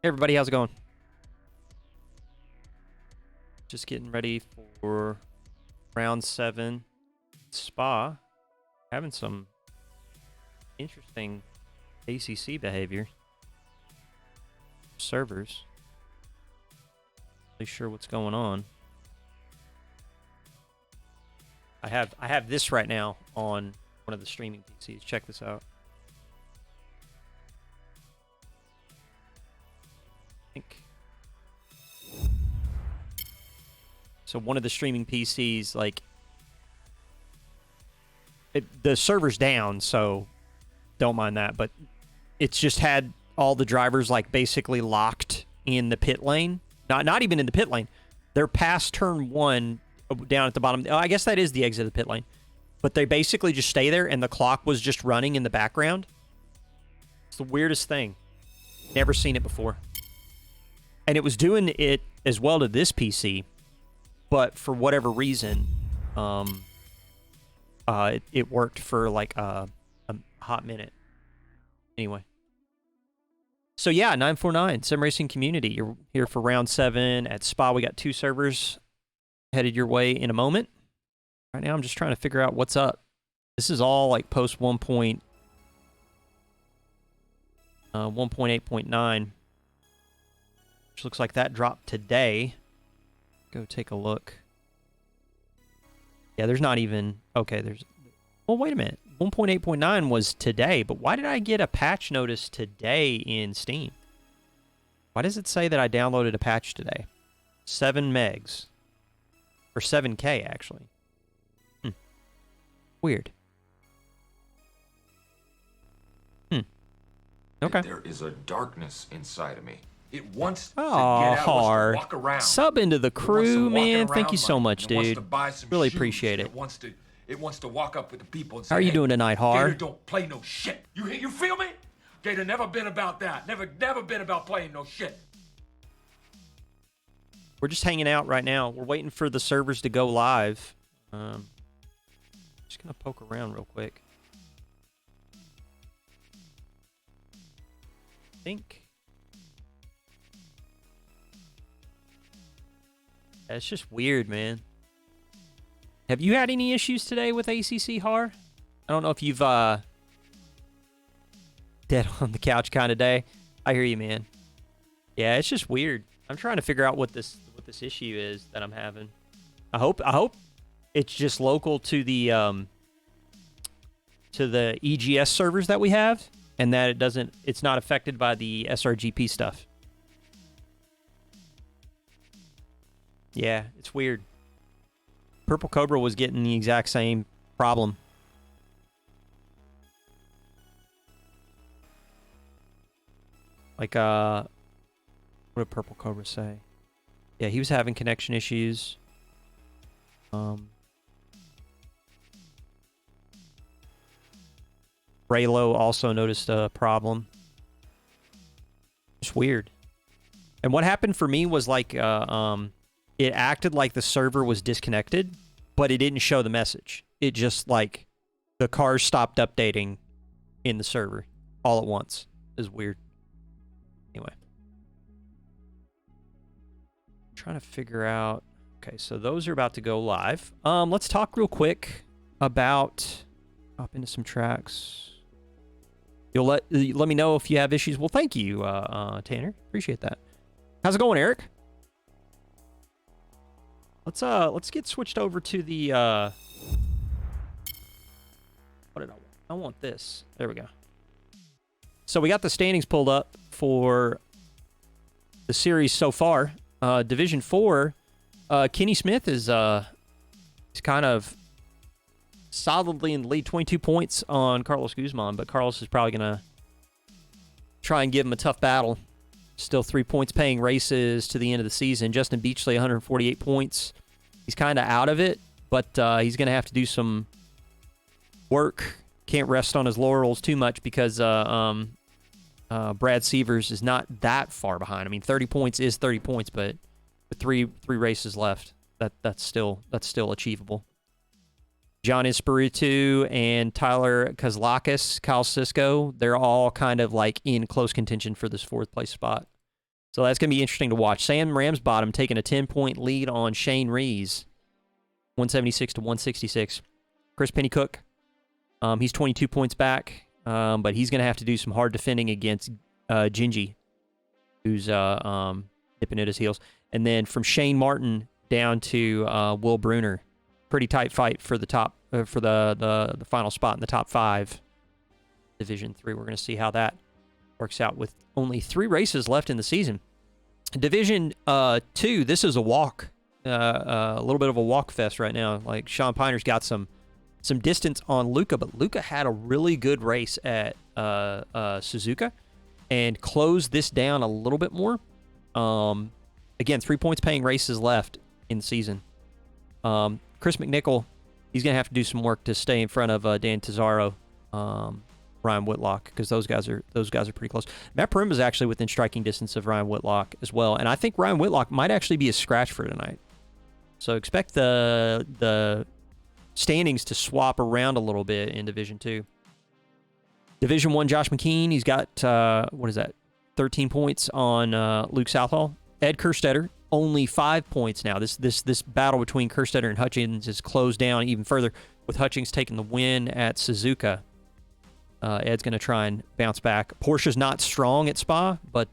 Hey everybody, how's it going? Just getting ready for round 7 Spa. Having some interesting ACC behavior. Servers. Not really sure what's going on. I have this right now on one of the streaming PCs. Check this out. So one of the streaming PCs, like, the server's down, so don't mind that. But it's just had all the drivers, like, basically locked in the pit lane. Not even in the pit lane. They're past turn 1 down at the bottom. Oh, I guess that is the exit of the pit lane. But they basically just stay there, and the clock was just running in the background. It's the weirdest thing. Never seen it before. And it was doing it as well to this PC, but for whatever reason, it worked for like a hot minute. Anyway. So yeah, 949, Sim Racing Community. You're here for round 7 at Spa. We got 2 servers headed your way in a moment. Right now, I'm just trying to figure out what's up. This is all like post 1.8.9. Which looks like that dropped today. Go take a look. Yeah, there's not even... Okay, there's... Well, wait a minute. 1.8.9 was today, but why did I get a patch notice today in Steam? Why does it say that I downloaded a patch today? 7 megs. Or 7K, actually. Weird. Okay. There is a darkness inside of me. It wants to get Oh, out, wants Har. to walk around. Sub into the It wants crew, to walk man. around Thank you so money. much, It wants dude. to buy some Really shoes. appreciate it. It wants to walk up with the people and say, How are you hey, doing tonight, Har? Gator don't play no shit. You feel me? Gator never been about that. Never been about playing no shit. We're just hanging out right now. We're waiting for the servers to go live. Just gonna poke around real quick. I think. Yeah, it's just weird, man. Have you had any issues today with ACC, Har? I don't know if you've dead on the couch kind of day. I hear you, man. Yeah, it's just weird. I'm trying to figure out what this issue is that I'm having. I hope it's just local to the EGS servers that we have, and that it's not affected by the sRGP stuff. Yeah, it's weird. Purple Cobra was getting the exact same problem. Like, what did Purple Cobra say? Yeah, he was having connection issues. Raylo also noticed a problem. It's weird. And what happened for me was like, it acted like the server was disconnected, but it didn't show the message. It just like the cars stopped updating in the server all at once. It was weird. Anyway. Trying to figure out... Okay, so those are about to go live. Let's talk real quick about... Hop into some tracks. You'll let me know if you have issues. Well, thank you, Tanner. Appreciate that. How's it going, Eric? Let's get switched over to the what did I want? I want this. There we go. So we got the standings pulled up for the series so far. Division 4, Kenny Smith is he's kind of solidly in the lead, 22 points on Carlos Guzman, but Carlos is probably gonna try and give him a tough battle. Still 3 points paying races to the end of the season. Justin Beachley, 148 points. He's kind of out of it, but he's going to have to do some work. Can't rest on his laurels too much because Brad Severs is not that far behind. I mean, 30 points is 30 points, but with three races left, that's still achievable. John Espiritu and Tyler Kozlakis, Kyle Sisko, they're all kind of like in close contention for this 4th place spot. So that's going to be interesting to watch. Sam Ramsbottom taking a 10-point lead on Shane Rees, 176 to 166. Chris Pennycook, he's 22 points back, but he's going to have to do some hard defending against Gingy, who's nipping at his heels. And then from Shane Martin down to Will Bruner, pretty tight fight for the top for the final spot in the top 5, Division 3. We're going to see how that works out with only 3 races left in the season. Division 2, this is a walk, a little bit of a walk fest right now. Like Sean Piner's got some distance on Luca, but Luca had a really good race at Suzuka and closed this down a little bit more. Again, 3 points paying races left in the season. Chris McNichol, he's going to have to do some work to stay in front of Dan Tizarro, Ryan Whitlock, because those guys are pretty close. Matt Parim is actually within striking distance of Ryan Whitlock as well, and I think Ryan Whitlock might actually be a scratch for tonight. So expect the standings to swap around a little bit in Division 2. Division 1, Josh McKean, he's got, 13 points on Luke Southall. Ed Kerstetter, only 5 points now. This battle between Kerstetter and Hutchings is closed down even further, with Hutchings taking the win at Suzuka. Ed's going to try and bounce back. Porsche's not strong at Spa, but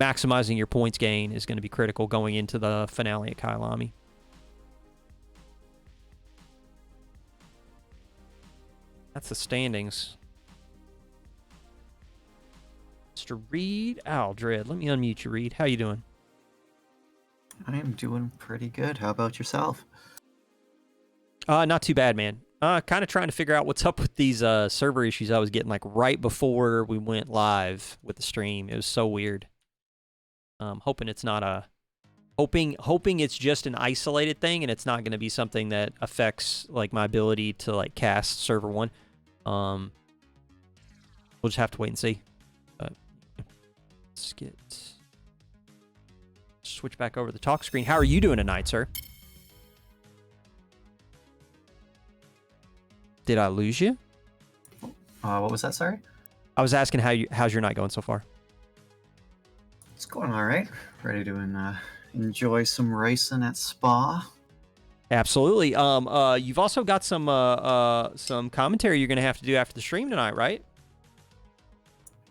maximizing your points gain is going to be critical going into the finale at Kyalami. That's the standings. Mr. Reed Aldred. Let me unmute you, Reed. How you doing? I am doing pretty good. How about yourself? Not too bad, man. Kind of trying to figure out what's up with these server issues I was getting like right before we went live with the stream. It was so weird. Hoping it's not a hoping it's just an isolated thing and it's not going to be something that affects like my ability to like cast server 1. We'll just have to wait and see. But let's switch back over to the talk screen. How are you doing tonight, sir? Did I lose you? What was that, sorry? I was asking how's your night going so far? It's going all right. Ready to enjoy some racing at Spa. Absolutely. You've also got some commentary you're going to have to do after the stream tonight, right?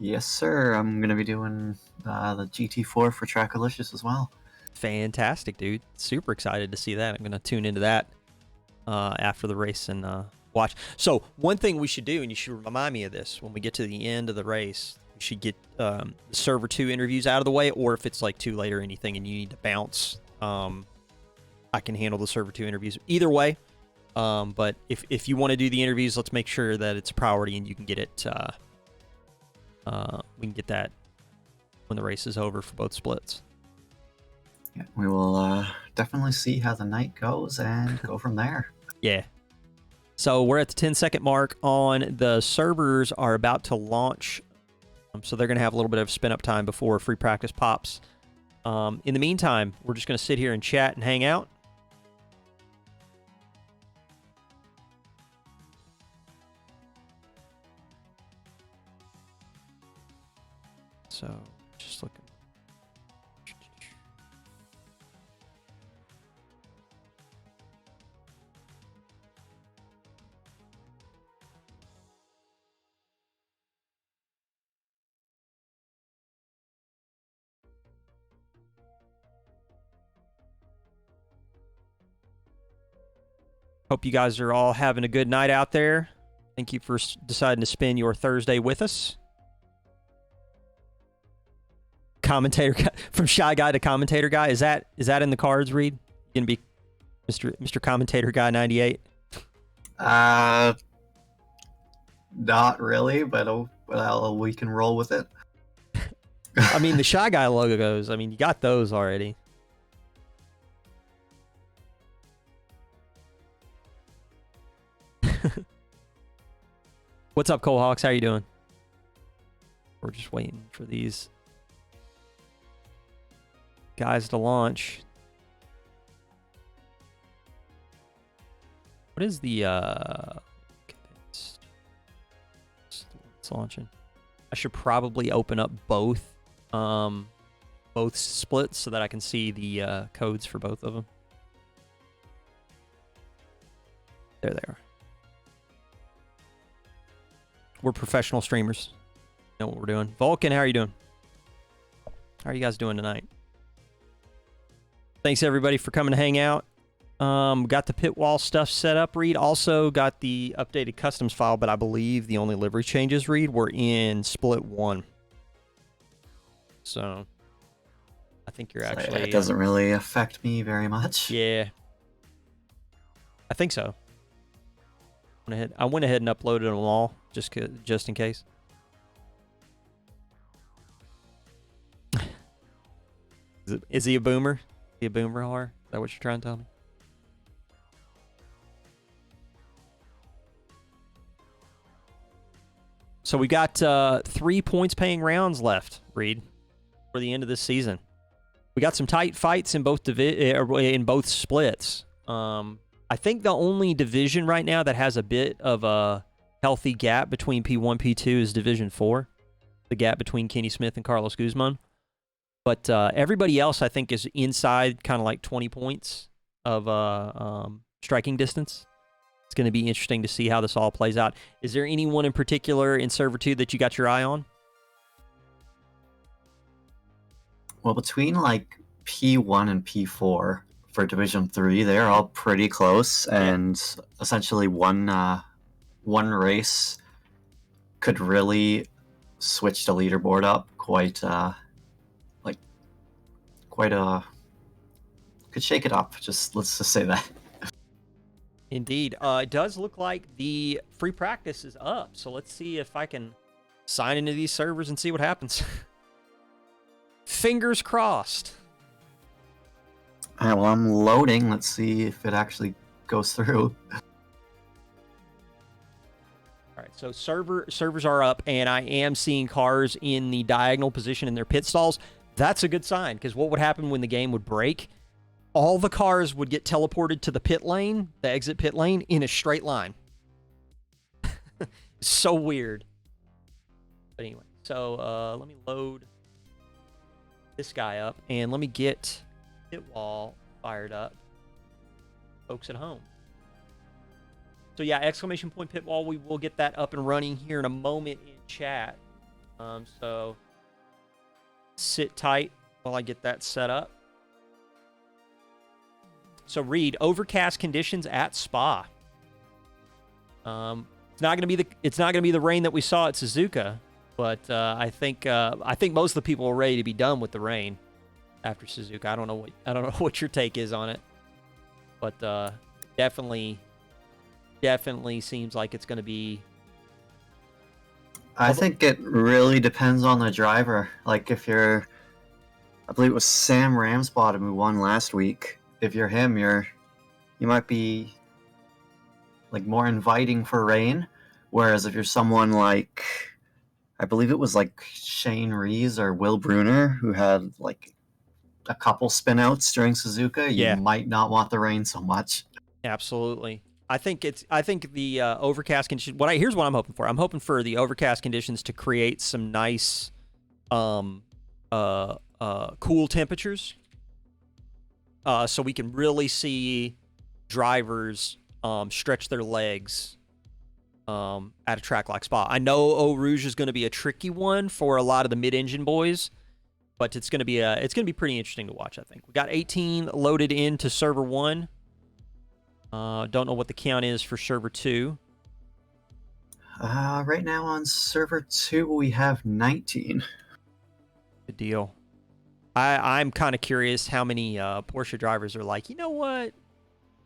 Yes, sir. I'm going to be doing the GT4 for Trackalicious as well. Fantastic, dude. Super excited to see that. I'm going to tune into that after the race and watch. So one thing we should do, and you should remind me of this when we get to the end of the race, we should get the server 2 interviews out of the way, or if it's like too late or anything and you need to bounce, I can handle the server 2 interviews either way. But if you want to do the interviews, let's make sure that it's a priority and you can get it. We can get that when the race is over for both splits. Yeah, we will definitely see how the night goes and go from there. Yeah. So we're at the 10-second mark on the servers are about to launch. So they're going to have a little bit of spin up time before free practice pops. In the meantime, we're just going to sit here and chat and hang out. So just looking. Hope you guys are all having a good night out there. Thank you for deciding to spend your Thursday with us. Commentator from Shy Guy to Commentator Guy. Is that in the cards, Reed? You gonna be Mr. Commentator Guy 98? Not really, but we can roll with it. I mean, the Shy Guy logos. I mean, you got those already. What's up, Cole Hawks? How you doing? We're just waiting for these guys to launch. What is the it's launching? I should probably open up both splits so that I can see the codes for both of them. There they are. We're professional streamers. Know what we're doing. Vulcan, how are you doing? How are you guys doing tonight? Thanks everybody for coming to hang out. Got the pit wall stuff set up, Reed. Also got the updated customs file, but I believe the only livery changes, Reed, were in split 1. So I think you're actually... It doesn't really affect me very much. Yeah. I think so. I went ahead and uploaded them all, just in case. Is he a boomer? Is he a boomer, Har? Is that what you're trying to tell me? So we got 3 points paying rounds left, Reed, for the end of this season. We got some tight fights in both splits. I think the only division right now that has a bit of a healthy gap between P1, P2 is Division 4. The gap between Kenny Smith and Carlos Guzman. But everybody else, I think, is inside kind of like 20 points of striking distance. It's going to be interesting to see how this all plays out. Is there anyone in particular in Server 2 that you got your eye on? Well, between like P1 and P4 for Division 3, they're all pretty close, and essentially one race could really switch the leaderboard up could shake it up. Let's just say that. Indeed. It does look like the free practice is up, so let's see if I can sign into these servers and see what happens. Fingers crossed. All right, well, I'm loading. Let's see if it actually goes through. All right, so servers are up, and I am seeing cars in the diagonal position in their pit stalls. That's a good sign, because what would happen when the game would break? All the cars would get teleported to the pit lane, the exit pit lane, in a straight line. So weird. But anyway, so let me load this guy up, and let me get pit wall fired up. Folks at home. So yeah, exclamation point pit wall, we will get that up and running here in a moment in chat. So sit tight while I get that set up. So Reed, overcast conditions at Spa. It's not going to be the rain that we saw at Suzuka, but I think most of the people are ready to be done with the rain after Suzuka. I don't know what your take is on it, but definitely seems like it's going to be. I think it really depends on the driver. Like if I believe it was Sam Ramsbottom who won last week. If you're him, you might be like more inviting for rain. Whereas if you're someone like, I believe it was like Shane Rees or Will Bruner who had like a couple spinouts during Suzuka, you might not want the rain so much. Absolutely. I think the overcast conditions. Here's what I'm hoping for. I'm hoping for the overcast conditions to create some nice, cool temperatures. So we can really see drivers stretch their legs at a track like Spa. I know Eau Rouge is going to be a tricky one for a lot of the mid-engine boys, but it's going to be pretty interesting to watch. I think we got 18 loaded into server 1. Don't know what the count is for server 2. Right now on server 2 we have 19. Good deal. I'm kind of curious how many Porsche drivers are like, you know what?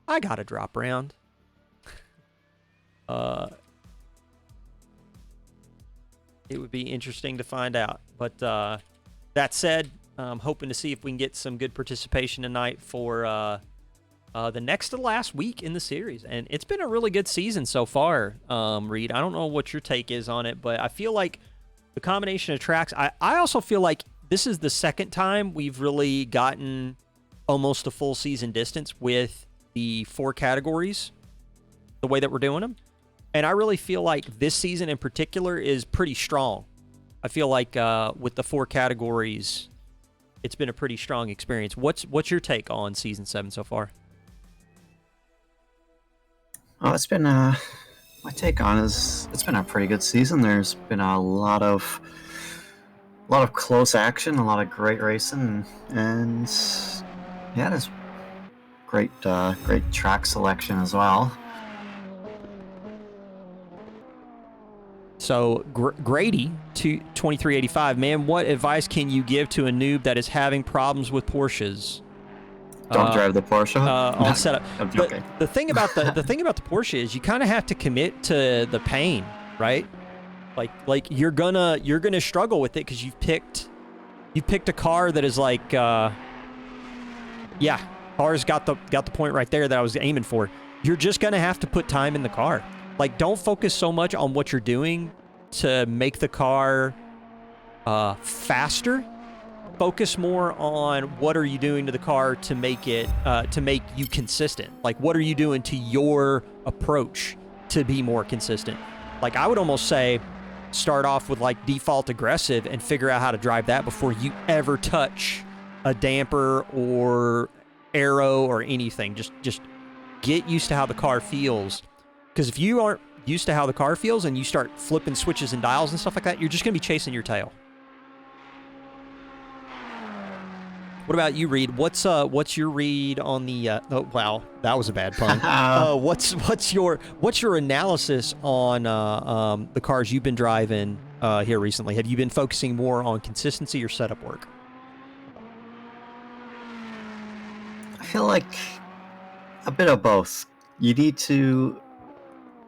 I got a drop round. It would be interesting to find out. But that said, I'm hoping to see if we can get some good participation tonight for the next to last week in the series. And it's been a really good season so far, Reed. I don't know what your take is on it, but I feel like the combination of tracks, I also feel like this is the second time we've really gotten almost a full season distance with the 4 categories, the way that we're doing them. And I really feel like this season in particular is pretty strong. I feel like with the 4 categories, it's been a pretty strong experience. What's your take on season 7 so far? Oh, it's been my take on is it's been a pretty good season. There's been a lot of close action, a lot of great racing, and yeah, there's great track selection as well. So Grady, 2385, man, what advice can you give to a noob that is having problems with Porsches? Don't drive the Porsche. On setup. I'm joking. The thing about the Porsche is you kind of have to commit to the pain, right? Like you're gonna struggle with it because you've picked a car that is like, car's got the point right there that I was aiming for. You're just gonna have to put time in the car. Like, don't focus so much on what you're doing to make the car faster. Focus more on what are you doing to the car to make it to make you consistent. Like, what are you doing to your approach to be more consistent? Like, I would almost say start off with like default aggressive and figure out how to drive that before you ever touch a damper or aero or anything. Just get used to how the car feels. Because if you aren't used to how the car feels and you start flipping switches and dials and stuff like that, you're just going to be chasing your tail. What about you, Reed? What's your read on the? Oh wow, that was a bad pun. What's your analysis on the cars you've been driving here recently? Have you been focusing more on consistency or setup work? I feel like a bit of both. You need to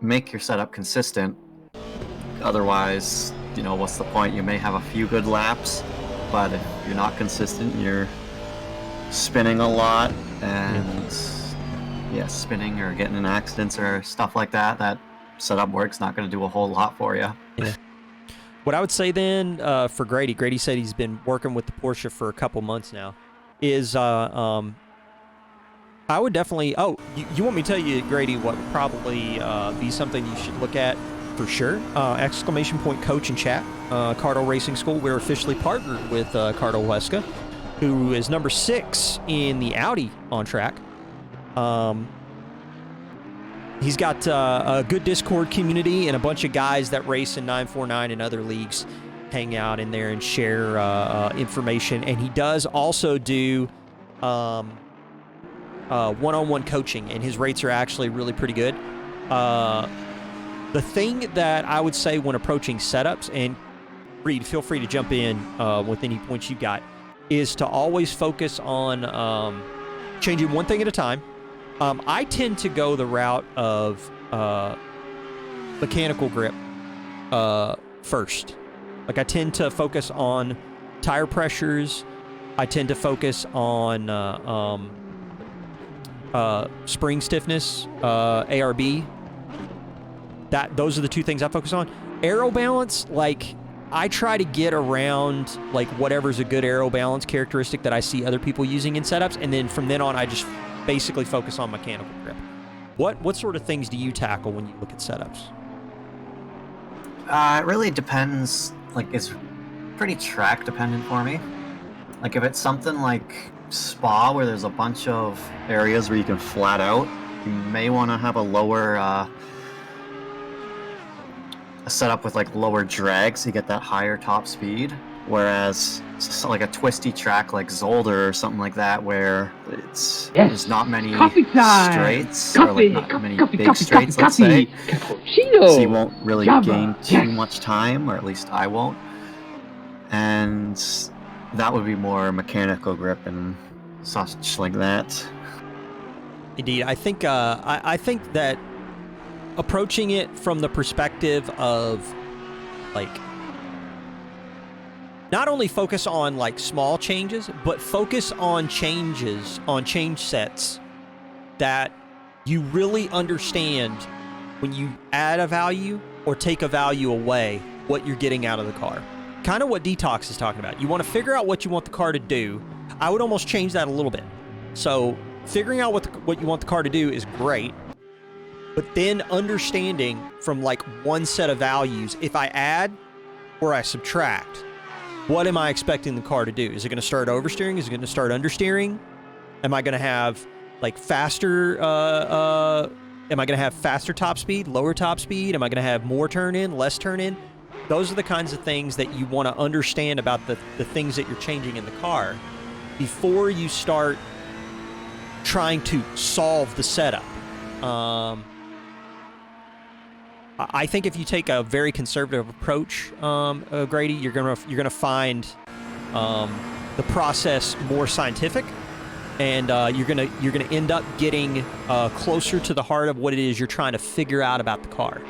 make your setup consistent. Otherwise, what's the point? You may have a few good laps, but if you're not consistent, you're spinning a lot and spinning or getting in accidents or stuff like that. That setup work's not going to do a whole lot for you. Yeah. What I would say then for Grady said he's been working with the Porsche for a couple months now, is I would definitely... Oh, you want me to tell you, Grady, what would probably be something you should look at for sure? Exclamation point coach and chat. Cardo Racing School. We're officially partnered with Cardo Huesca, who is number 6 in the Audi on track. He's got a good Discord community and a bunch of guys that race in 949 and other leagues hang out in there and share information. And he does also do one-on-one coaching, and his rates are actually really pretty good. The thing that I would say when approaching setups, and Reed, feel free to jump in with any points you got, is to always focus on changing one thing at a time. I tend to go the route of mechanical grip first. Like, I tend to focus on tire pressures. I tend to focus on spring stiffness, ARB. Those are the 2 things I focus on. Aero balance, like, I try to get around like whatever's a good aero balance characteristic that I see other people using in setups, and then from then on I just basically focus on mechanical grip. What sort of things do you tackle when you look at setups? It really depends. Like, it's pretty track dependent for me. Like, if it's something like Spa where there's a bunch of areas where you can flat out, you may want to have a lower a setup with like lower drag so you get that higher top speed. Whereas like a twisty track like Zolder or something like that, where there's not many straights, or like not many big straights, let's say, so you won't really gain too much time, or at least I won't. And that would be more mechanical grip and such like that. Indeed, I think that approaching it from the perspective of like not only focus on like small changes, but focus on changes, on change sets that you really understand when you add a value or take a value away, what you're getting out of the car. Kind of what Detox is talking about. You want to figure out what you want the car to do. I would almost change that a little bit. So figuring out what you want the car to do is great, but then understanding from like one set of values, if I add or I subtract, what am I expecting the car to do? Is it going to start oversteering? Is it going to start understeering? Am I going to have like faster, am I going to have faster top speed, lower top speed? Am I going to have more turn in, less turn in? Those are the kinds of things that you want to understand about the things that you're changing in the car before you start trying to solve the setup. I think if you take a very conservative approach, Grady, you're gonna find the process more scientific, and you're gonna end up getting closer to the heart of what it is you're trying to figure out about the car.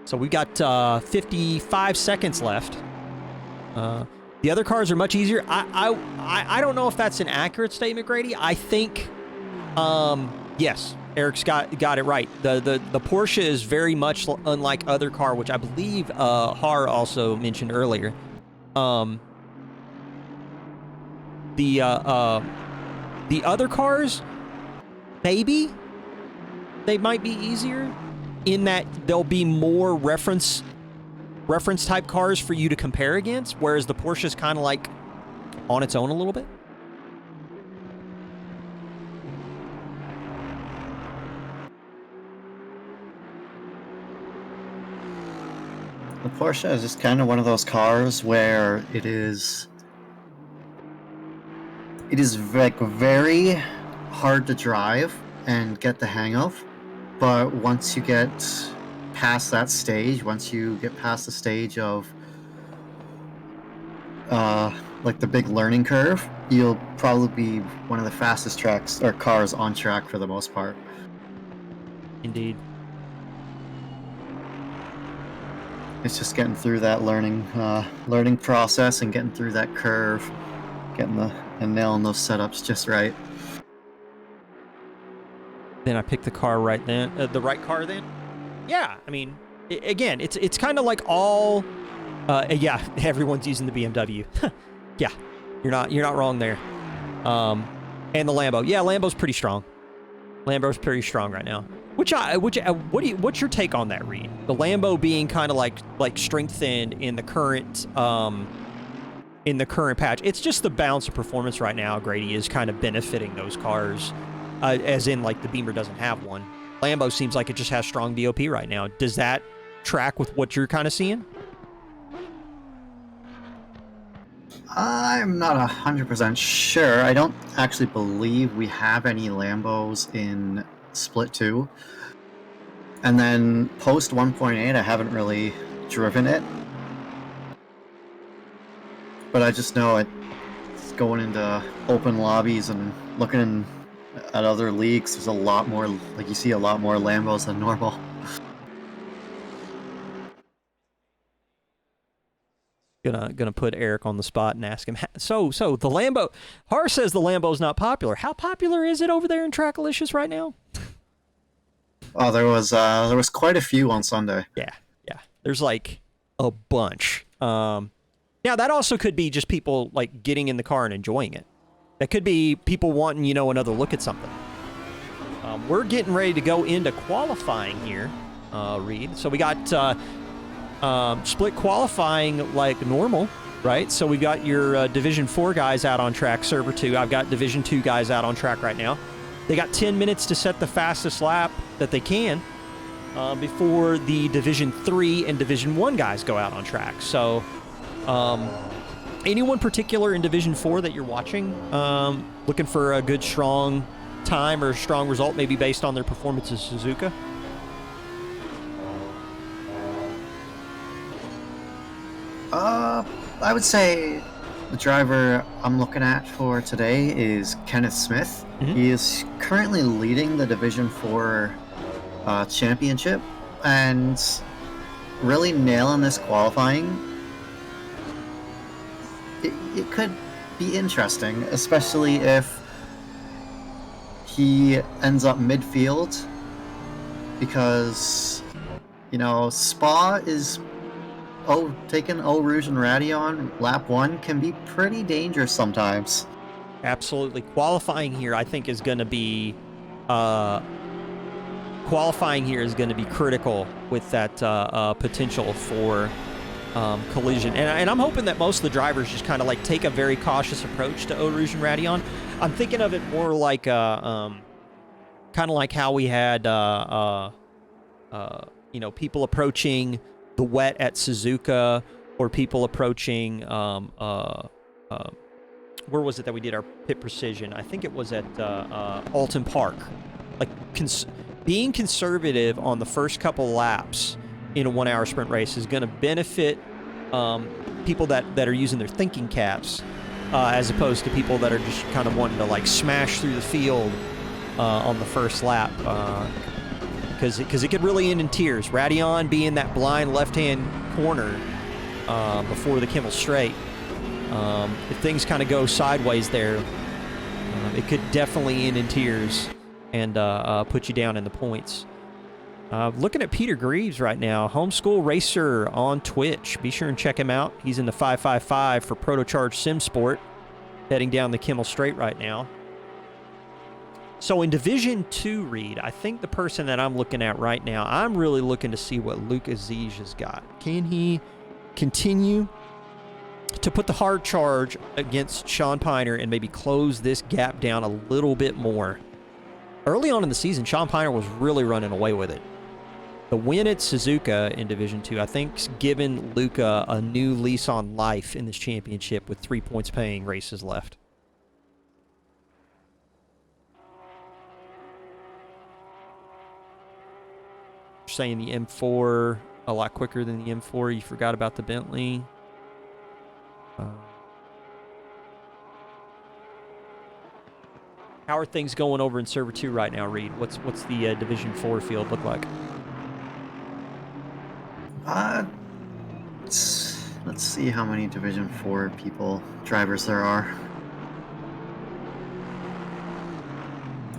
So we got 55 seconds left. The other cars are much easier. I don't know if that's an accurate statement, Grady. I think, yes, Eric's got it right. The Porsche is very much unlike other car, which I believe Har also mentioned earlier. The other cars, maybe they might be easier in that there'll be more reference type cars for you to compare against, whereas the Porsche is kind of like on its own a little bit. The Porsche is just kind of one of those cars where it is like very hard to drive and get the hang of, but once you get past that stage, once you get past the stage of like the big learning curve, you'll probably be one of the fastest tracks or cars on track for the most part. Indeed. It's just getting through that learning process and getting through that curve, getting and nailing those setups just right. Then I picked the car right then, the right car then. Yeah, I mean, again, it's kind of like all, yeah, everyone's using the BMW. Yeah, you're not wrong there. And the Lambo, yeah, Lambo's pretty strong. Lambo's pretty strong right now. What's your take on that, Reed? The Lambo being kind of like strengthened in the current patch. It's just the balance of performance right now, Grady, is kind of benefiting those cars, as in like the Beamer doesn't have one. Lambo seems like it just has strong BOP right now. Does that track with what you're kind of seeing? I'm not 100% sure. I don't actually believe we have any Lambos in Split 2. And then post 1.8, I haven't really driven it. But I just know it's going into open lobbies and looking at other leagues. There's a lot more, like you see a lot more Lambos than normal. Gonna put Eric on the spot and ask him. So the Lambo. Har says the Lambo's not popular. How popular is it over there in Trackalicious right now? Oh, there was quite a few on Sunday. Yeah. There's like a bunch. Now that also could be just people like getting in the car and enjoying it. That could be people wanting, another look at something. We're getting ready to go into qualifying here, Reed. So we got split qualifying like normal, right? So we've got your Division 4 guys out on track, Server 2. I've got Division 2 guys out on track right now. They got 10 minutes to set the fastest lap that they can before the Division 3 and Division 1 guys go out on track. So anyone particular in Division 4 that you're watching, looking for a good, strong time or strong result, maybe based on their performance at Suzuka? I would say the driver I'm looking at for today is Kenneth Smith. Mm-hmm. He is currently leading the Division 4 championship and really nailing this qualifying. It could be interesting, especially if he ends up midfield, because, Spa is taking Eau Rouge and Radeon lap 1 can be pretty dangerous sometimes. Absolutely. Qualifying here, I think, is going to be qualifying here is going to be critical with that potential for collision. And I'm hoping that most of the drivers just kind of like take a very cautious approach to Eau Rouge and Radeon. I'm thinking of it more like kind of like how we had you know, people approaching the wet at Suzuka, or people approaching where was it that we did our pit precision? I think it was at Alton Park. Like being conservative on the first couple laps in a 1 hour sprint race is going to benefit people that are using their thinking caps as opposed to people that are just kind of wanting to like smash through the field on the first lap, because it could really end in tears. Radeon being that blind left-hand corner before the Kimmel Straight. If things kind of go sideways there, it could definitely end in tears and put you down in the points. Looking at Peter Greaves right now, Homeschool Racer on Twitch. Be sure and check him out. He's in the 555 for Protocharge Sim Sport, heading down the Kimmel Straight right now. So in Division 2, Reed, I think the person that I'm looking at right now, I'm really looking to see what Luke Aziz has got. Can he continue to put the hard charge against Sean Piner and maybe close this gap down a little bit more? Early on in the season, Sean Piner was really running away with it. The win at Suzuka in Division 2, I think, has given Luca a new lease on life in this championship with 3 points paying races left. Saying the M4 a lot quicker than the M4. You forgot about the Bentley. How are things going over in Server 2 right now, Reed? What's the Division 4 field look like? Let's see how many Division 4 drivers there are.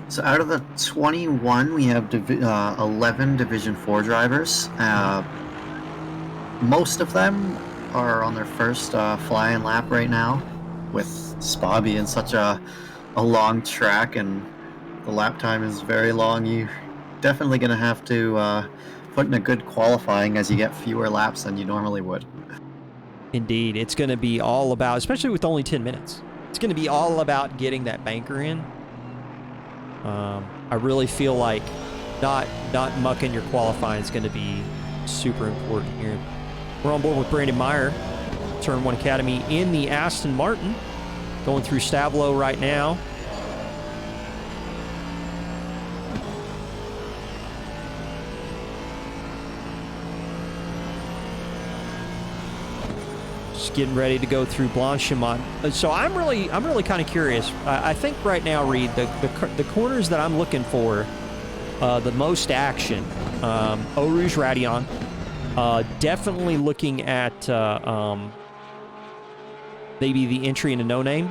So out of the 21, we have 11 Division 4 drivers. Most of them are on their first fly-in lap right now, with Spa being such a long track and the lap time is very long. You're definitely going to have to put in a good qualifying as you get fewer laps than you normally would. Indeed. It's going to be all about, especially with only 10 minutes, it's going to be all about getting that banker in. I really feel like not mucking your qualifying is going to be super important here. We're on board with Brandon Meyer, Turn 1 Academy in the Aston Martin, going through Stavlo right now. Just getting ready to go through Blanchimont. So I'm really kind of curious. I think right now, Reed, the corners that I'm looking for the most action, Eau Rouge, Radeon. Definitely looking at maybe the entry into No Name.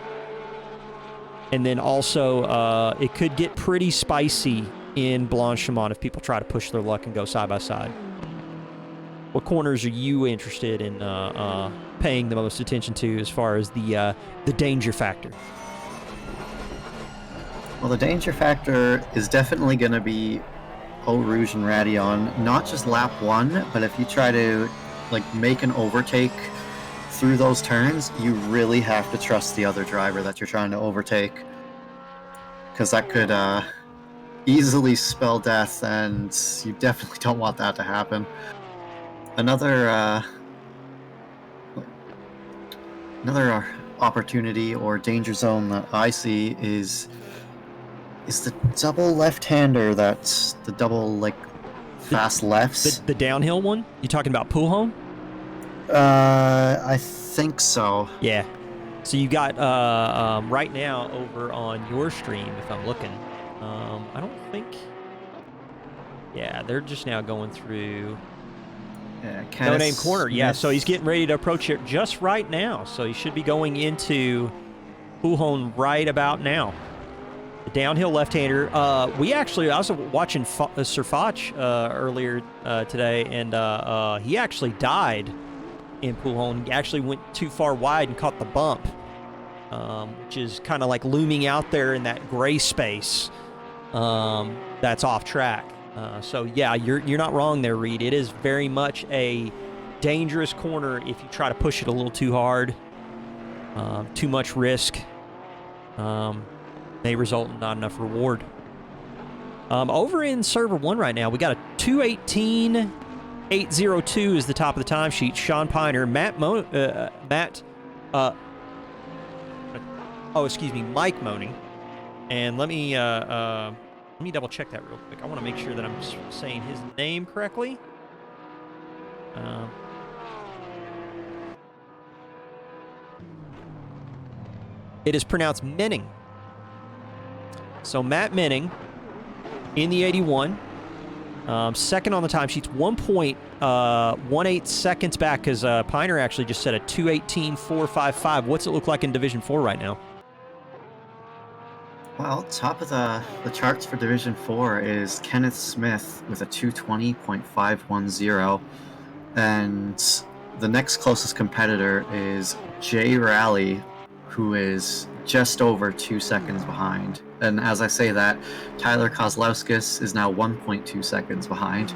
And then also, it could get pretty spicy in Blanchimont if people try to push their luck and go side by side. What corners are you interested in paying the most attention to as far as the danger factor? Well, the danger factor is definitely going to be Eau Rouge and Radeon, not just lap 1, but if you try to make an overtake through those turns, you really have to trust the other driver that you're trying to overtake, because that could easily spell death, and you definitely don't want that to happen. Another opportunity or danger zone that I see is the double left-hander. That's the double fast lefts. The downhill one? You talking about Poolholm? I think so. Yeah. So you got right now over on your stream, if I'm looking. I don't think. Yeah, they're just now going through. Yeah, No Name corner. Yeah, so he's getting ready to approach it just right now. So he should be going into Poolholm right about now. The downhill left-hander. I was watching Sir Foch earlier today, and he actually died in Poolholm. He actually went too far wide and caught the bump, which is kind of looming out there in that gray space that's off track. So yeah, you're not wrong there, Reed. It is very much a dangerous corner if you try to push it a little too hard. Too much risk may result in not enough reward. Over in server 1 right now, we got a 2:18.802 is the top of the timesheet. Sean Piner, Mike Moning. And let me double check that real quick. I want to make sure that I'm saying his name correctly. It is pronounced Menning. So Matt Menning in the 81. Second on the timesheets, 1.18 seconds back, because Piner actually just said a 2:18.455. What's it look like in Division 4 right now? Well, top of the charts for Division 4 is Kenneth Smith with a 2:20.510. And the next closest competitor is Jay Raleigh, who is just over 2 seconds behind. And as I say that, Tyler Kozlowskis is now 1.2 seconds behind.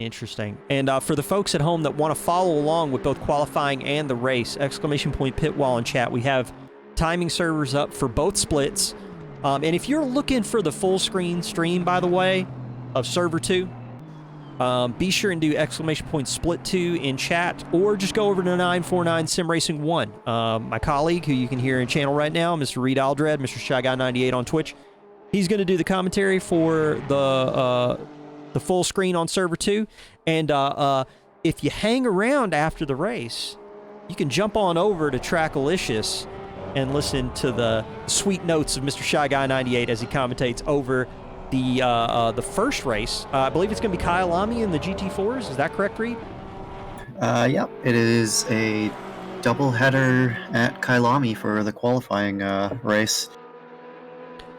Interesting. And for the folks at home that want to follow along with both qualifying and the race, ! Pit Wall in chat, we have timing servers up for both splits. And if you're looking for the full screen stream, by the way, of server 2, be sure and do ! Split 2 in chat, or just go over to 949 Sim Racing 1. My colleague, who you can hear in channel right now, Mr. Reed Aldred, Mr. Shy Guy 98 on Twitch, he's going to do the commentary for the full screen on server 2. And if you hang around after the race, you can jump on over to Trackalicious and listen to the sweet notes of Mr. Shy Guy 98 as he commentates over the first race. I believe it's going to be Kyalami in the GT4s. Is that correct, Reed? Yep. It is a doubleheader at Kyalami for the qualifying race.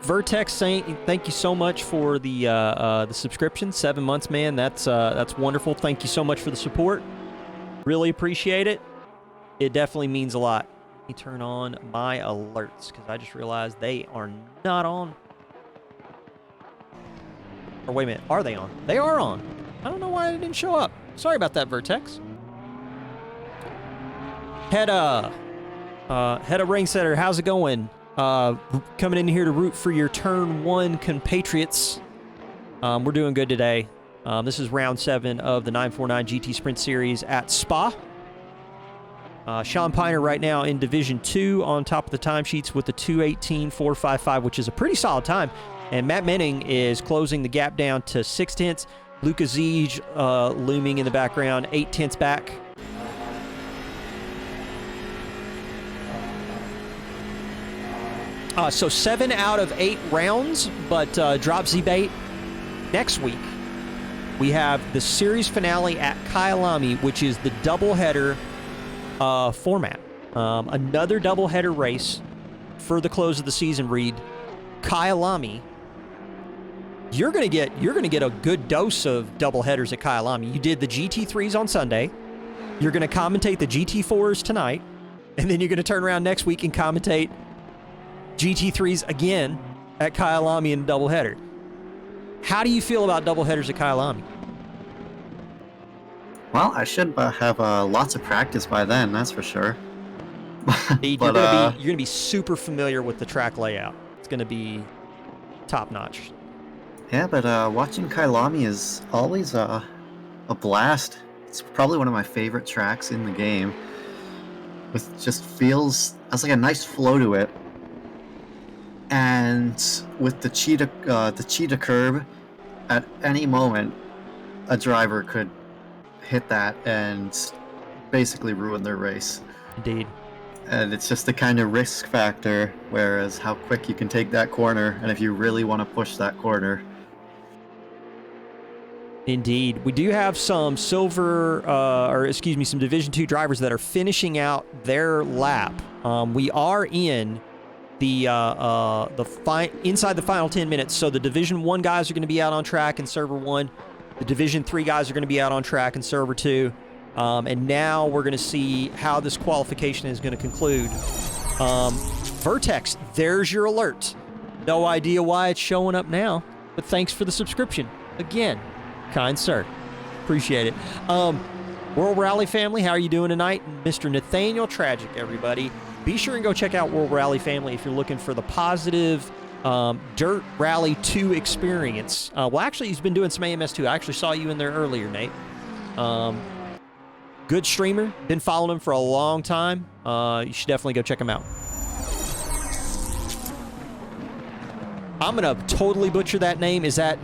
Vertex saying thank you so much for the subscription. 7 months, man. That's wonderful. Thank you so much for the support. Really appreciate it. It definitely means a lot. Let me turn on my alerts because I just realized they are not on. Or wait a minute, are they on? They are on. I don't know why they didn't show up. Sorry about that, Vertex. Hedda Ringsetter, how's it going? Coming in here to root for your turn 1 compatriots. We're doing good today. This is round 7 of the 949 GT Sprint Series at Spa. Sean Piner right now in Division 2 on top of the timesheets with the 2:18.455, which is a pretty solid time. And Matt Menning is closing the gap down to 0.6. Luca Ziege looming in the background, 0.8 back. So 7 out of 8 rounds, but drop Z-Bait. Next week, we have the series finale at Kyalami, which is the doubleheader format. Another doubleheader race for the close of the season, Reed. Kyalami. You're gonna get a good dose of doubleheaders at Kyalami. You did the GT3s on Sunday. You're gonna commentate the GT4s tonight, and then you're gonna turn around next week and commentate GT3s again at Kyalami in a doubleheader. How do you feel about doubleheaders at Kyalami? Well, I should have lots of practice by then, that's for sure. You're gonna be super familiar with the track layout. It's gonna be top notch. Yeah, but watching Kyalami is always a blast. It's probably one of my favorite tracks in the game. It just has like a nice flow to it. And with the cheetah curb, at any moment, a driver could hit that and basically ruin their race. Indeed. And it's just the kind of risk factor, whereas how quick you can take that corner, and if you really want to push that corner. Indeed. We do have some some Division 2 drivers that are finishing out their lap. We are in inside the final 10 minutes, so the Division 1 guys are going to be out on track in Server 1. The Division 3 guys are going to be out on track in Server 2. And now we're going to see how this qualification is going to conclude. Vertex, there's your alert. No idea why it's showing up now. but thanks for the subscription. Again, kind sir. Appreciate it. World Rally family, how are you doing tonight? Mr. Nathaniel Tragic, everybody. Be sure and go check out World Rally family if you're looking for the positive Dirt Rally 2 experience. Well, actually, he's been doing some AMS2. I actually saw you in there earlier, Nate. Good streamer. Been following him for a long time. You should definitely go check him out. I'm going to totally butcher that name. Is that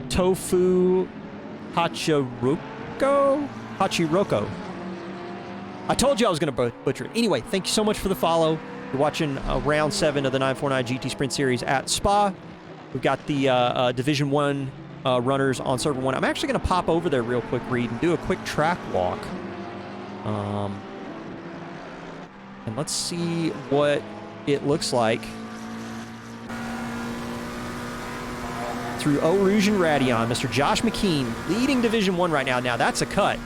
Tofu Hachiroko? Hachiroko. I told you I was going to butcher it. Anyway, thank you so much for the follow. You're watching round 7 of the 949 GT Sprint Series at Spa. We've got the Division 1 runners on Server 1. I'm actually going to pop over there real quick, Reed, and do a quick track walk. And let's see what it looks like. Through Eau Rouge and Radion, Mr. Josh McKean leading Division 1 right now. Now, that's a cut.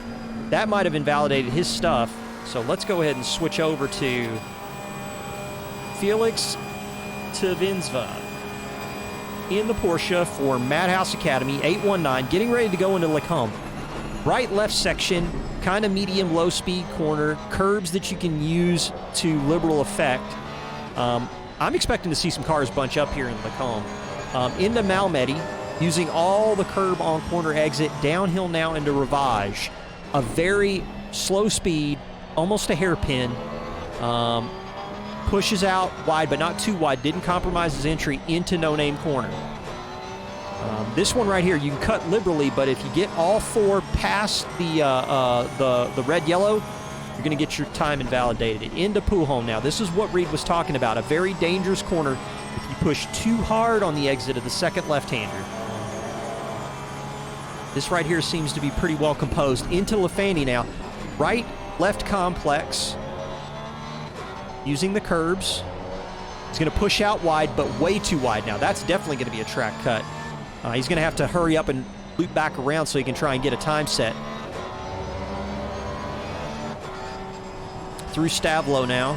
That might have invalidated his stuff. So let's go ahead and switch over to Felix Tavinsva in the Porsche for Madhouse Academy, 819, getting ready to go into Lacombe. Right left section, kind of medium low speed corner, curbs that you can use to liberal effect. I'm expecting to see some cars bunch up here in Lacombe. Into Malmedy, using all the curb on corner exit, downhill now into Ravage. A very slow speed, almost a hairpin. Pushes out wide, but not too wide. Didn't compromise his entry into No Name Corner. This one right here, you can cut liberally, but if you get all 4 past the red-yellow, you're going to get your time invalidated. Into Pujol now. This is what Reed was talking about. A very dangerous corner if you push too hard on the exit of the second left-hander. This right here seems to be pretty well composed. Into Lafandi now. Right, left complex. Using the curbs. He's going to push out wide, but way too wide now. That's definitely going to be a track cut. He's going to have to hurry up and loop back around so he can try and get a time set. Through Stavlo now.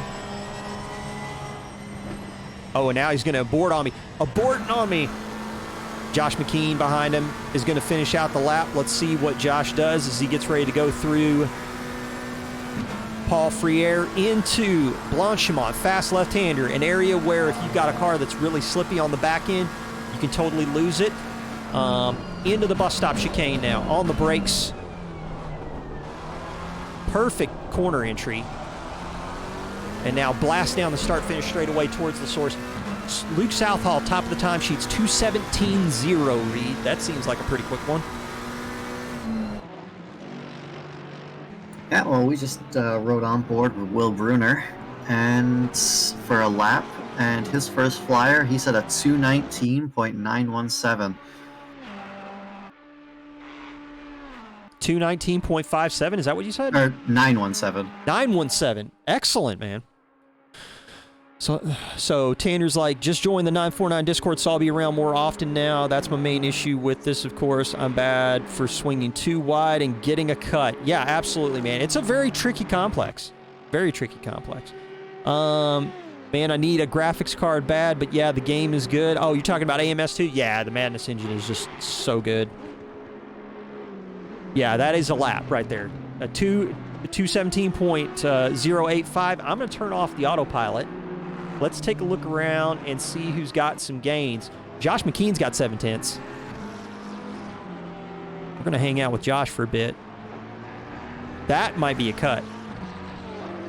Oh, and now he's going to abort on me. Aborting on me. Josh McKean behind him is going to finish out the lap. Let's see what Josh does as he gets ready to go through Paul Friere into Blanchimont, fast left-hander, an area where if you've got a car that's really slippy on the back end, you can totally lose it. Into the bus stop chicane now, on the brakes. Perfect corner entry. And now blast down the start-finish straight away towards the source. Luke Southall, top of the timesheets, 2:17.0, Reed. That seems like a pretty quick one. Yeah, well, we just rode on board with Will Bruner and for a lap, and his first flyer, he said a 2:19.917. 2:19.57, is that what you said? Or 917. 917. Excellent, man. So Tanner's like, just join the 949 Discord, so I'll be around more often now. That's my main issue with this, of course. I'm bad for swinging too wide and getting a cut. Yeah, absolutely, man. It's a very tricky complex. Very tricky complex. Man, I need a graphics card bad, but yeah, the game is good. Oh, you're talking about AMS2? Yeah, the Madness engine is just so good. Yeah, that is a lap right there. A 2:17.085. I'm going to turn off the autopilot. Let's take a look around and see who's got some gains. Josh McKean's got 7/10. We're going to hang out with Josh for a bit. That might be a cut.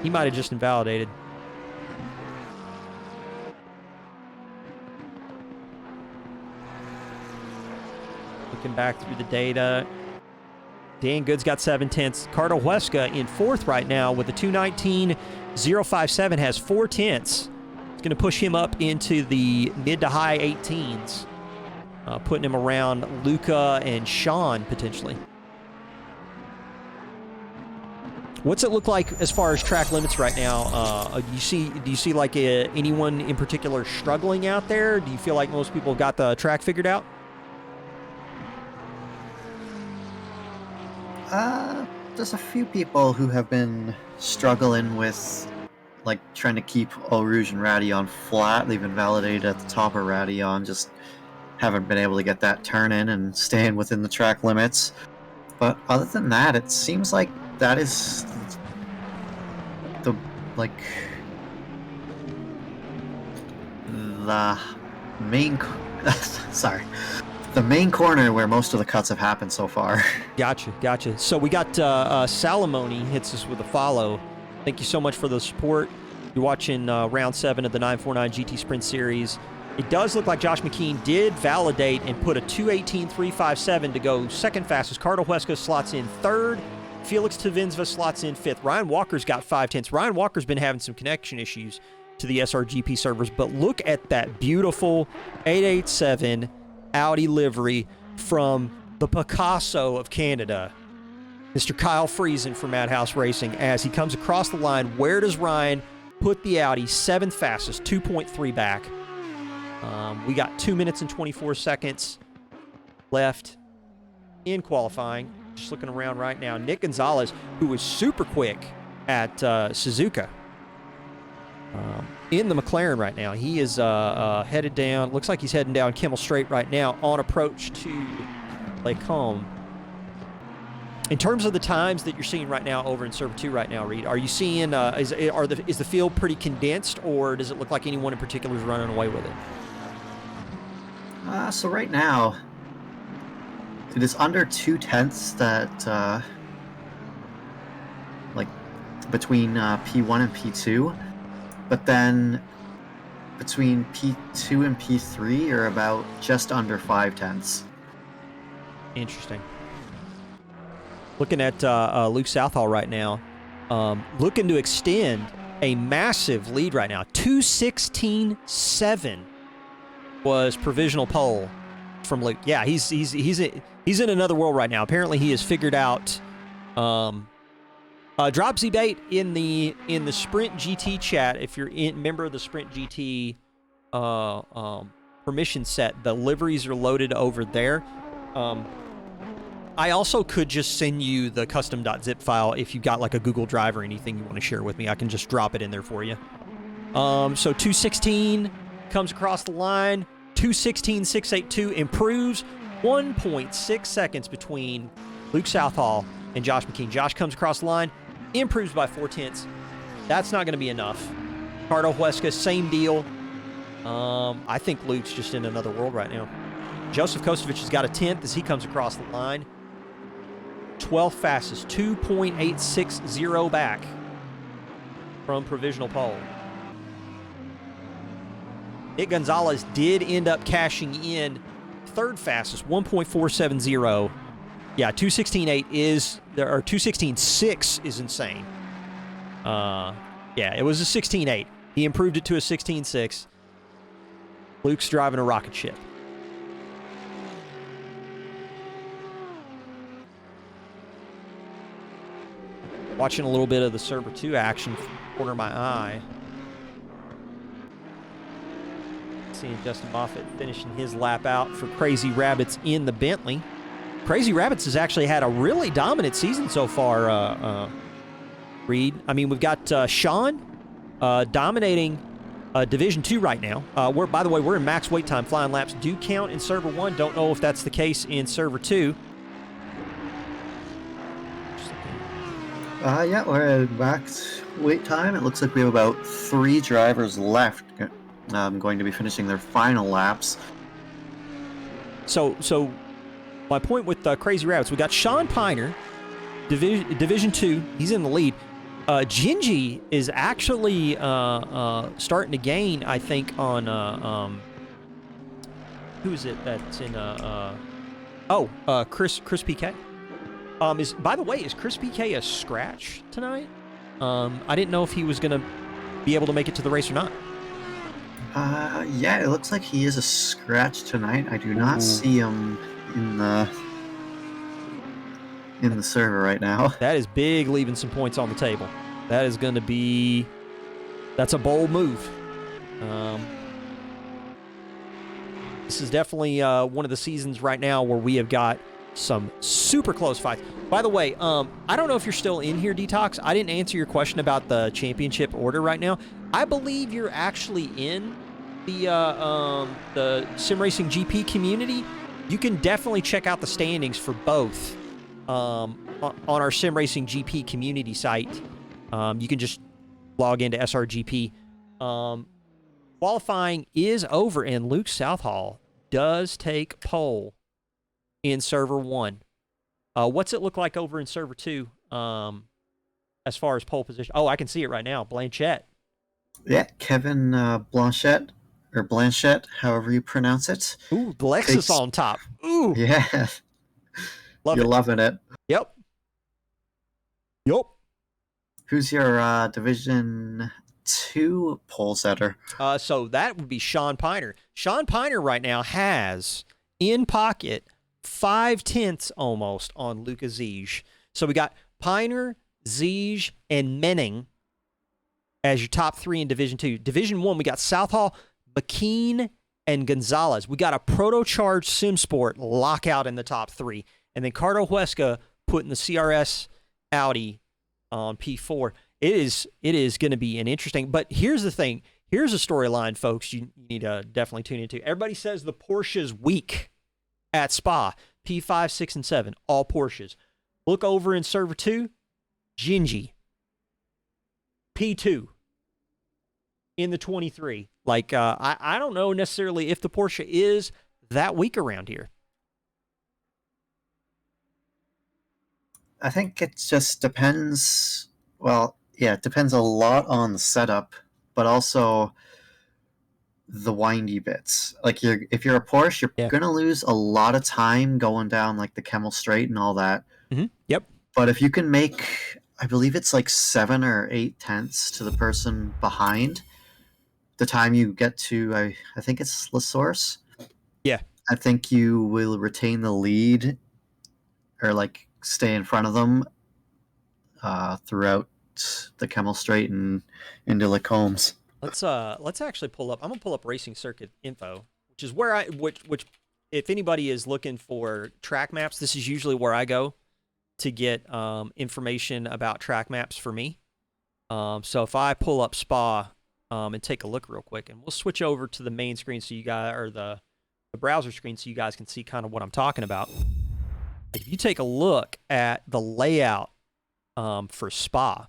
He might have just invalidated. Looking back through the data. Dan Good's got 7/10. Carter Huesca in 4th right now with a 2:19.057, has 4/10. It's going to push him up into the mid to high 18s, putting him around Luca and Sean potentially. What's it look like as far as track limits right now? Do you see like anyone in particular struggling out there? Do you feel like most people got the track figured out? There's a few people who have been struggling with like trying to keep Eau Rouge and Radillon flat. They've been validated at the top of Radillon, just haven't been able to get that turn in and staying within the track limits. But other than that, it seems like that is the main sorry, the main corner where most of the cuts have happened so far. Gotcha. So we got Salamoni hits us with a follow. Thank you so much for the support. You're watching round 7 of the 949 GT Sprint Series. It does look like Josh McKean did validate and put a 2:18.357 to go second fastest. Carter Huesca slots in third. Felix Tavinsva slots in fifth. Ryan Walker's got 5/10. Ryan Walker's been having some connection issues to the SRGP servers, but look at that beautiful 887 Audi livery from the Picasso of Canada, Mr. Kyle Friesen from Madhouse Racing. As he comes across the line, where does Ryan put the Audi? 7th fastest, 2.3 back. We got 2 minutes and 24 seconds left in qualifying. Just looking around right now. Nick Gonzalez, who was super quick at Suzuka, in the McLaren right now. He is headed down. Looks like he's heading down Kimmel Straight right now on approach to Lake Home. In terms of the times that you're seeing right now over in Server 2 right now, Reed, are you seeing, is the field pretty condensed, or does it look like anyone in particular is running away with it? So right now, it is under 2/10 that, like, between P1 and P2, but then between P2 and P3 are about just under 5/10. Interesting. Looking at Luke Southall right now, looking to extend a massive lead right now. 2:16.7 was provisional pole from Luke. Yeah, he's in another world right now. Apparently, he has figured out. Drop Z bait in the Sprint GT chat. If you're a member of the Sprint GT permission set, the liveries are loaded over there. I also could just send you the custom.zip file if you've got like a Google Drive or anything you want to share with me. I can just drop it in there for you. So 2:16 comes across the line. 2:16.682 improves 1.6 seconds between Luke Southall and Josh McKean. Josh comes across the line, improves by 4/10. That's not going to be enough. Carter Huesca, same deal. I think Luke's just in another world right now. Joseph Kostovich has got a 10th as he comes across the line. 12th fastest, 2.860 back from provisional pole. Nick Gonzalez did end up cashing in third fastest, 1.470. Yeah, 2:16.8 is, or 2:16.6 is insane. Yeah, it was a 16.8. He improved it to a 16.6. Luke's driving a rocket ship. Watching a little bit of the Server 2 action from the corner of my eye. Seeing Justin Moffitt finishing his lap out for Crazy Rabbits in the Bentley. Crazy Rabbits has actually had a really dominant season so far, Reed. I mean, we've got Sean dominating Division 2 right now. By the way, we're in max wait time. Flying laps do count in Server 1. Don't know if that's the case in Server 2. Yeah, we're at max wait time. It looks like we have about 3 drivers left going to be finishing their final laps. So my point with Crazy Rabbits, we got Sean Piner, Division 2. He's in the lead. Gingy is actually starting to gain, I think, on who is it that's in Chris PK. By the way, is Chris PK a scratch tonight? I didn't know if he was going to be able to make it to the race or not. Yeah, it looks like he is a scratch tonight. I do not see him in the server right now. That is big, leaving some points on the table. That is going to be... That's a bold move. This is definitely one of the seasons right now where we have got some super close fights. By the way, I don't know if you're still in here, Detox. I didn't answer your question about the championship order right now. I believe you're actually in the Sim Racing GP community. You can definitely check out the standings for both on our Sim Racing GP community site. You can just log into SRGP. Qualifying is over, and Luke Southall does take pole in server 1. What's it look like over in server 2 as far as pole position? Oh, I can see it right now. Blanchette. Yeah, Kevin Blanchette, however you pronounce it. Ooh, Lexus on top. Ooh. Yeah. Love You're it. loving it. Yep. Who's your Division 2 pole setter? So that would be Sean Piner. Sean Piner right now has in pocket 5/10 almost on Luca Ziege. So we got Piner, Ziege, and Menning as your top 3 in Division 2. Division 1, we got Southall, McKean, and Gonzalez. We got a Proto-Charged SimSport lockout in the top 3. And then Cardo Huesca putting the CRS Audi on P4. It is going to be an interesting, but here's the thing. Here's a storyline, folks, you need to definitely tune into. Everybody says the Porsche's weak at Spa. P5, 6, and 7, all Porsches. Look over in server 2, Gingy. P2 in the 23. Like, I don't know necessarily if the Porsche is that weak around here. I think it just depends. Well, yeah, it depends a lot on the setup, but also the windy bits. Like, if you're a Porsche, you're gonna lose a lot of time going down like the Kemmel Straight and all that. Mm-hmm. Yep. But if you can make, I believe it's like 7 or 8 tenths to the person behind, the time you get to, I think it's La Source. Yeah. I think you will retain the lead, or like stay in front of them throughout the Kemmel Straight and into Lacombe's. Let's actually pull up. I'm gonna pull up Racing Circuit info, which is where which if anybody is looking for track maps, this is usually where I go to get information about track maps for me. So if I pull up Spa and take a look real quick, and we'll switch over to the main screen so you guys, or the browser screen, so you guys can see kind of what I'm talking about. If you take a look at the layout for Spa,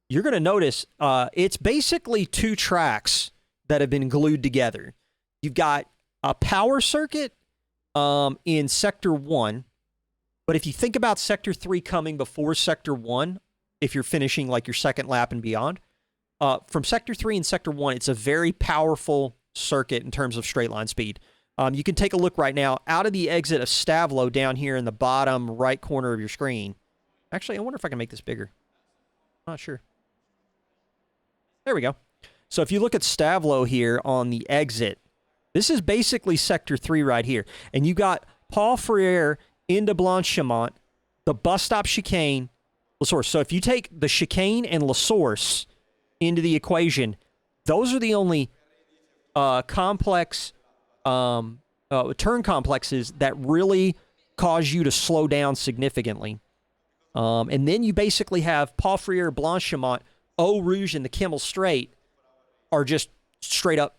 you're going to notice it's basically 2 tracks that have been glued together. You've got a power circuit in Sector 1, but if you think about Sector 3 coming before Sector 1, if you're finishing like your second lap and beyond, from Sector 3 and Sector 1, it's a very powerful circuit in terms of straight line speed. You can take a look right now out of the exit of Stavlo down here in the bottom right corner of your screen. Actually, I wonder if I can make this bigger. I'm not sure. There we go. So if you look at Stavlo here on the exit, this is basically Sector 3 right here. And you got Paul Freire into Blanchimont, the bus stop chicane, La Source. So if you take the chicane and La Source into the equation, those are the only complex turn complexes that really cause you to slow down significantly. And then you basically have Paul Freire, Blanchimont, Eau Rouge, and the Kemmel Straight are just straight up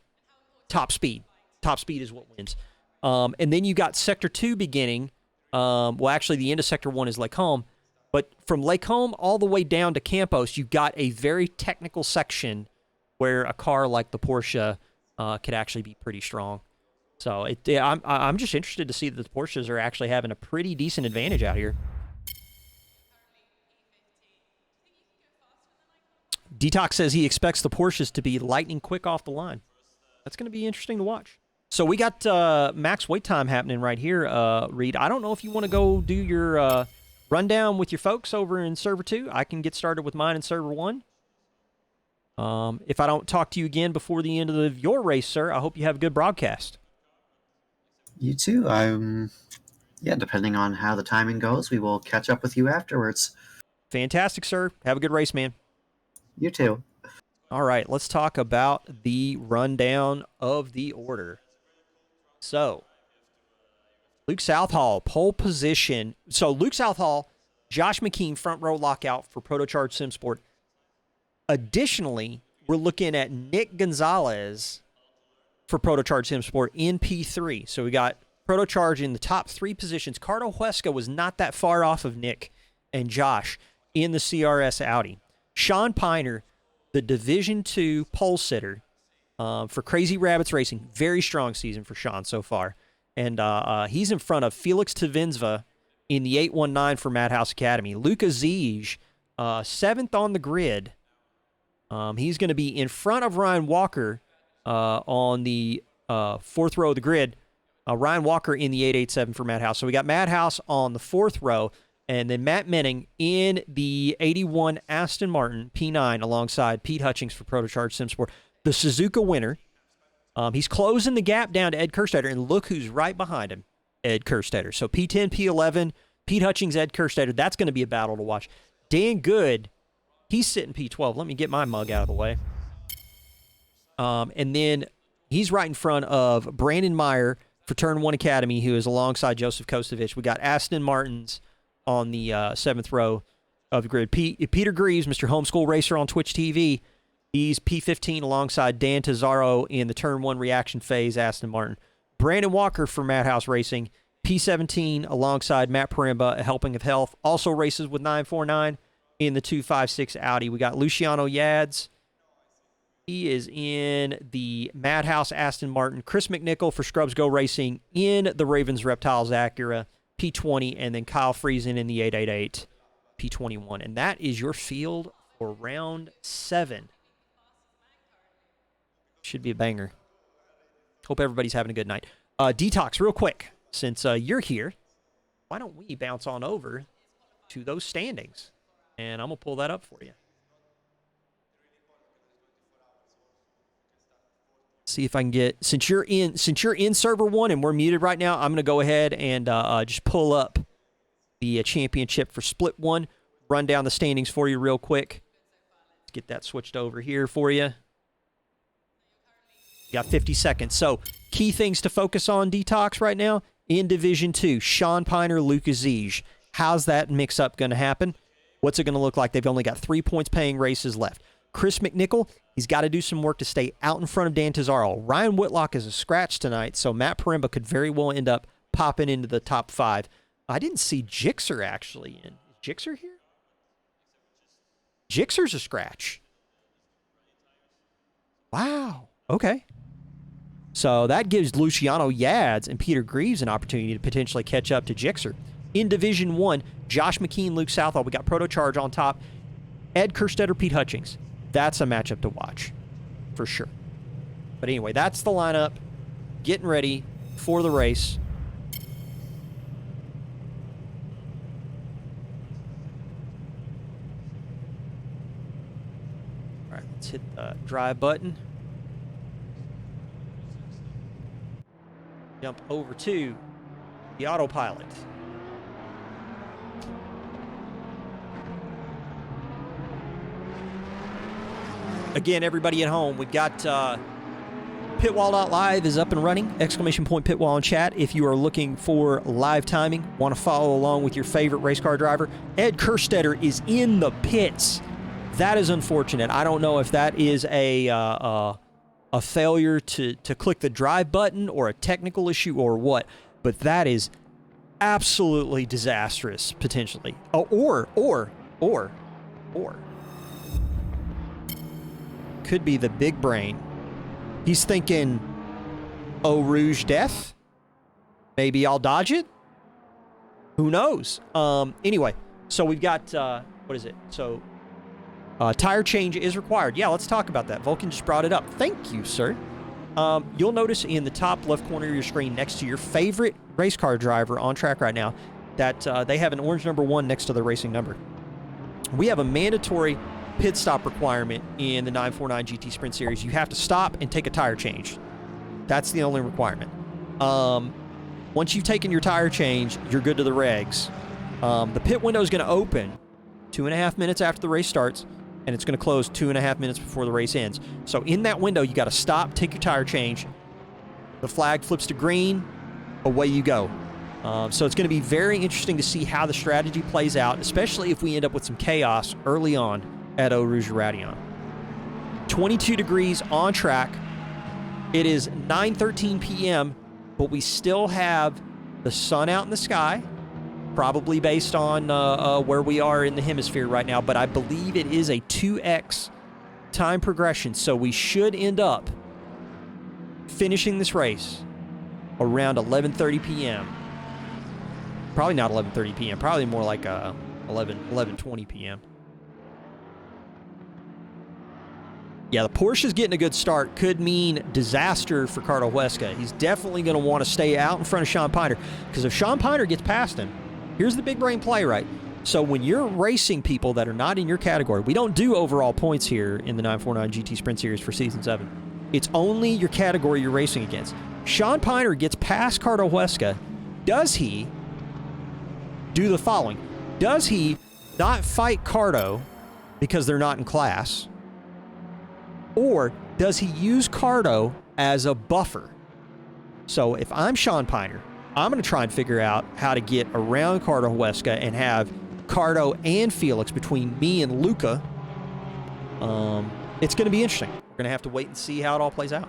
top speed. Top speed is what wins. And then you got Sector 2 beginning. Well, actually, the end of Sector 1 is Lacombe. But from Lacombe all the way down to Campos, you've got a very technical section where a car like the Porsche could actually be pretty strong. So I'm just interested to see that the Porsches are actually having a pretty decent advantage out here. Detox says he expects the Porsches to be lightning quick off the line. That's going to be interesting to watch. So we got max wait time happening right here, Reed. I don't know if you want to go do your rundown with your folks over in Server 2. I can get started with mine in Server 1. If I don't talk to you again before the end of your race, sir, I hope you have a good broadcast. You too. Yeah, depending on how the timing goes, we will catch up with you afterwards. Fantastic, sir. Have a good race, man. You too. All right, let's talk about the rundown of the order. So, Luke Southall, pole position. So Luke Southall, Josh McKean, front row lockout for Protocharge SimSport. Additionally, we're looking at Nick Gonzalez for Protocharge SimSport in P3. So we got Protocharge in the top 3 positions. Cardo Huesca was not that far off of Nick and Josh in the CRS Audi. Sean Piner, the Division II pole sitter for Crazy Rabbits Racing. Very strong season for Sean so far. And he's in front of Felix Tavinsva in the 819 for Madhouse Academy. Luca Ziege, 7th on the grid. He's going to be in front of Ryan Walker on the 4th row of the grid. Ryan Walker in the 887 for Madhouse. So we got Madhouse on the 4th row, and then Matt Menning in the 81 Aston Martin P9 alongside Pete Hutchings for Protocharge SimSport. The Suzuka winner. He's closing the gap down to Ed Kerstetter, and look who's right behind him, Ed Kerstetter. So P10, P11, Pete Hutchings, Ed Kerstetter. That's going to be a battle to watch. Dan Good, he's sitting P12. Let me get my mug out of the way. And then he's right in front of Brandon Meyer for Turn 1 Academy, who is alongside Joseph Kostovich. We got Aston Martins on the 7th row of the grid. Peter Greaves, Mr. Homeschool Racer on Twitch TV, he's P15 alongside Dan Tazaro in the Turn 1 reaction phase, Aston Martin. Brandon Walker for Madhouse Racing, P17 alongside Matt Parimba, a Helping of Health. Also races with 949 in the 256 Audi. We got Luciano Yads. He is in the Madhouse Aston Martin. Chris McNichol for Scrubs Go Racing in the Ravens Reptiles Acura, P20, and then Kyle Friesen in the 888, P21. And that is your field for round 7. Should be a banger. Hope everybody's having a good night. Detox, real quick, since you're here, why don't we bounce on over to those standings? And I'm going to pull that up for you. See if I can get, since you're in server 1 and we're muted right now, I'm going to go ahead and just pull up the championship for split 1, run down the standings for you real quick. Let's get that switched over here for you. You got 50 seconds. So key things to focus on, Detox, right now. In Division 2, Sean Piner, Lucas Ziege. How's that mix-up going to happen? What's it going to look like? They've only got 3 points paying races left. Chris McNichol, he's got to do some work to stay out in front of Dan Tazaro. Ryan Whitlock is a scratch tonight, so Matt Parimba could very well end up popping into the top 5. I didn't see Jixer actually in. Is Jixer here? Jixer's a scratch. Wow. Okay. So that gives Luciano Yads and Peter Greaves an opportunity to potentially catch up to Jixer. In Division 1, Josh McKean, Luke Southall. We got Protocharge on top. Ed Kerstetter, Pete Hutchings. That's a matchup to watch, for sure. But anyway, that's the lineup. Getting ready for the race. All right, let's hit the drive button. Jump over to the autopilot. Again, everybody at home, we've got Pitwall.live is up and running. Exclamation point Pitwall in chat. If you are looking for live timing, want to follow along with your favorite race car driver, Ed Kerstetter is in the pits. That is unfortunate. I don't know if that is a failure to click the drive button or a technical issue or what, but that is absolutely disastrous, potentially. Or could be the big brain. He's thinking, Eau Rouge death? Maybe I'll dodge it? Who knows? Anyway, so we've got, what is it? So, tire change is required. Yeah, let's talk about that. Vulcan just brought it up. Thank you, sir. You'll notice in the top left corner of your screen next to your favorite race car driver on track right now that they have an orange number 1 next to the racing number. We have a mandatory pit stop requirement in the 949 GT Sprint Series. You have to stop and take a tire change. That's the only requirement. Once you've taken your tire change, you're good to the regs. The pit window is going to open 2.5 minutes after the race starts, and it's going to close 2.5 minutes before the race ends. So in that window, you got to stop, take your tire change. The flag flips to green, away you go. So it's going to be very interesting to see how the strategy plays out, especially if we end up with some chaos early on at Eau Rouge Radion. 22 degrees on track. It is 9:13 p.m., but we still have the sun out in the sky, probably based on where we are in the hemisphere right now, but I believe it is a 2x time progression, so we should end up finishing this race around 11:30 p.m. Probably not 11:30 p.m. Probably more like 11:20 p.m. Yeah, the Porsche's getting a good start. Could mean disaster for Cardo Huesca. He's definitely going to want to stay out in front of Sean Piner, because if Sean Piner gets past him, here's the big brain play, right? So when you're racing people that are not in your category, we don't do overall points here in the 949 GT Sprint Series for Season 7. It's only your category you're racing against. Sean Piner gets past Cardo Huesca. Does he do the following? Does he not fight Cardo because they're not in class? Or does he use Cardo as a buffer? So if I'm Sean Piner, I'm going to try and figure out how to get around Cardo Huesca and have Cardo and Felix between me and Luca. It's going to be interesting. We're going to have to wait and see how it all plays out.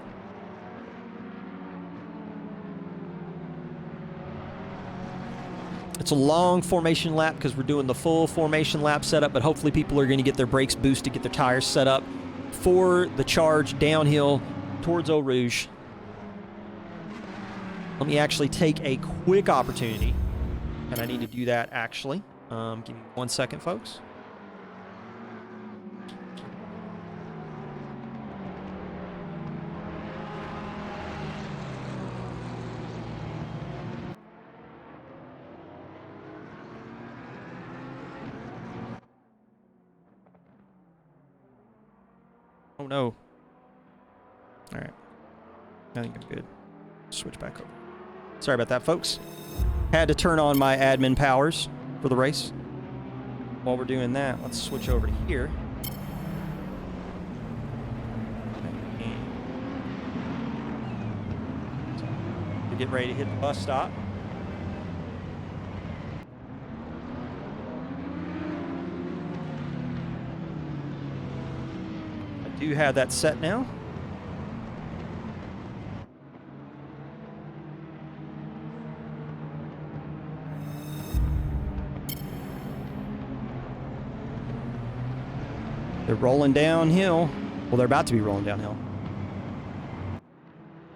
It's a long formation lap because we're doing the full formation lap setup, but hopefully people are going to get their brakes boosted, get their tires set up for the charge downhill towards Eau Rouge. Let me actually take a quick opportunity, and I need to do that actually. Give me 1 second, folks. Oh no. All right. I think I'm good. Switch back over. Sorry about that, folks. Had to turn on my admin powers for the race. While we're doing that, let's switch over to here. We're getting ready to hit the bus stop. I do have that set now. They're rolling downhill. Well, they're about to be rolling downhill.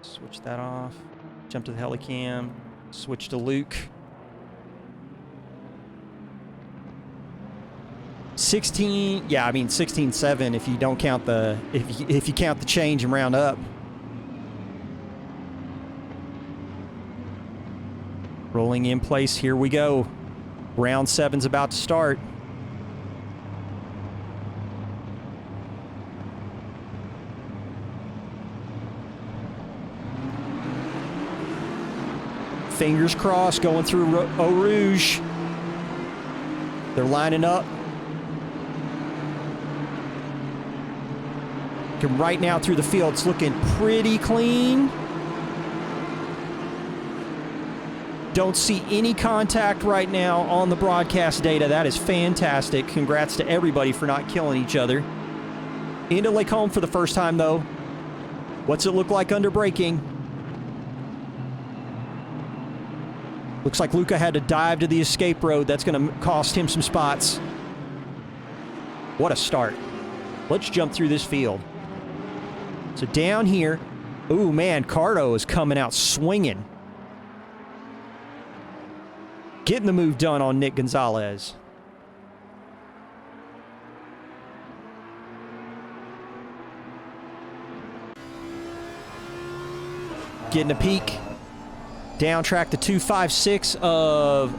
Switch that off. Jump to the helicam. Switch to Luke. 16. Yeah, I mean 16.7 if you don't count the if you count the change and round up. Rolling in place. Here we go. Round 7's about to start. Fingers crossed, going through Eau Rouge. They're lining up. Right now through the field, it's looking pretty clean. Don't see any contact right now on the broadcast data. That is fantastic. Congrats to everybody for not killing each other. Into Lake Home for the first time, though. What's it look like under braking? Looks like Luca had to dive to the escape road. That's going to cost him some spots. What a start. Let's jump through this field. So down here, ooh, man, Cardo is coming out swinging. Getting the move done on Nick Gonzalez. Getting a peek. Down track, the 256 of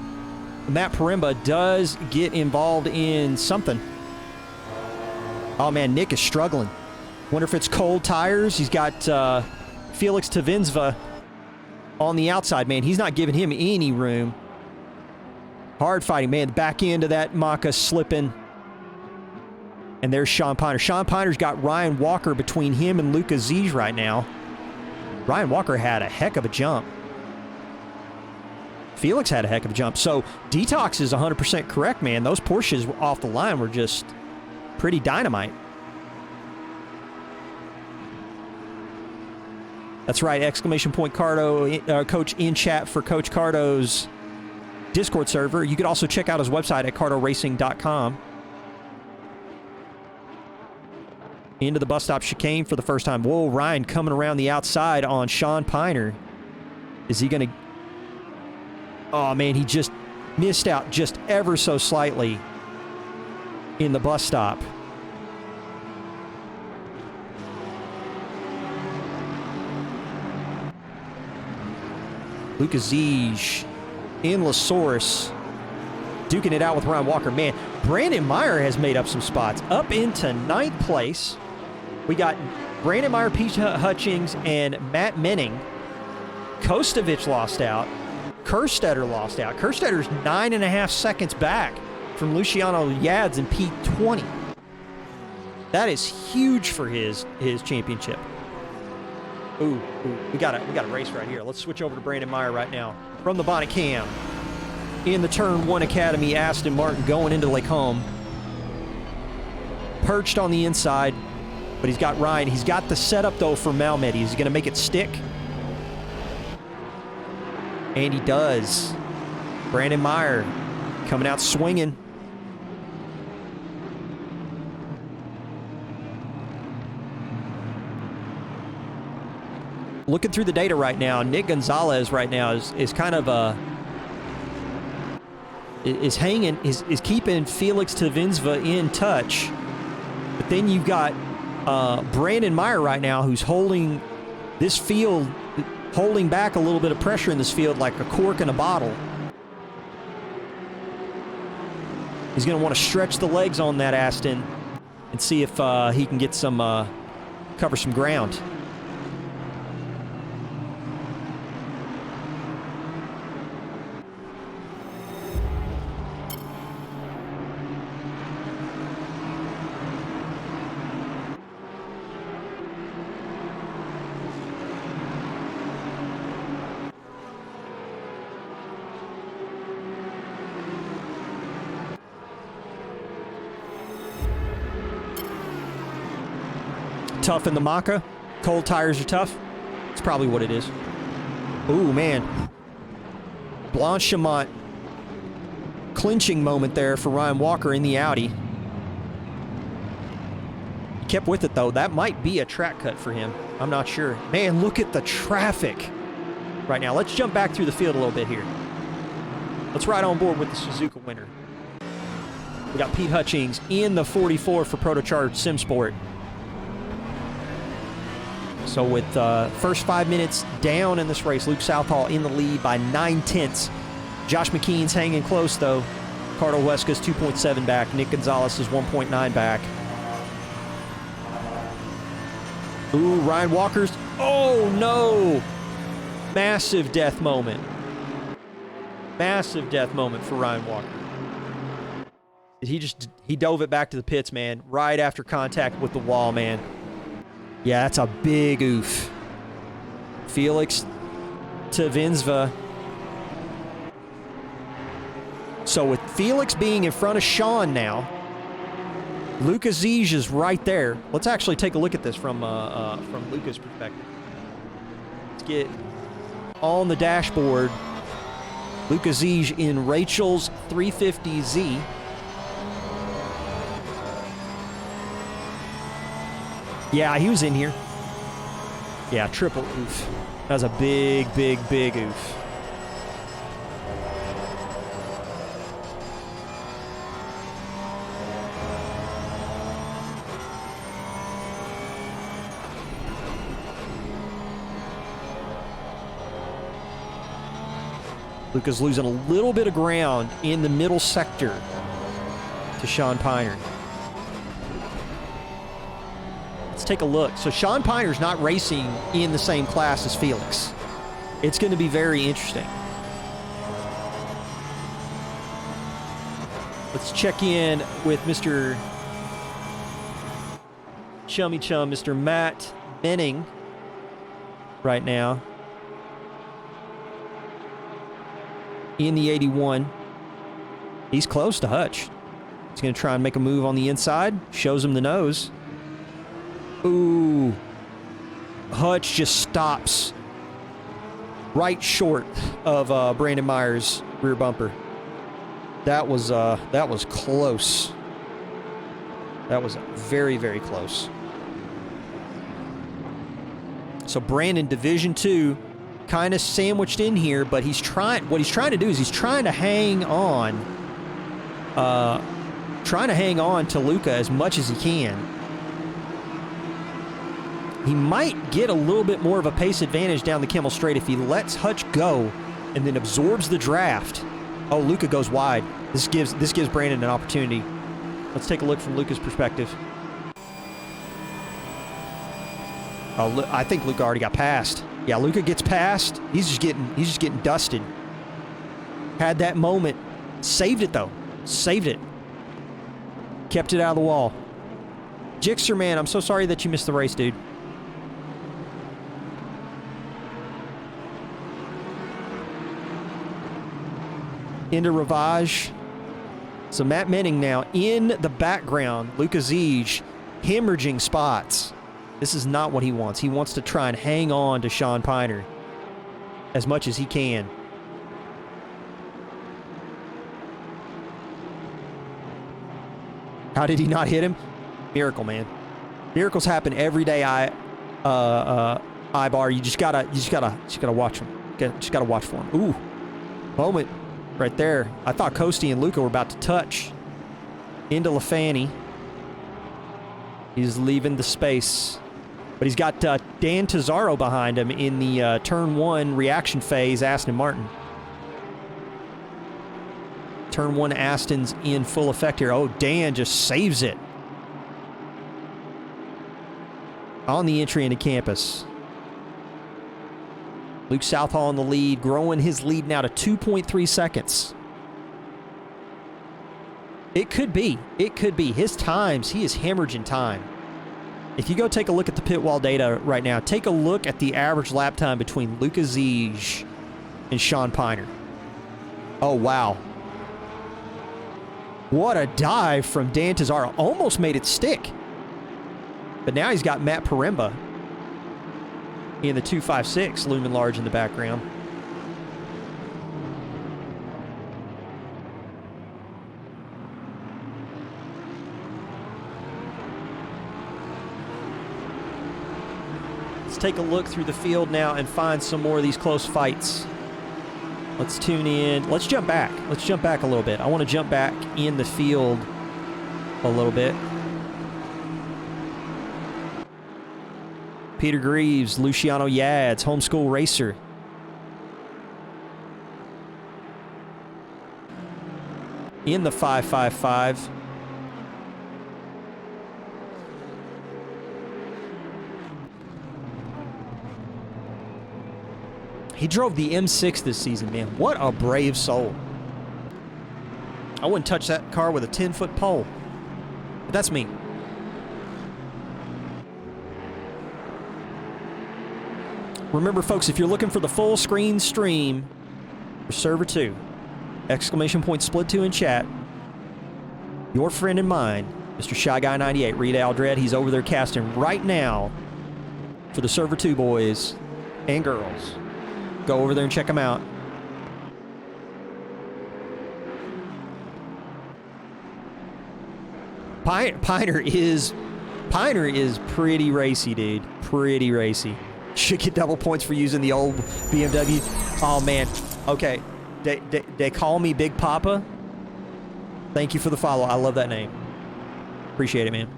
Matt Paremba does get involved in something. Oh, man, Nick is struggling. Wonder if it's cold tires. He's got Felix Tavinsva on the outside, man. He's not giving him any room. Hard fighting, man. The back end of that Maka slipping. And there's Sean Piner. Sean Piner's got Ryan Walker between him and Luca Ziege right now. Ryan Walker had a heck of a jump. Felix had a heck of a jump. So Detox is 100% correct, man. Those Porsches off the line were just pretty dynamite. That's right, exclamation point Cardo, coach in chat for Coach Cardo's Discord server. You could also check out his website at cardoracing.com. Into the bus stop chicane for the first time. Whoa, Ryan coming around the outside on Sean Piner. Is he going to... Oh, man, he just missed out just ever so slightly in the bus stop. Lucas Ziege in Lasource, duking it out with Ryan Walker. Man, Brandon Meyer has made up some spots. Up into 9th place. We got Brandon Meyer, Pete Hutchings, and Matt Menning. Kostovich lost out. Kerstetter lost out. Kerstetter's 9.5 seconds back from Luciano Yads and P20. That is huge for his championship. Ooh, we got a race right here. Let's switch over to Brandon Meyer right now. From the bonnet cam. In the Turn 1 Academy, Aston Martin going into Lake Home. Perched on the inside, but he's got Ryan. He's got the setup, though, for Malmedy. Is he going to make it stick? And he does. Brandon Meyer coming out swinging. Looking through the data right now, Nick Gonzalez right now is kind of is hanging, is keeping Felix Tvinsva in touch. But then you've got Brandon Meyer right now, who's holding this field, holding back a little bit of pressure in this field like a cork in a bottle. He's going to want to stretch the legs on that Aston and see if he can get some, cover some ground. Tough in the Maka. Cold tires are tough. It's probably what it is. Ooh, man. Blanchimont clinching moment there for Ryan Walker in the Audi. He kept with it, though. That might be a track cut for him. I'm not sure. Man, look at the traffic right now. Let's jump back through the field a little bit here. Let's ride on board with the Suzuka winner. We got Pete Hutchings in the 44 for Protocharged SimSport. So with first 5 minutes down in this race, Luke Southall in the lead by 9/10. Josh McKean's hanging close, though. Cardo Huesca's 2.7 back. Nick Gonzalez is 1.9 back. Ooh, Ryan Walker's... Oh, no! Massive death moment. Massive death moment for Ryan Walker. He dove it back to the pits, man. Right after contact with the wall, man. Yeah, that's a big oof. Felix Tvinsva. So with Felix being in front of Sean now, Lucas Ziege is right there. Let's actually take a look at this from Lucas' perspective. Let's get on the dashboard. Lucas Ziege in Rachel's 350Z. Yeah, he was in here. Yeah, triple oof. That was a big, big, big oof. Luca's losing a little bit of ground in the middle sector to Sean Piner. Let's take a look. So Sean Piner's not racing in the same class as Felix. It's going to be very interesting. Let's check in with Mr. Chummy Chum, Mr. Matt Menning right now in the 81. He's close to Hutch. He's going to try and make a move on the inside. Shows him the nose. Ooh. Hutch just stops right short of Brandon Myers' rear bumper. That was close. That was very, very close. So Brandon, Division 2, kind of sandwiched in here, but what he's trying to do is he's trying to hang on to Luca as much as he can. He might get a little bit more of a pace advantage down the Kimmel Straight if he lets Hutch go and then absorbs the draft. Oh, Luca goes wide. This gives Brandon an opportunity. Let's take a look from Luca's perspective. Oh, I think Luca already got passed. Yeah, Luca gets passed. He's just getting dusted. Had that moment. Saved it though. Saved it. Kept it out of the wall. Jixer, man, I'm so sorry that you missed the race, dude. Into Ravage. So Matt Menning now in the background. Luca Ziege hemorrhaging spots. This is not what he wants. He wants to try and hang on to Sean Piner as much as he can. How did he not hit him? Miracle, man. Miracles happen every day. Ibar, you just gotta watch him. Just gotta watch for him. Ooh, moment right there. I thought Coasty and Luca were about to touch into LaFanny. He's leaving the space, but he's got Dan Tazaro behind him in the turn 1 reaction phase. Aston Martin. Turn 1 Aston's in full effect here. Oh, Dan just saves it on the entry into campus. Luke Southall in the lead, growing his lead now to 2.3 seconds. It could be. It could be. His times, he is hemorrhaging time. If you go take a look at the pit wall data right now, take a look at the average lap time between Luca Ziege and Sean Piner. Oh, wow. What a dive from Dan Tazaro. Almost made it stick. But now he's got Matt Paremba in the 256 looming large in the background. Let's take a look through the field now and find some more of these close fights. Let's tune in. Let's jump back. Let's jump back a little bit. I want to jump back in the field a little bit. Peter Greaves, Luciano Yads, homeschool racer. In the 555. He drove the M6 this season, man. What a brave soul. I wouldn't touch that car with a 10-foot pole. But that's me. Remember, folks, if you're looking for the full screen stream for Server 2, exclamation point split 2 in chat, your friend and mine, Mr. Shy Guy 98, Reed Aldred, he's over there casting right now for the Server 2 boys and girls. Go over there and check them out. Piner is pretty racy, dude. Pretty racy. Should get double points for using the old BMW. Oh, man. Okay. They call me Big Papa. Thank you for the follow. I love that name. Appreciate it, man.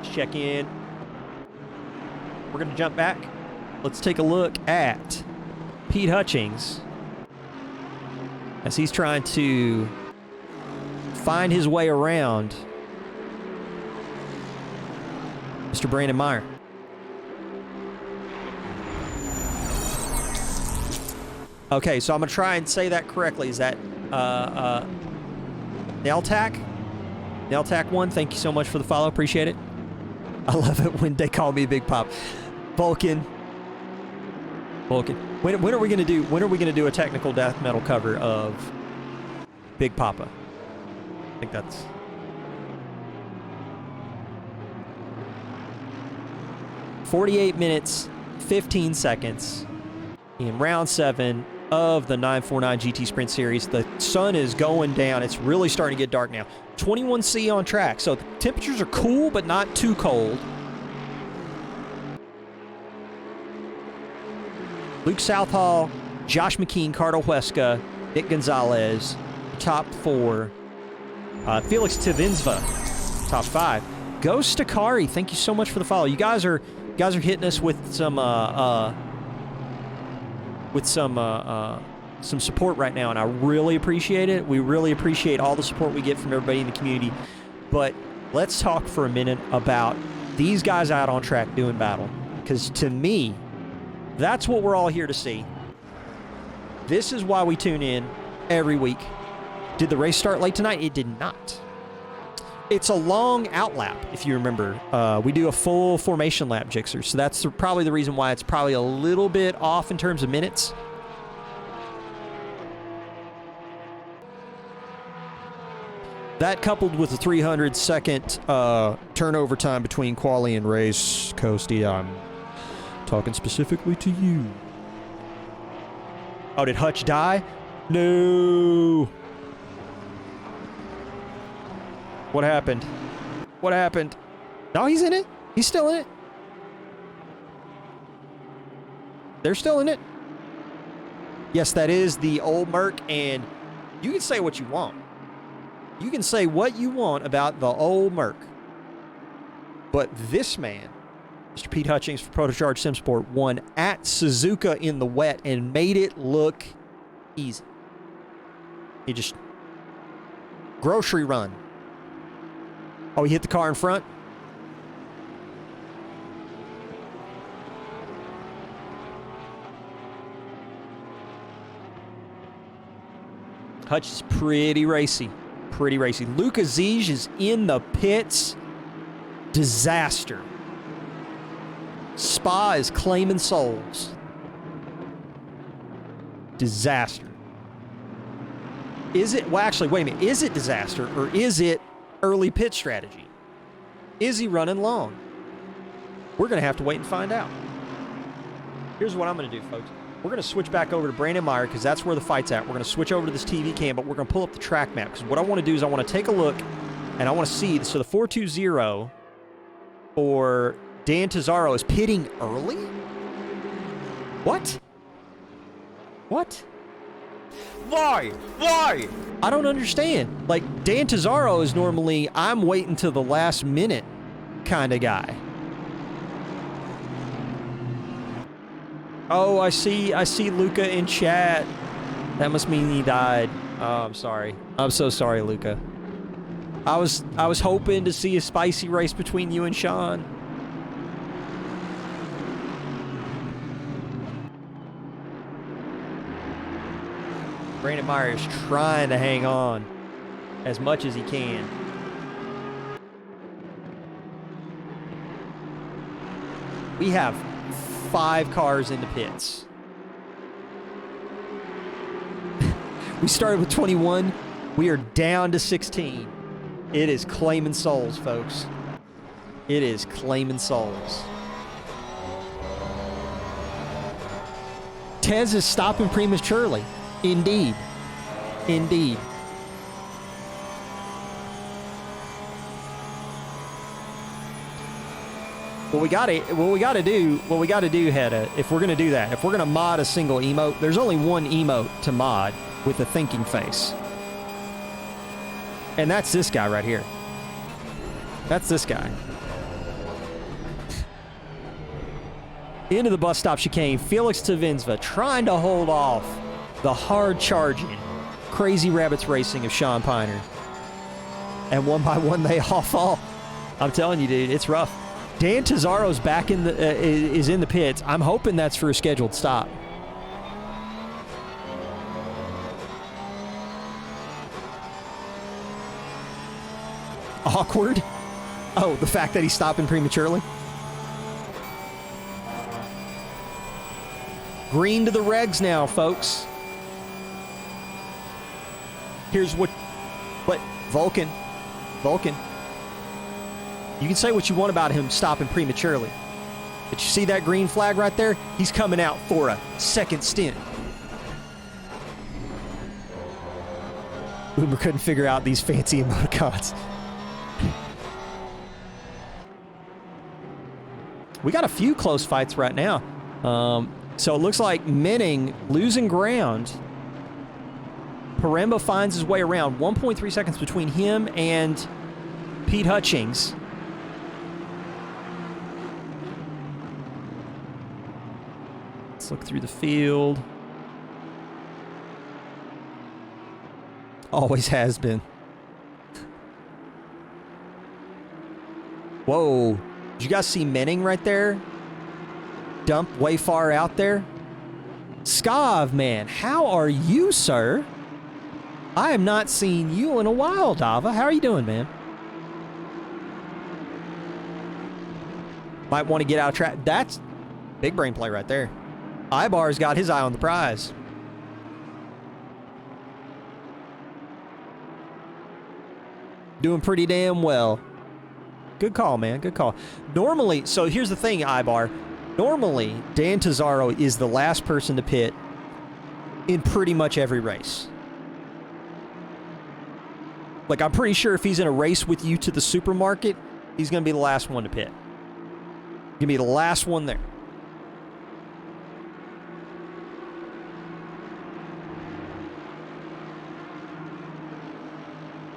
Let's check in. We're going to jump back. Let's take a look at Pete Hutchings as he's trying to find his way around Mr. Brandon Meyer. Okay, so I'm going to try and say that correctly. Is that Neltac? Neltac1, thank you so much for the follow. Appreciate it. I love it when they call me Big Pop. Vulcan. Vulcan. When are we gonna do? When are we gonna do a technical death metal cover of Big Papa? I think that's. "48 minutes, 15 seconds in round 7 of the 949 GT Sprint Series. The sun is going down. It's really starting to get dark now. 21C on track, so the temperatures are cool, but not too cold. Luke Southall, Josh McKean, Carter Huesca, Nick Gonzalez, top 4. Felix Tivinsva, top 5. Ghost Takari, thank you so much for the follow. You guys are hitting us with some support right now, and I really appreciate it. We really appreciate all the support we get from everybody in the community. But let's talk for a minute about these guys out on track doing battle, because to me, that's what we're all here to see. This is why we tune in every week. Did the race start late tonight? It did not. It's a long outlap, if you remember. We do a full formation lap, Jixer, so that's probably the reason why it's probably a little bit off in terms of minutes. That coupled with the 300-second turnover time between quali and race, Coasty, I'm talking specifically to you. Oh, did Hutch die? No. What happened? What happened? No, he's in it. He's still in it. They're still in it. Yes, that is the old Merc, and you can say what you want. You can say what you want about the old Merc. But this man, Mr. Pete Hutchings for Protocharge SimSport, won at Suzuka in the wet and made it look easy. He just... grocery run. Oh, he hit the car in front? Hutch is pretty racy. Pretty racy. Luke Aziz is in the pits. Disaster. Spa is claiming souls. Disaster. Is it... well, actually, wait a minute. Is it disaster, or is it early pit strategy? Is he running long? We're going to have to wait and find out. Here's what I'm going to do, folks. We're going to switch back over to Brandon Meyer because that's where the fight's at. We're going to switch over to this TV cam, but we're going to pull up the track map because what I want to do is I want to take a look and I want to see. So the 420 for Dan Tazaro is pitting early? What? What? Why? Why? I don't understand. Like, Dan Tazaro is normally, I'm waiting till the last minute kind of guy. Oh, I see Luca in chat. That must mean he died. Oh, I'm sorry. I'm so sorry, Luca. I was hoping to see a spicy race between you and Sean. Brandon Meyer is trying to hang on as much as he can. We have 5 cars in the pits. We started with 21. We are down to 16. It is claiming souls, folks. It is claiming souls. Tez is stopping prematurely. Indeed. Indeed. What we gotta do, Hedda, if we're gonna do that, if we're gonna mod a single emote, there's only one emote to mod with a thinking face. And that's this guy right here. That's this guy. Into the bus stop chicane, Felix Tavinsva trying to hold off the hard-charging, Crazy Rabbits Racing of Sean Piner. And one by one, they all fall. I'm telling you, dude, it's rough. Dan Tazaro's back in the is in the pits. I'm hoping that's for a scheduled stop. Awkward? Oh, the fact that he's stopping prematurely? Green to the regs now, folks. Here's what Vulcan. You can say what you want about him stopping prematurely. But you see that green flag right there? He's coming out for a second stint. Boomer couldn't figure out these fancy emoticons. We got a few close fights right now. So it looks like Menning losing ground. Paremba finds his way around. 1.3 seconds between him and Pete Hutchings. Let's look through the field. Always has been. Whoa. Did you guys see Menning right there? Dumped way far out there. Skav, man, how are you, sir? I have not seen you in a while, Dava. How are you doing, man? Might want to get out of track. That's big brain play right there. Ibar's got his eye on the prize. Doing pretty damn well. Good call, man. Good call. Normally, so here's the thing, Ibar. Normally, Dan Tazaro is the last person to pit in pretty much every race. Like, I'm pretty sure if he's in a race with you to the supermarket, he's going to be the last one to pit. Going to be the last one there.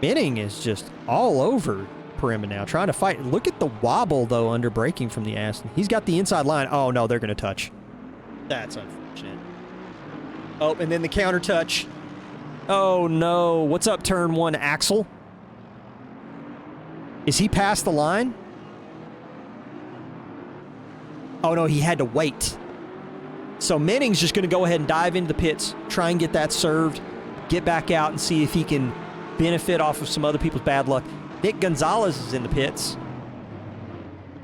Menning is just all over Paremba now, trying to fight. Look at the wobble, though, under braking from the Aston. He's got the inside line. Oh, no, they're going to touch. That's unfortunate. Oh, and then the counter touch. Oh, no. What's up, turn one, Axel? Is he past the line? Oh, no, he had to wait. So Menning's just going to go ahead and dive into the pits, try and get that served, get back out and see if he can benefit off of some other people's bad luck. Nick Gonzalez is in the pits.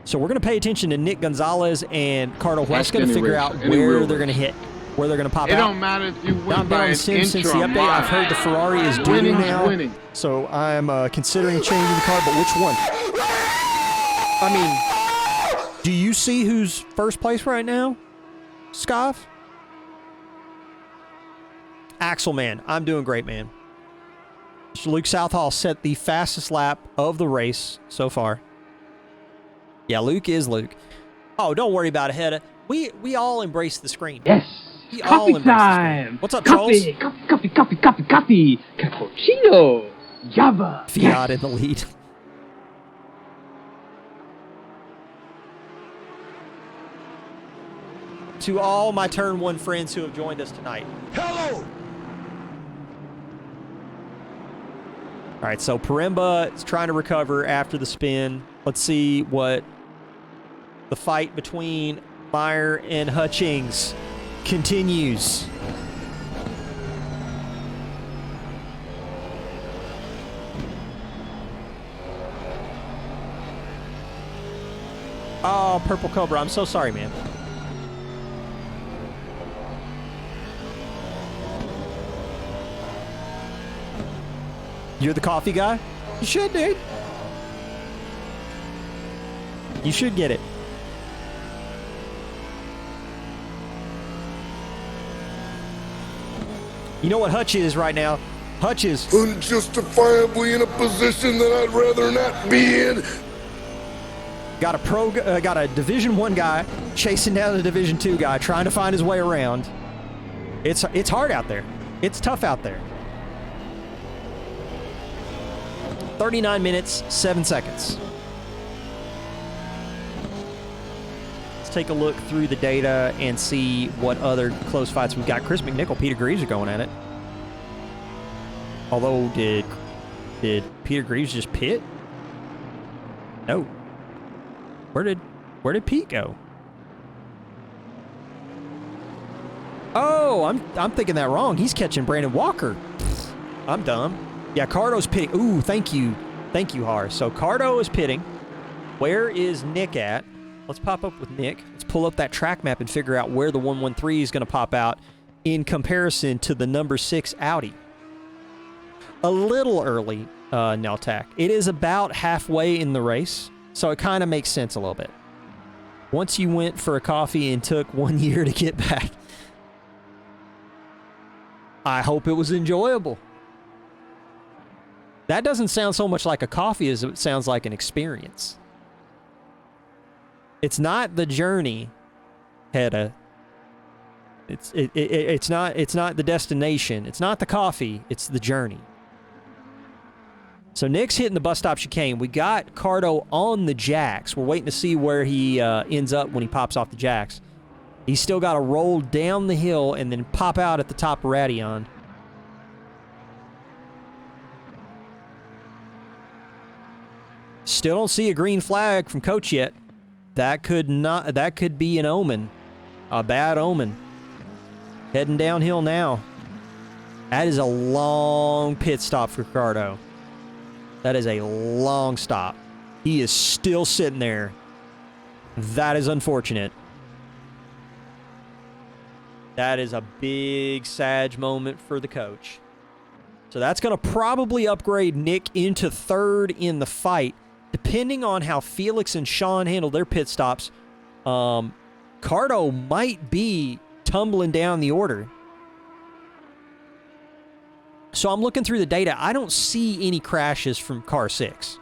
So we're going to pay attention to Nick Gonzalez and Cardo Huesca to figure out where they're going to hit, where they're going to pop out. It don't matter if you win by an inch since the update. I've heard the Ferrari is due now. So I'm considering changing the car, but which one? I mean, do you see who's first place right now? Skav? Axel, man. I'm doing great, man. Luke Southall set the fastest lap of the race so far. Yeah, Luke is Luke. Oh, don't worry about it, Hedda. We all embrace the screen. Yes. We Coffee all embrace time. The screen. What's up, Coffee, Charles? coffee. Cappuccino. Java. Fiat in the lead. To all my Turn 1 friends who have joined us tonight. Hello! All right, so Paremba is trying to recover after the spin. Let's see what the fight between Meyer and Hutchings continues. Oh, Purple Cobra, I'm so sorry, man. You're the coffee guy? You should, dude. You should get it. You know what Hutch is right now? Hutch is unjustifiably in a position that I'd rather not be in. Got a Division 1 guy chasing down a Division 2 guy, trying to find his way around. It's hard out there. It's tough out there. 39 minutes, 7 seconds. Let's take a look through the data and see what other close fights we've got. Chris McNichol, Peter Greaves are going at it. Although, did Peter Greaves just pit? No. Where did Pete go? Oh, I'm thinking that wrong. He's catching Brandon Walker. I'm dumb. Yeah, Cardo's pitting. Ooh, thank you. Thank you, Har. So Cardo is pitting. Where is Nick at? Let's pop up with Nick. Let's pull up that track map and figure out where the 113 is going to pop out in comparison to the number 6 Audi. A little early, Neltac. It is about halfway in the race, so it kind of makes sense a little bit. Once you went for a coffee and took 1 year to get back, I hope it was enjoyable. That doesn't sound so much like a coffee as it sounds like an experience. It's not the journey, Hedda. It's not the destination. It's not the coffee. It's the journey. So Nick's hitting the bus stop chicane. We got Cardo on the jacks. We're waiting to see where he ends up when he pops off the jacks. He's still got to roll down the hill and then pop out at the top of Radion. Still don't see a green flag from Coach yet. That could be an omen. A bad omen. Heading downhill now. That is a long pit stop for Cardo. That is a long stop. He is still sitting there. That is unfortunate. That is a big Sag moment for the coach. So that's going to probably upgrade Nick into third in the fight. Depending on how Felix and Sean handle their pit stops, Cardo might be tumbling down the order. So I'm looking through the data. I don't see any crashes from car 6.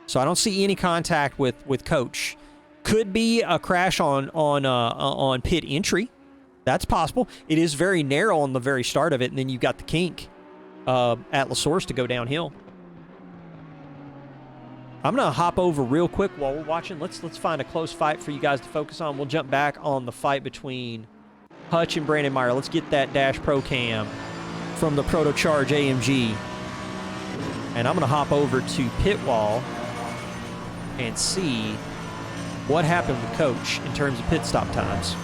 So I don't see any contact with Coach. Could be a crash on pit entry. That's possible. It is very narrow on the very start of it, and then you've got the kink at La Source to go downhill. I'm going to hop over real quick while we're watching. Let's find a close fight for you guys to focus on. We'll jump back on the fight between Hutch and Brandon Meyer. Let's get that Dash Pro Cam from the Proto Charge AMG. And I'm going to hop over to pit wall and see what happened with Coach in terms of pit stop times.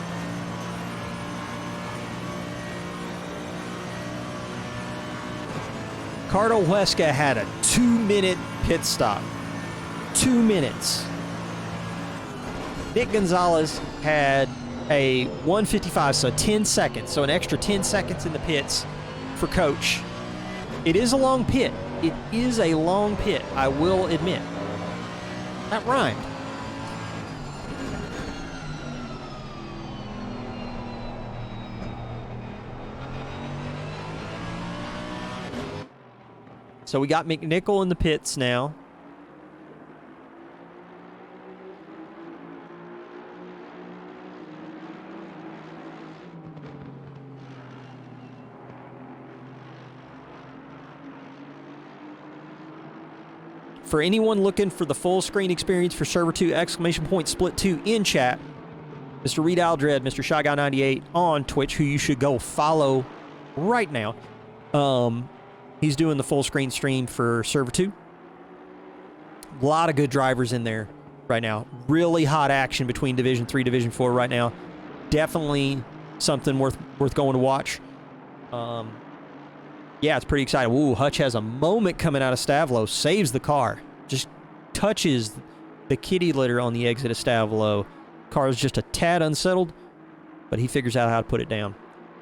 Cardo Huesca had a 2-minute pit stop. 2 minutes. Nick Gonzalez had a 1:55, so 10 seconds. So an extra 10 seconds in the pits for Coach. It is a long pit. It is a long pit, I will admit. That rhymed. So we got McNichol in the pits now. For anyone looking for the full screen experience for Server 2, !Split 2 in chat, Mr. Reed Aldred, Mr. ShyGuy98 on Twitch, who you should go follow right now. He's doing the full screen stream for Server 2. A lot of good drivers in there right now. Really hot action between Division 3, Division 4 right now. Definitely something worth going to watch. Yeah, it's pretty exciting. Ooh, Hutch has a moment coming out of Stavlo. Saves the car. Just touches the kitty litter on the exit of Stavlo. Car's just a tad unsettled, but he figures out how to put it down.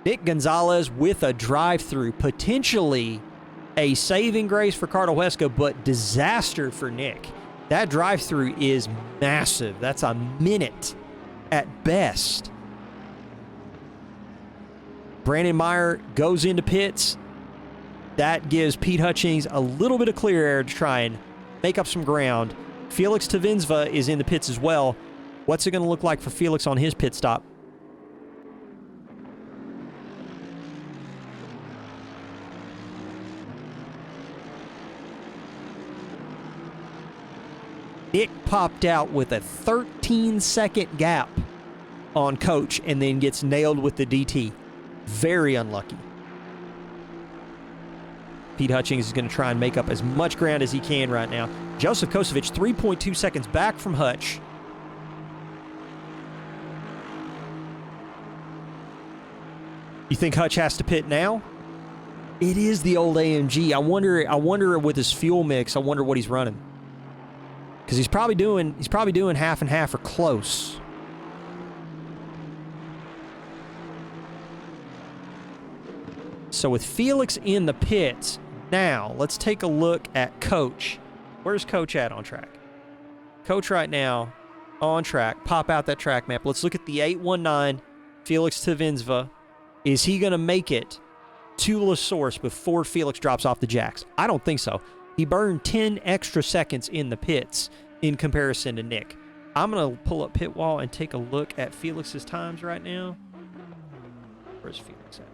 Nick Gonzalez with a drive-through. Potentially a saving grace for Cardo Huesca, but disaster for Nick. That drive-through is massive. That's a minute at best. Brandon Meyer goes into pits. That gives Pete Hutchings a little bit of clear air to try and make up some ground. Felix Tavinsva is in the pits as well. What's it going to look like for Felix on his pit stop? Nick popped out with a 13-second gap on Coach and then gets nailed with the DT. Very unlucky. Pete Hutchings is going to try and make up as much ground as he can right now. Joseph Kosovic, 3.2 seconds back from Hutch. You think Hutch has to pit now? It is the old AMG. I wonder with his fuel mix, I wonder what he's running. Because he's probably doing half and half or close. So with Felix in the pits, now let's take a look at Coach. Where's Coach at on track? Coach right now on track. Pop out that track map. Let's look at the 819 Felix Tvensva. Is he going to make it to La Source before Felix drops off the jacks? I don't think so. He burned 10 extra seconds in the pits in comparison to Nick. I'm going to pull up pit wall and take a look at Felix's times right now. Where's Felix at?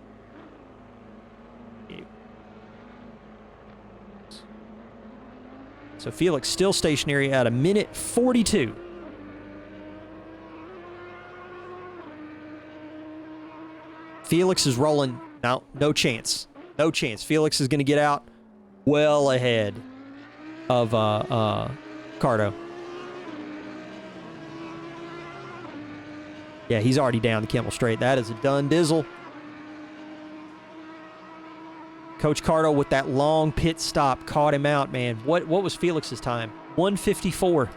So Felix still stationary at 1:42. Felix is rolling. No chance. No chance. Felix is going to get out well ahead of Cardo. Yeah, he's already down the Kimmel Straight. That is a done dizzle. Coach Cardo with that long pit stop caught him out, man. What was Felix's time? 1:54.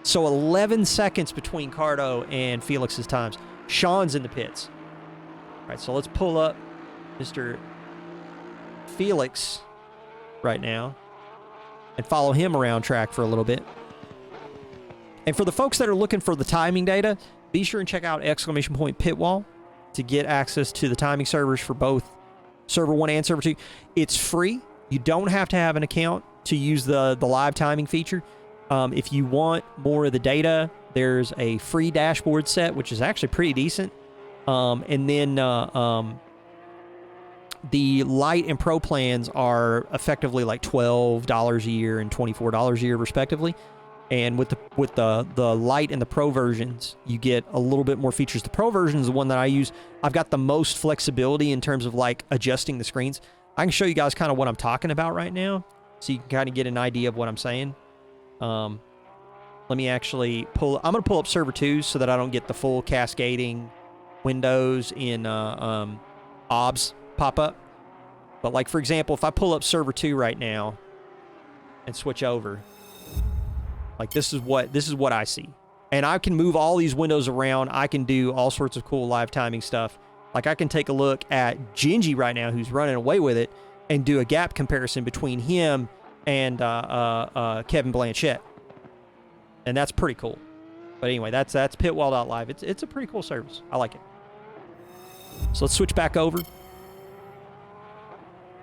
So 11 seconds between Cardo and Felix's times. Sean's in the pits. All right, so let's pull up Mr. Felix right now and follow him around track for a little bit. And for the folks that are looking for the timing data, be sure and check out !pitwall to get access to the timing servers for both Server 1 and Server 2. It's free. You don't have to have an account to use the live timing feature. If you want more of the data, there's a free dashboard set, which is actually pretty decent. And then the Lite and Pro plans are effectively like $12 a year and $24 a year, respectively. And with the Lite and the Pro versions, you get a little bit more features. The Pro version is the one that I use. I've got the most flexibility in terms of like adjusting the screens. I can show you guys kind of what I'm talking about right now, so you can kind of get an idea of what I'm saying. Let me actually I'm going to pull up Server 2 so that I don't get the full cascading windows in OBS pop up. But like, for example, if I pull up Server 2 right now and switch over, like this is what I see. And I can move all these windows around. I can do all sorts of cool live timing stuff. Like I can take a look at Gingy right now, who's running away with it, and do a gap comparison between him and Kevin Blanchett. And that's pretty cool. But anyway, that's pitwall.live. It's a pretty cool service. I like it. So let's switch back over.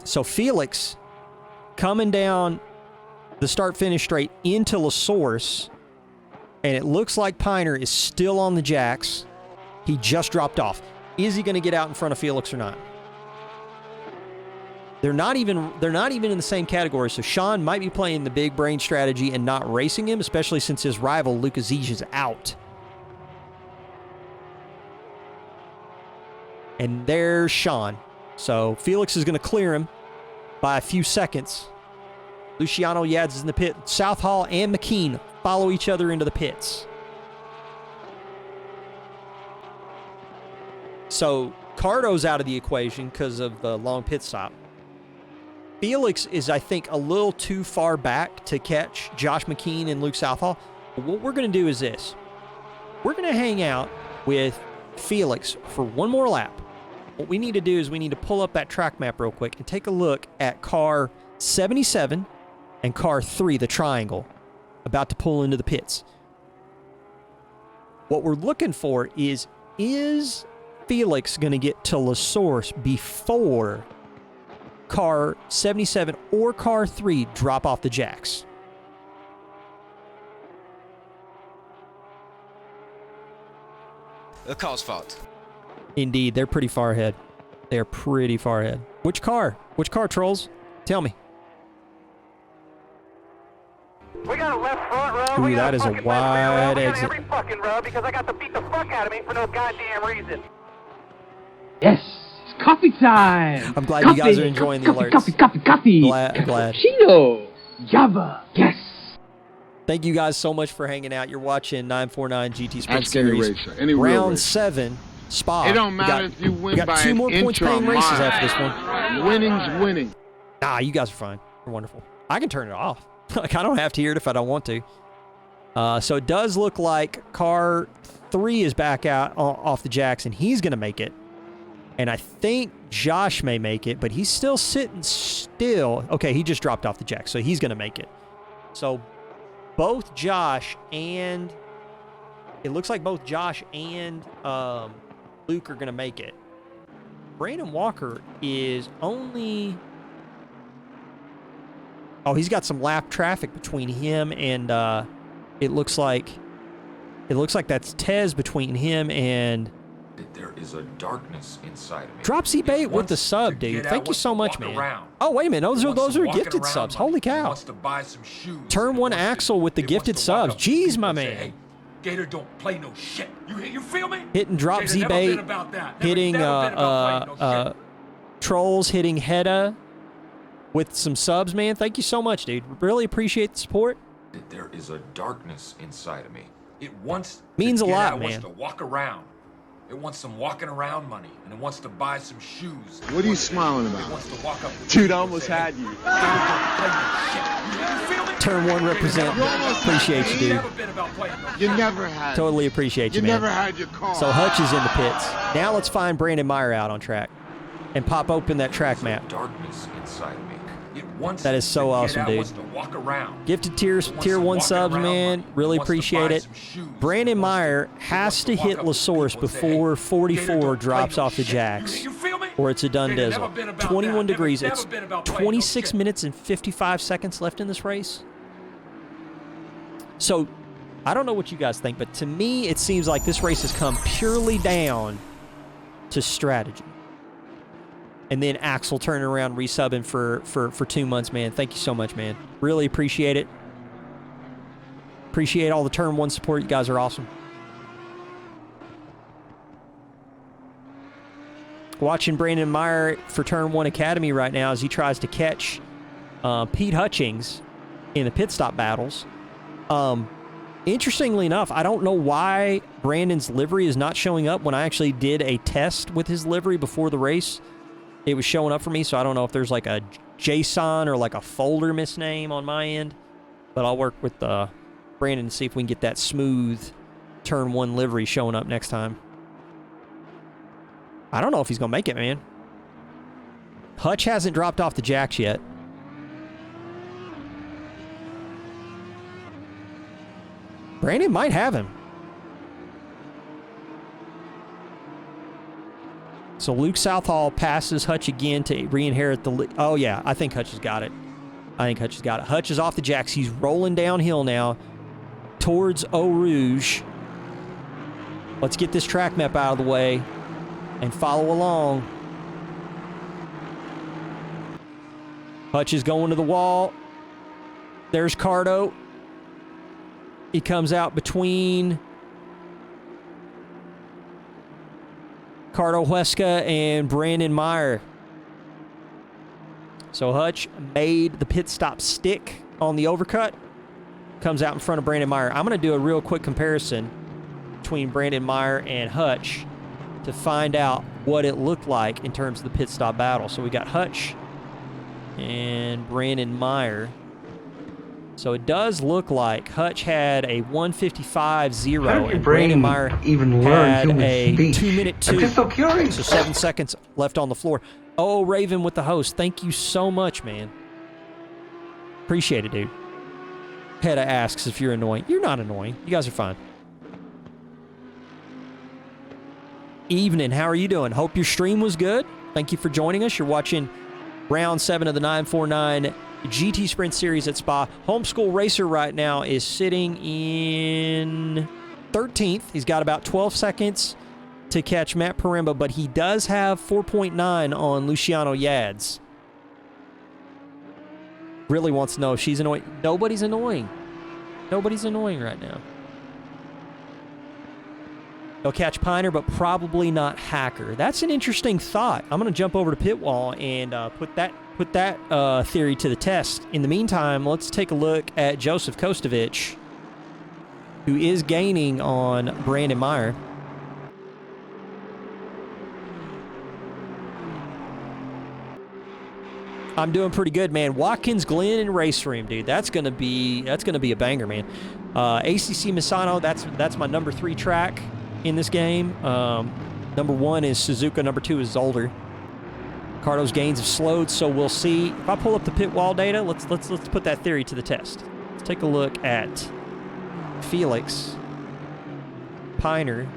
So Felix coming down the start-finish straight into La Source, and it looks like Piner is still on the jacks. He just dropped off. Is he going to get out in front of Felix or not? They're not even in the same category, so Sean might be playing the big brain strategy and not racing him, especially since his rival, Luke Aziz, is out. And there's Sean. So Felix is going to clear him by a few seconds. Luciano Yads is in the pit. Southall and McKean follow each other into the pits. So Cardo's out of the equation because of the long pit stop. Felix is, I think, a little too far back to catch Josh McKean and Luke Southall. But what we're going to do is this. We're going to hang out with Felix for one more lap. What we need to do is we need to pull up that track map real quick and take a look at car 77 and car 3, the triangle, about to pull into the pits. What we're looking for is Felix going to get to La Source before car 77 or car 3 drop off the jacks? The car's fault. Indeed, they're pretty far ahead. They're pretty far ahead. Which car? Which car, trolls? Tell me. We got a left front row. Ooh, that is a wide exit. Every fucking row because I got to beat the fuck out of me for no goddamn reason. Yes, it's coffee time. I'm glad you guys are enjoying the alerts. Coffee. Glad. Cappuccino. Java. Yes. Thank you guys so much for hanging out. You're watching 949 GT Sprint Ask any Series. racer, any real Round racer. 7, Spa. It don't matter if you win we got by 2 an more points inch or a paying races mile. after this one. Winning's winning. Nah, you guys are fine. You're wonderful. I can turn it off. Like, I don't have to hear it if I don't want to. So it does look like car 3 is back out off the jacks, and he's going to make it. And I think Josh may make it, but he's still sitting still. Okay, he just dropped off the jack, so he's going to make it. So both Josh and... It looks like both Josh and Luke are going to make it. Brandon Walker is only... Oh, he's got some lap traffic between him and it looks like that's Tez between him and... There is a darkness inside of me. Drop Z Bait with the sub, dude. Thank you so much, man. Oh, wait a minute. Those are gifted subs. Holy cow. Turn 1 Axel with the gifted subs. Jeez, my man. Hey, Gator don't play no shit. You feel me? Hitting Drop Gator Z never Bait. been about that. Hitting never been about playing no shit. Trolls. Hitting Hedda with some subs, man. Thank you so much, dude. Really appreciate the support. There is a darkness inside of me. It wants means to a get lot, out, man. It wants to walk around. It wants some walking around money, and it wants to buy some shoes. What are you smiling It about? wants to walk up to Dude, people I and almost say, had "Hey, you. Gator don't play no shit. You feel me? Turn 1 represent. Appreciate you, dude. Never been about playing no You shit. never had. Totally appreciate you, You man. never had your car. So Hutch is in the pits. Now let's find Brandon Meyer out on track and pop open that track map. Darkness inside of me. It wants That is so to get awesome, out, dude. wants to walk around. Gifted tier 1 subs, man. Really appreciate it. Brandon Meyer has to hit LaSource before 44 drops off the jacks, or it's a done dizzle. 21 degrees. It's 26 minutes and 55 seconds left in this race. So, I don't know what you guys think, but to me, it seems like this race has come purely down to strategy. And then Axel turning around, resubbing for 2 months, man. Thank you so much, man. Really appreciate it. Appreciate all the Turn 1 support. You guys are awesome. Watching Brandon Meyer for Turn 1 Academy right now as he tries to catch Pete Hutchings in the pit stop battles. Interestingly enough, I don't know why Brandon's livery is not showing up. When I actually did a test with his livery before the race, it was showing up for me, so I don't know if there's like a JSON or like a folder misname on my end, but I'll work with Brandon and see if we can get that smooth Turn 1 livery showing up next time. I don't know if he's going to make it, man. Hutch hasn't dropped off the jacks yet. Brandon might have him. So Luke Southall passes Hutch again to re-inherit the lead. Oh, yeah. I think Hutch has got it. Hutch is off the jacks. He's rolling downhill now towards Eau Rouge. Let's get this track map out of the way and follow along. Hutch is going to the wall. There's Cardo. He comes out between Cardo Huesca and Brandon Meyer. So Hutch made the pit stop stick on the overcut. Comes out in front of Brandon Meyer. I'm going to do a real quick comparison between Brandon Meyer and Hutch to find out what it looked like in terms of the pit stop battle. So we got Hutch and Brandon Meyer. So it does look like Hutch had a 1:55.0 and Brandon Meyer even learn had human a speech? 2-minute 2. I'm just so curious. So 7 seconds left on the floor. Oh, Raven with the host. Thank you so much, man. Appreciate it, dude. Hedda asks if you're annoying. You're not annoying. You guys are fine. Evening, how are you doing? Hope your stream was good. Thank you for joining us. You're watching round 7 of the 949 GT Sprint Series at Spa. Homeschool Racer right now is sitting in 13th. He's got about 12 seconds to catch Matt Paremba, but he does have 4.9 on Luciano Yads. Really wants to know if she's annoying. Nobody's annoying. Nobody's annoying right now. He'll catch Piner, but probably not Hacker. That's an interesting thought. I'm going to jump over to Pitwall and put that theory to the test. In the meantime, let's take a look at Joseph Kostovich, who is gaining on Brandon Meyer. I'm doing pretty good, man. Watkins Glen and Race Room, dude. That's gonna be a banger, man. ACC Misano, that's my number 3 track in this game. Number 1 is Suzuka. Number 2 is Zolder. Ricardo's gains have slowed, so we'll see. If I pull up the pit wall data, let's put that theory to the test. Let's take a look at Felix, Piner,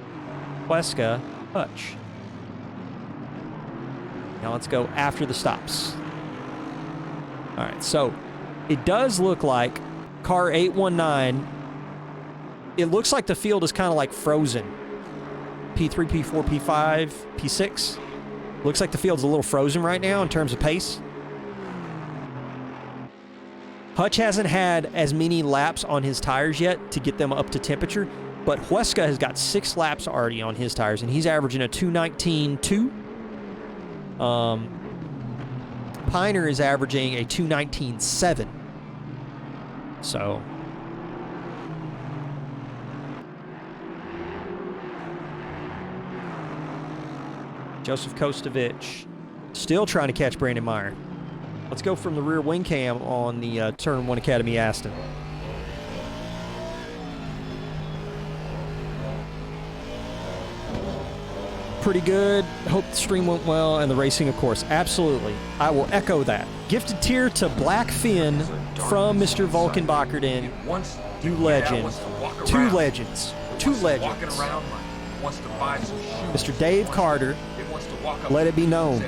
Huesca, Hutch. Now let's go after the stops. All right, so it does look like car 819, it looks like the field is kind of like frozen. P3, P4, P5, P6. Looks like the field's a little frozen right now in terms of pace. Hutch hasn't had as many laps on his tires yet to get them up to temperature, but Huesca has got 6 laps already on his tires, and he's averaging a 2:19.2. Piner is averaging a 2:19.7. So Joseph Kostovich still trying to catch Brandon Meyer. Let's go from the rear wing cam on the Turn 1 Academy Aston. Pretty good. Hope the stream went well and the racing, of course. Absolutely. I will echo that. Gifted tier to Black Finn from Mr. Vulcan Bacherdin. You legend. Two legends. Mr. Dave Carter. Let it be known.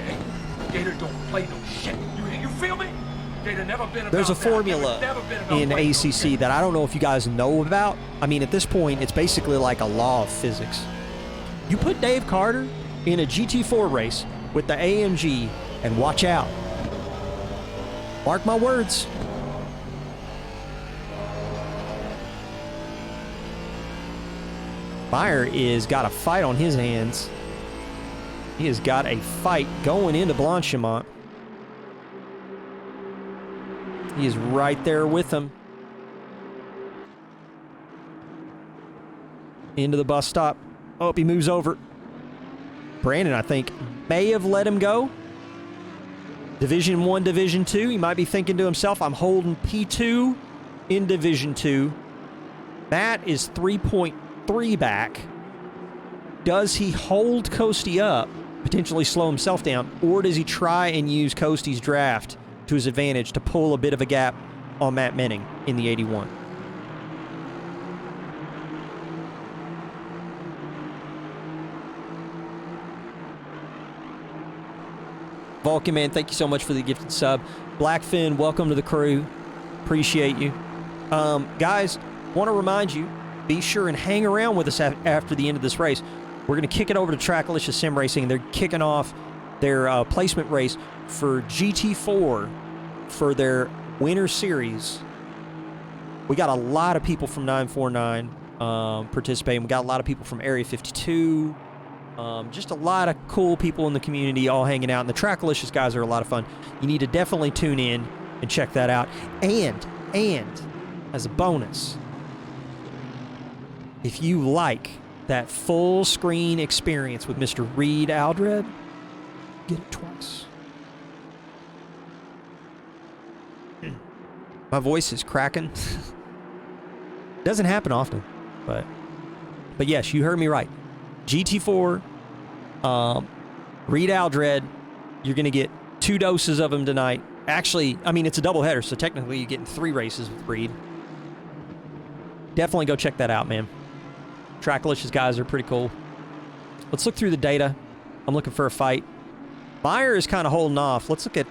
Gator don't play no shit. You feel me? Gator never been about There's a that. formula Never been about in playing no ACC shit. that I don't know if you guys know about. I mean, at this point, it's basically like a law of physics. You put Dave Carter in a GT4 race with the AMG and watch out. Mark my words. Meyer is got a fight on his hands. He has got a fight going into Blanchimont. He is right there with him. Into the bus stop. Oh, he moves over. Brandon, I think, may have let him go. Division 1, Division 2. He might be thinking to himself, I'm holding P2 in Division 2. Matt is 3.3 back. Does he hold Coasty up, potentially slow himself down, or does he try and use Coasty's draft to his advantage to pull a bit of a gap on Matt Menning in the 81? Vulcan, man, thank you so much for the gifted sub. Blackfin, welcome to the crew. Appreciate you. Guys, want to remind you, be sure and hang around with us after the end of this race. We're going to kick it over to Trackalicious Sim Racing. They're kicking off their placement race for GT4 for their Winter Series. We got a lot of people from 949 participating. We got a lot of people from Area 52. Just a lot of cool people in the community all hanging out. And the Trackalicious guys are a lot of fun. You need to definitely tune in and check that out. And as a bonus, if you like that full screen experience with Mr. Reed Aldred, get it twice. My voice is cracking. Doesn't happen often, but yes, you heard me right. GT4, Reed Aldred, you're going to get 2 doses of him tonight. Actually, I mean, it's a doubleheader, so technically you're getting 3 races with Reed. Definitely go check that out, man. Trackalicious guys are pretty cool. Let's look through the data. I'm looking for a fight. Meyer is kind of holding off. Let's look at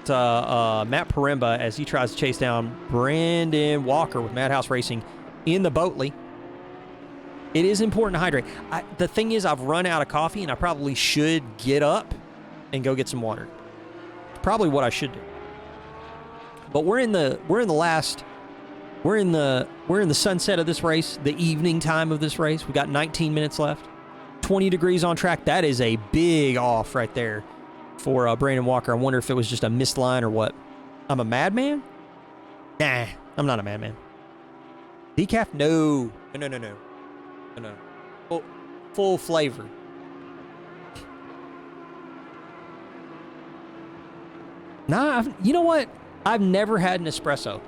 Matt Paremba as he tries to chase down Brandon Walker with Madhouse Racing in the Boatley. It is important to hydrate. The thing is, I've run out of coffee, and I probably should get up and go get some water. Probably what I should do. But we're in the sunset of this race, the evening time of this race. We got 19 minutes left. 20 degrees on track. That is a big off right there for Brandon Walker. I wonder if it was just a missed line or what. I'm a madman? Nah, I'm not a madman. Decaf? No. No. Full flavor. Nah, you know what? I've never had an espresso.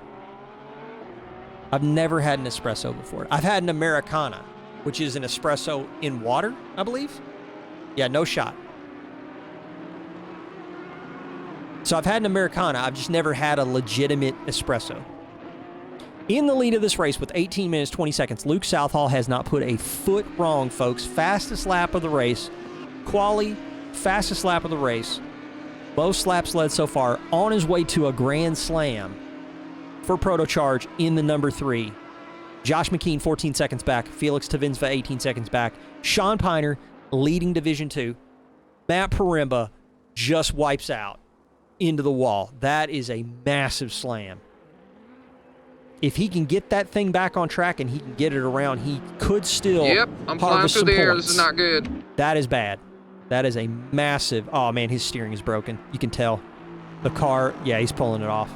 I've never had an espresso before. I've had an Americana, which is an espresso in water, I believe. Yeah, no shot. So I've had an Americana. I've just never had a legitimate espresso. In the lead of this race with 18 minutes, 20 seconds, Luke Southall has not put a foot wrong, folks. Fastest lap of the race. Quali, fastest lap of the race. Most laps led so far. On his way to a grand slam for Proto Charge in the number 3. Josh McKean, 14 seconds back. Felix Tavinsva, 18 seconds back. Sean Piner leading Division 2. Matt Paremba just wipes out into the wall. That is a massive slam. If he can get that thing back on track and he can get it around, he could still Yep, I'm flying harvest through some the air. points. This is not good. That is bad. That is a massive... Oh, man, his steering is broken. You can tell. The car... Yeah, he's pulling it off.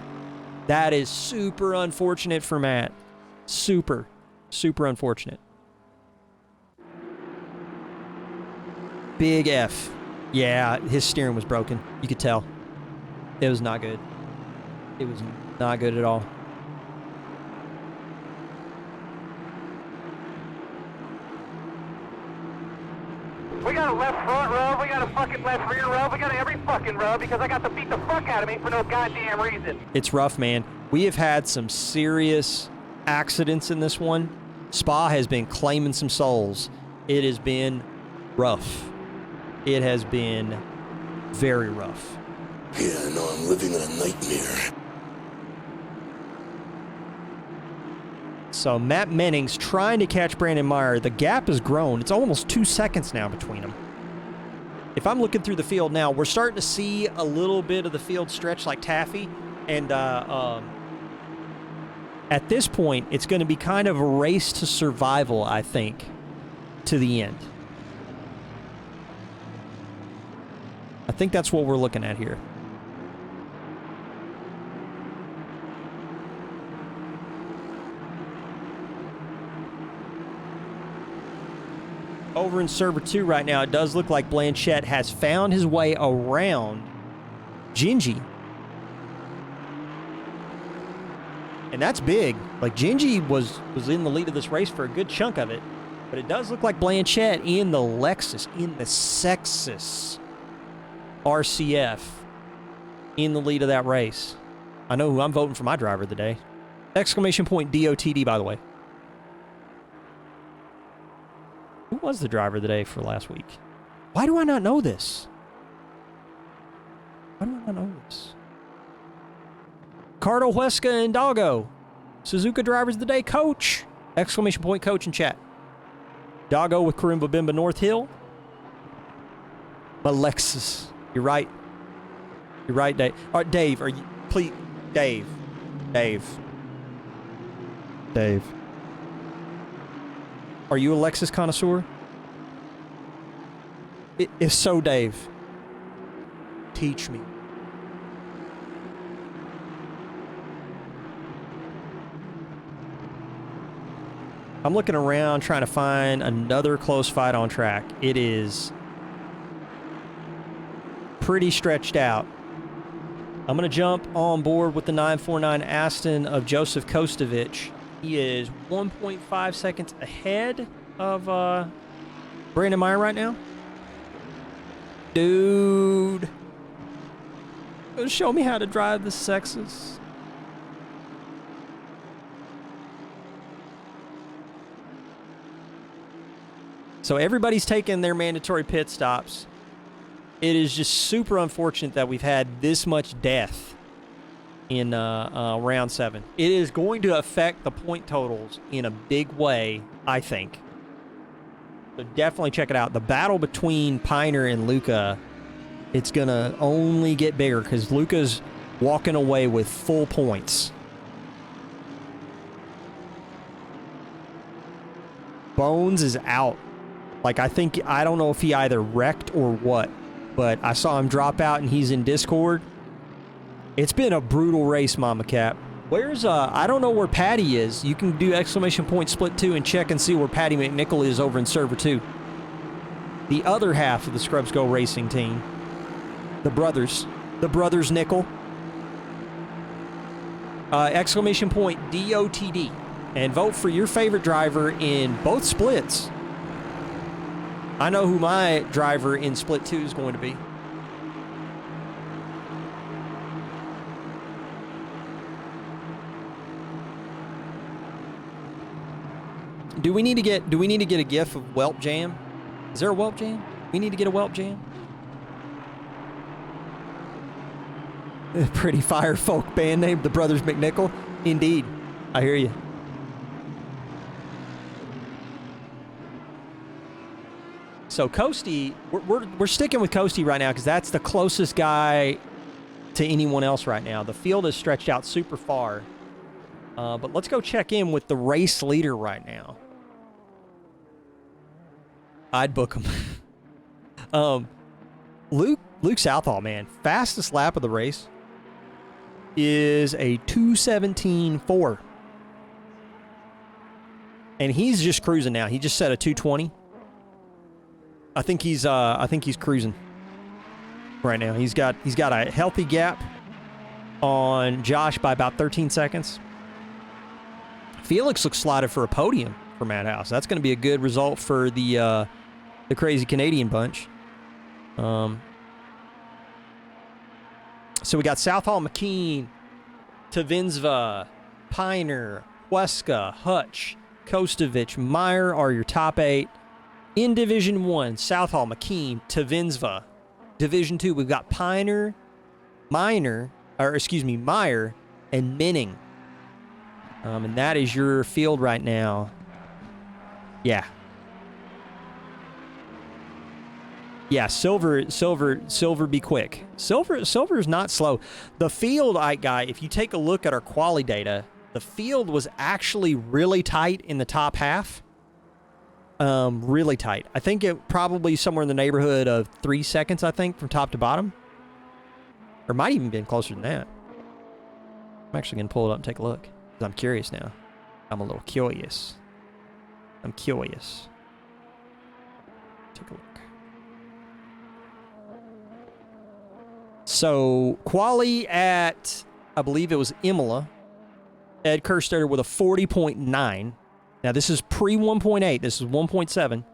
That is super unfortunate for Matt. Super unfortunate. Big F. Yeah, his steering was broken. You could tell. It was not good. It was not good at all. We got a left front row, we got a fucking left rear row, we got every fucking row because I got to beat the fuck out of me for no goddamn reason. It's rough, man. We have had some serious accidents in this one. Spa has been claiming some souls. It has been rough. It has been very rough. Yeah, I know I'm living in a nightmare. So Matt Mennings trying to catch Brandon Meyer. The gap has grown. It's almost 2 seconds now between them. If I'm looking through the field now, we're starting to see a little bit of the field stretch like taffy. And at this point, it's going to be kind of a race to survival, I think, to the end. I think that's what we're looking at here. Over in Server 2 right now, it does look like Blanchette has found his way around Gingy. And that's big. Like, Gingy was in the lead of this race for a good chunk of it. But it does look like Blanchette in the Lexus, in the Sexus RCF, in the lead of that race. I know who I'm voting for my driver of the day. Exclamation point DOTD, by the way. Who was the driver of the day for last week? Why do I not know this? Why do I not know this? Cardo Huesca and Doggo. Suzuka drivers of the day, coach. Exclamation point coach in chat. Doggo with Karimba Bimba North Hill. Alexis. You're right. You're right, Dave. All right, Dave, are you... Please... Dave. Are you a Lexus connoisseur? If so, Dave, teach me. I'm looking around trying to find another close fight on track. It is pretty stretched out. I'm going to jump on board with the 949 Aston of Joseph Kostovich. He is 1.5 seconds ahead of Brandon Meyer right now. Dude. Show me how to drive the Sexus. So everybody's taking their mandatory pit stops. It is just super unfortunate that we've had this much death in round 7. It is going to affect the point totals in a big way, I think. So definitely check it out. The battle between Piner and Luca, it's going to only get bigger because Luca's walking away with full points. Bones is out. Like, I don't know if he either wrecked or what, but I saw him drop out and he's in Discord. It's been a brutal race, Mama Cap. Where's, I don't know where Patty is. You can do exclamation point split 2 and check and see where Patty McNichol is over in server 2. The other half of the Scrubs Go Racing team. The brothers Nickel. Exclamation point DOTD. And vote for your favorite driver in both splits. I know who my driver in Split 2 is going to be. Do we need to get a GIF of Whelp Jam? Is there a Whelp Jam? We need to get a Whelp Jam. A pretty fire folk band named the Brothers McNichol. Indeed, I hear you. So Coasty, we're sticking with Coasty right now because that's the closest guy to anyone else right now. The field is stretched out super far. But let's go check in with the race leader right now. I'd book him. Luke Southall, man, fastest lap of the race is a 2:17.4. And he's just cruising now. He just set a 2:20. I think he's cruising right now. He's got a healthy gap on Josh by about 13 seconds. Felix looks slotted for a podium for Madhouse. That's going to be a good result for the crazy Canadian bunch. So we got Southall, McKean, Tavinsva, Piner, Huesca, Hutch, Kostovich, Meyer are your top 8. In Division 1, Southall, McKean, Tavinsva. Division 2, we've got Meyer, and Minning. And that is your field right now. Yeah. Yeah, Silver be quick. Silver is not slow. The field, guy, if you take a look at our quali data, the field was actually really tight in the top half. Really tight. I think it probably somewhere in the neighborhood of 3 seconds, I think, from top to bottom. Or might even been closer than that. I'm actually going to pull it up and take a look. Because I'm curious now. I'm a little curious. I'm curious. Take a look. So, quali at, I believe it was Imola. Ed Kerstetter with a 40.9. Now, this is pre-1.8. This is 1.7.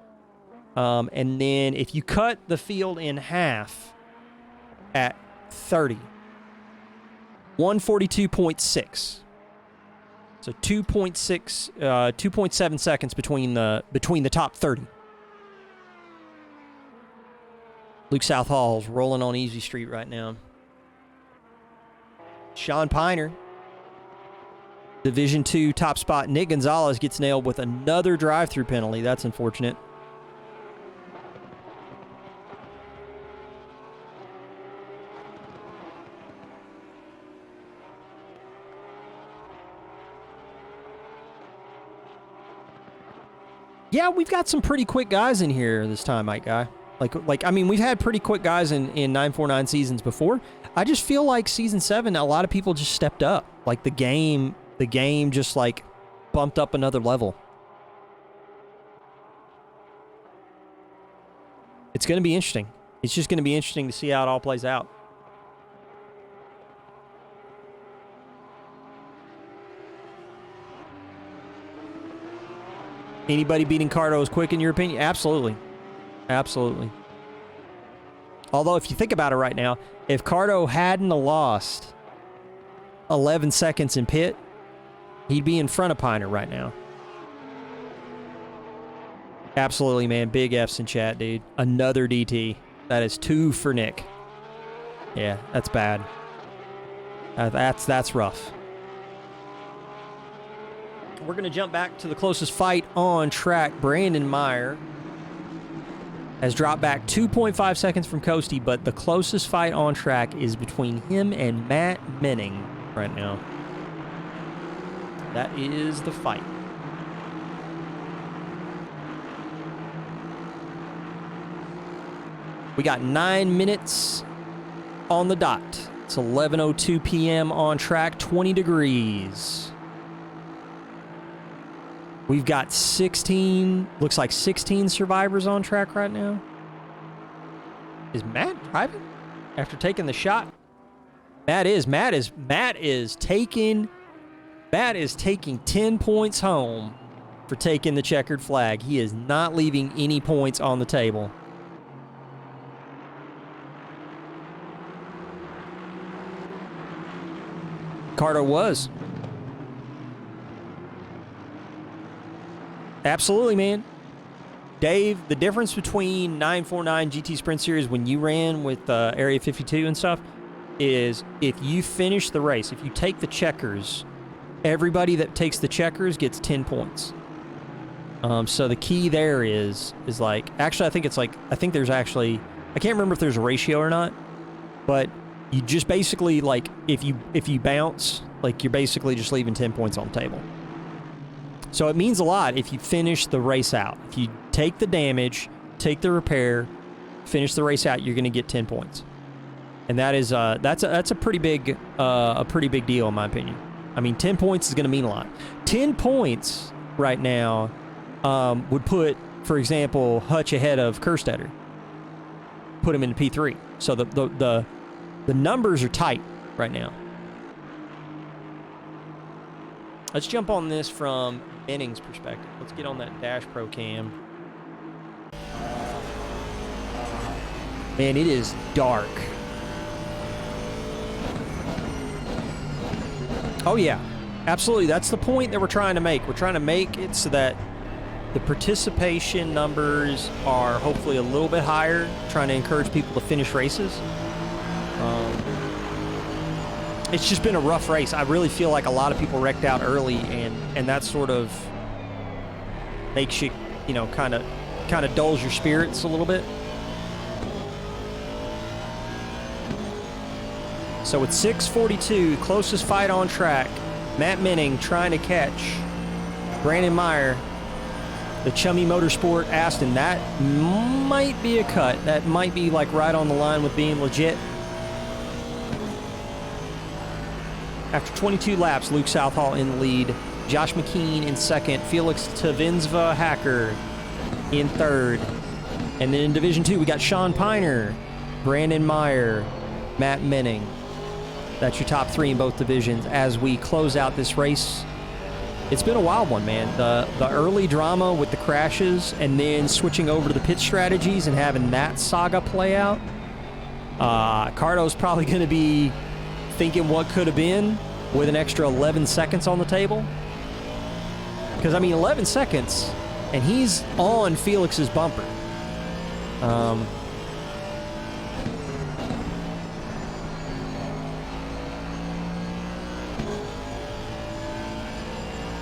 And then if you cut the field in half at 30, 142.6. So 2.7 seconds between the top 30. Luke Southall's rolling on Easy Street right now. Sean Piner, Division 2 top spot. Nick Gonzalez gets nailed with another drive-through penalty. That's unfortunate. Yeah, we've got some pretty quick guys in here this time, Mike Guy. I mean, we've had pretty quick guys in 949 seasons before. I just feel like season 7, a lot of people just stepped up. Like the game just like bumped up another level. It's going to be interesting. It's just going to be interesting to see how it all plays out. Anybody beating Cardo is quick in your opinion? Absolutely. Absolutely. Although, if you think about it right now, if Cardo hadn't lost 11 seconds in pit, he'd be in front of Piner right now. Absolutely, man. Big F's in chat, dude. Another DT. That is 2 for Nick. Yeah, that's bad. That's rough. We're going to jump back to the closest fight on track. Brandon Meyer has dropped back 2.5 seconds from Coasty, but the closest fight on track is between him and Matt Menning right now. That is the fight. We got 9 minutes on the dot. It's 11:02 p.m. on track, 20 degrees. We've got 16, looks like 16 survivors on track right now. Is Matt driving after taking the shot? Matt is taking 10 points home for taking the checkered flag. He is not leaving any points on the table. Carter was. Absolutely, man. Dave, the difference between 949 GT Sprint Series when you ran with Area 52 and stuff is if you finish the race, if you take the checkers, everybody that takes the checkers gets 10 points. So the key there is like, actually, I think there's actually, I can't remember if there's a ratio or not, but you just basically, like, if you bounce, like, you're basically just leaving 10 points on the table. So it means a lot if you finish the race out. If you take the damage, take the repair, finish the race out, you're going to get 10 points. And that is that's a pretty big deal in my opinion. I mean, 10 points is going to mean a lot. 10 points right now would put, for example, Hutch ahead of Kerstetter. Put him into P3. So the numbers are tight right now. Let's jump on this from Benning's perspective. Let's get on that Dash Pro cam. Man, it is dark. Oh yeah, absolutely. That's the point that we're trying to make. We're trying to make it so that the participation numbers are hopefully a little bit higher, trying to encourage people to finish races. It's just been a rough race. I really feel like a lot of people wrecked out early, and that sort of makes you, you know, kind of dulls your spirits a little bit. So it's 6:42, closest fight on track. Matt Menning trying to catch Brandon Meyer, the Chummy Motorsport Aston. That might be a cut. That might be like right on the line with being legit. After 22 laps, Luke Southall in the lead. Josh McKean in second. Felix Tavinsva Hacker in third. And then in Division 2, we got Sean Piner, Brandon Meyer, Matt Menning. That's your top three in both divisions as we close out this race. It's been a wild one, man. The early drama with the crashes and then switching over to the pit strategies and having that saga play out. Cardo's probably going to be thinking what could have been with an extra 11 seconds on the table. Because, I mean, 11 seconds, and he's on Felix's bumper.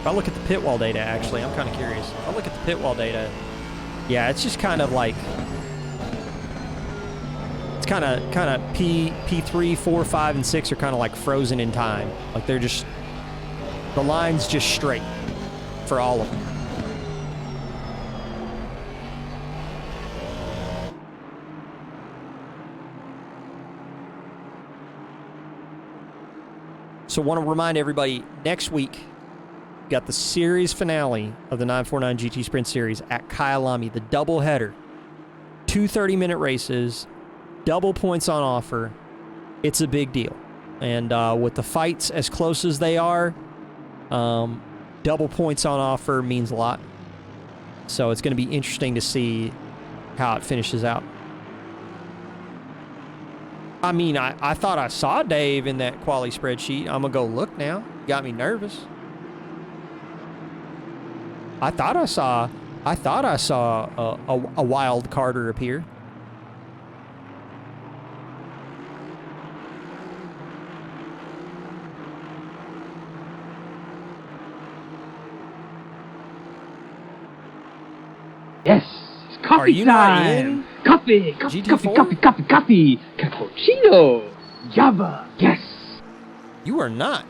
If I look at the pit wall data, actually, I'm kind of curious. If I look at the pit wall data, yeah, it's just kind of like, it's kind of P3, 4, 5, and 6 are kind of like frozen in time. Like they're just, the line's just straight for all of them. So want to remind everybody, next week, got the series finale of the 949 GT Sprint Series at Kyalami, the doubleheader. 2 30-minute races, double points on offer. It's a big deal. And with the fights as close as they are, double points on offer means a lot. So it's going to be interesting to see how it finishes out. I mean, I thought I saw Dave in that quali spreadsheet. I'm going to go look now. Got me nervous. I thought I saw a wild Carter appear. Yes, it's coffee Are you not time. in Coffee, coffee, GT4? coffee, cappuccino, Java. Yes. You are not.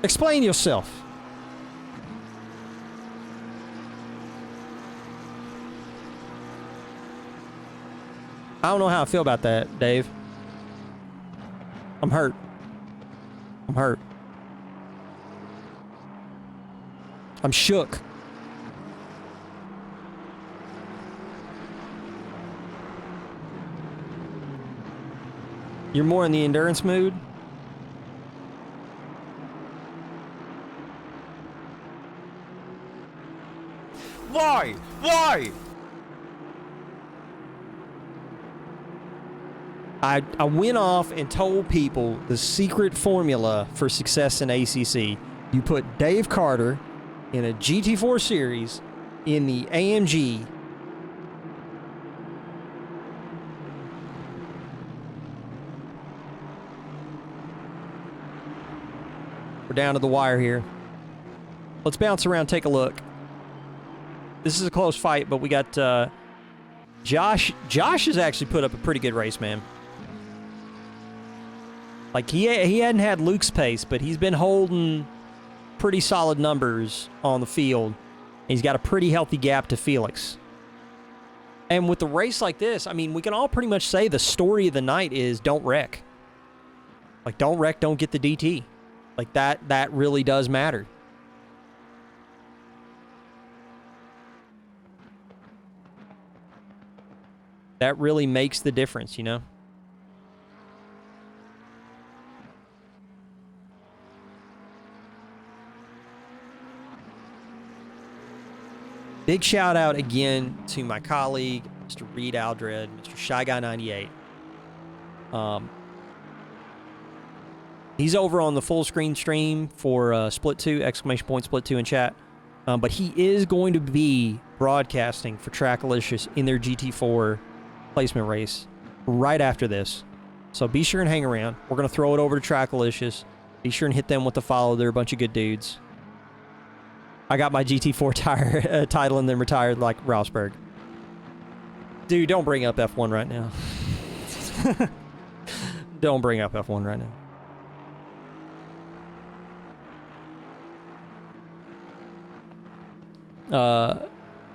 Explain yourself. I don't know how I feel about that, Dave. I'm hurt. I'm hurt. I'm shook. You're more in the endurance mood? Why? Why? I went off and told people the secret formula for success in ACC. You put Dave Carter in a GT4 series in the AMG. We're down to the wire here. Let's bounce around, take a look. This is a close fight, but we got Josh. Josh has actually put up a pretty good race, man. Like, he hadn't had Luke's pace, but he's been holding pretty solid numbers on the field. He's got a pretty healthy gap to Felix. And with a race like this, I mean, we can all pretty much say the story of the night is don't wreck. Like, don't wreck, don't get the DT. Like, that really does matter. That really makes the difference, you know? Big shout out again to my colleague, Mr. Reed Aldred, Mr. Shy Guy 98. He's over on the full screen stream for Split 2, exclamation point Split 2 in chat. But he is going to be broadcasting for Trackalicious in their GT4 placement race right after this. So be sure and hang around. We're going to throw it over to Trackalicious. Be sure and hit them with the follow. They're a bunch of good dudes. I got my GT4 title and then retired like Rosberg. Dude, don't bring up F1 right now. Don't bring up F1 right now.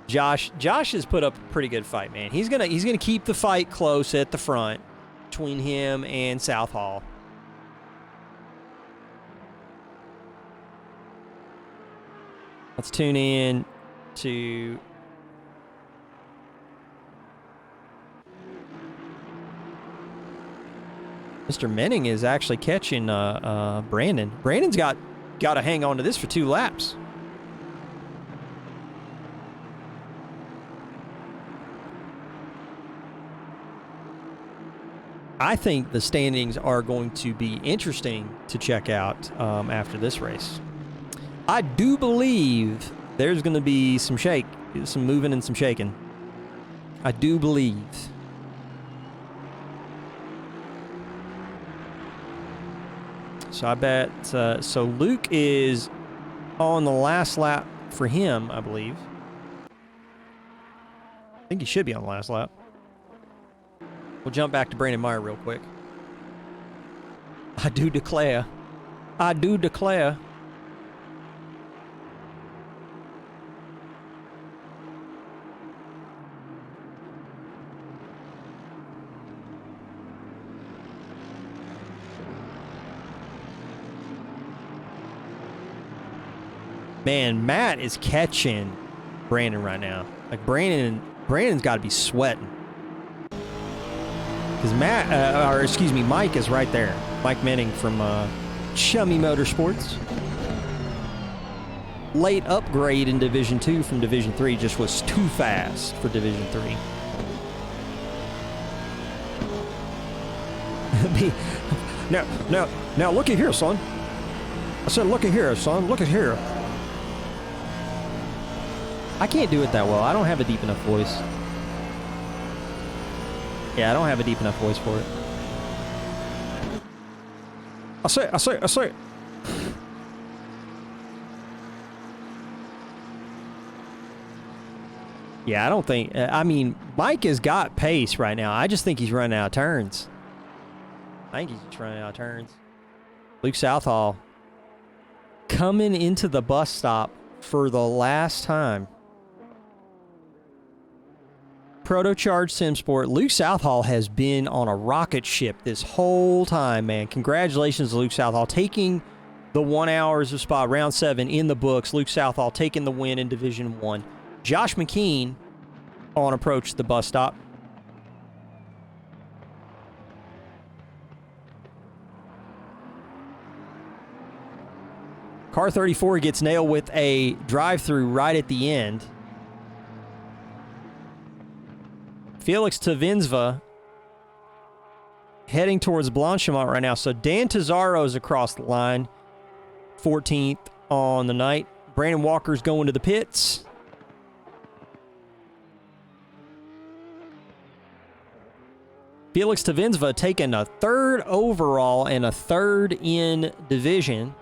Josh has put up a pretty good fight, man. He's gonna keep the fight close at the front between him and Southall. Let's tune in to Mr. Menning is actually catching Brandon. Brandon's got to hang on to this for 2 laps. I think the standings are going to be interesting to check out after this race. I do believe there's going to be some moving and some shaking. I do believe. So I bet, so Luke is on the last lap for him, I believe. I think he should be on the last lap. We'll jump back to Brandon Meyer real quick. I do declare. I do declare. Man, Matt is catching Brandon right now. Like, Brandon's got to be sweating. Because Mike is right there. Mike Menning from Chummy Motorsports. Late upgrade in Division 2 from Division 3, just was too fast for Division 3. Now, looky here, son. I said, looky here, son. Look at here. I can't do it that well. I don't have a deep enough voice. Yeah, I don't have a deep enough voice for it. I say. Yeah, I don't think... I mean, Mike has got pace right now. I just think he's running out of turns. I think he's just running out of turns. Luke Southall coming into the bus stop for the last time. Protocharged SimSport. Luke Southall has been on a rocket ship this whole time, man. Congratulations to Luke Southall taking the 1 hours of Spa, round 7 in the books. Luke Southall taking the win in Division 1. Josh McKean on approach to the bus stop. Car 34 gets nailed with a drive-through right at the end. Felix Tavinsva heading towards Blanchimont right now. So Dan Tazzaro's across the line, 14th on the night. Brandon Walker's going to the pits. Felix Tavinsva taking a 3rd overall and a 3rd in division.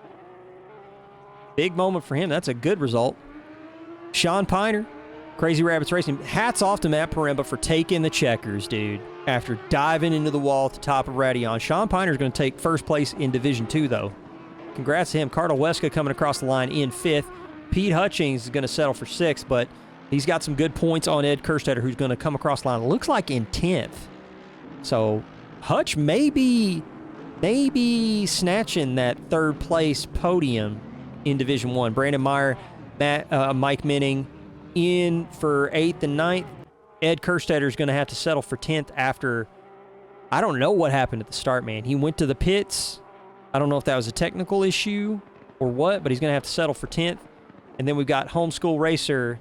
Big moment for him. That's a good result. Sean Piner, Crazy Rabbits Racing. Hats off to Matt Paremba for taking the checkers, dude. After diving into the wall at the top of Radion. Sean Piner's going to take 1st place in Division 2, though. Congrats to him. Cardinal Weska coming across the line in 5th. Pete Hutchings is going to settle for 6th, but he's got some good points on Ed Kerstetter, who's going to come across the line. It looks like in 10th. So Hutch may be snatching that 3rd place podium in Division 1. Brandon Meyer, Mike Minning in for 8th and 9th. Ed Kerstetter is going to have to settle for 10th after, I don't know what happened at the start, man. He went to the pits. I don't know if that was a technical issue or what, but he's going to have to settle for 10th. And then we've got Homeschool Racer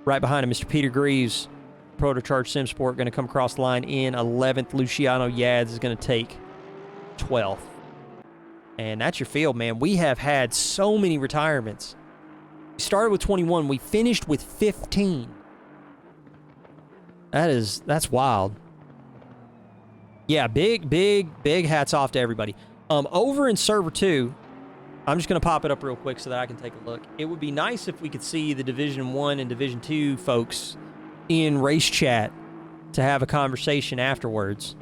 right behind him, Mr. Peter Greaves, Protocharge Sim Sport, going to come across the line in 11th. Luciano Yads is going to take 12th. And that's your field, man. We have had so many retirements. We started with 21. We finished with 15. That's wild. Yeah, big hats off to everybody. Over in Server 2, I'm just going to pop it up real quick so that I can take a look. It would be nice if we could see the Division 1 and Division 2 folks in race chat to have a conversation afterwards.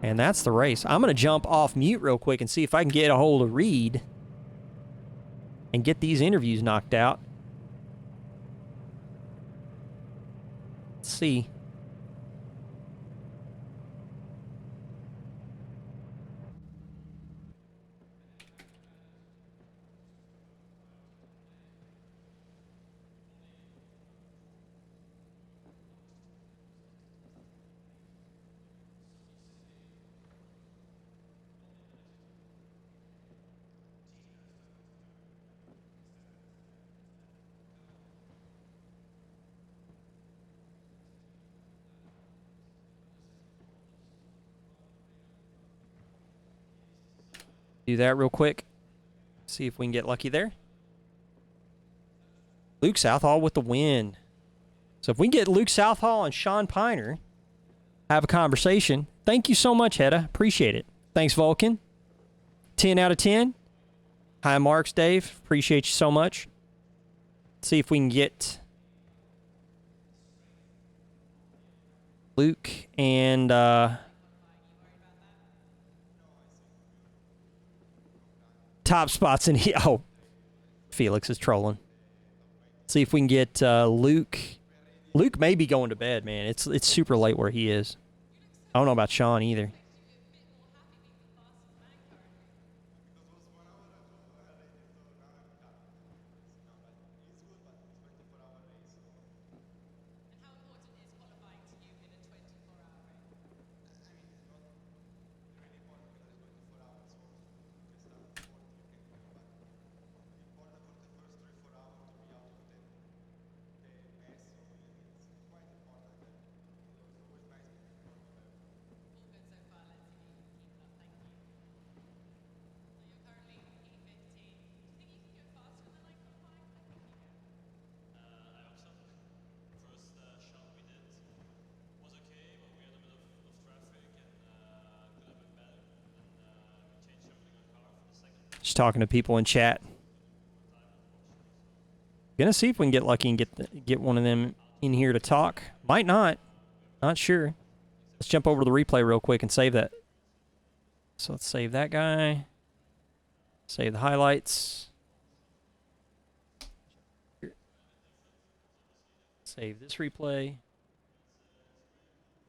And that's the race. I'm going to jump off mute real quick and see if I can get a hold of Reed and get these interviews knocked out. Let's see. Do that real quick. See if we can get lucky there. Luke Southall with the win. So if we can get Luke Southall and Sean Piner have a conversation. Thank you so much, Hedda. Appreciate it. Thanks, Vulcan. 10 out of 10. High marks, Dave. Appreciate you so much. Let's see if we can get Luke and top spots in here. Oh, Felix is trolling. See if we can get Luke. Luke may be going to bed, man. It's super late where he is. I don't know about Sean either. Just talking to people in chat. Gonna see if we can get lucky and get one of them in here to talk. Might not. Not sure. Let's jump over to the replay real quick and save that. So let's save that guy. Save the highlights. Save this replay.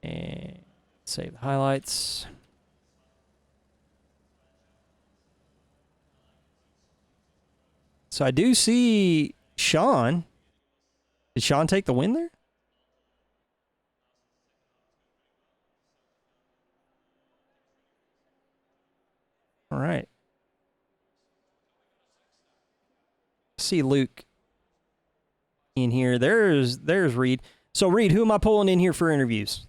And save the highlights. So I do see Sean. Did Sean take the win there? All right. See Luke in here. There's Reed. So, Reed, who am I pulling in here for interviews?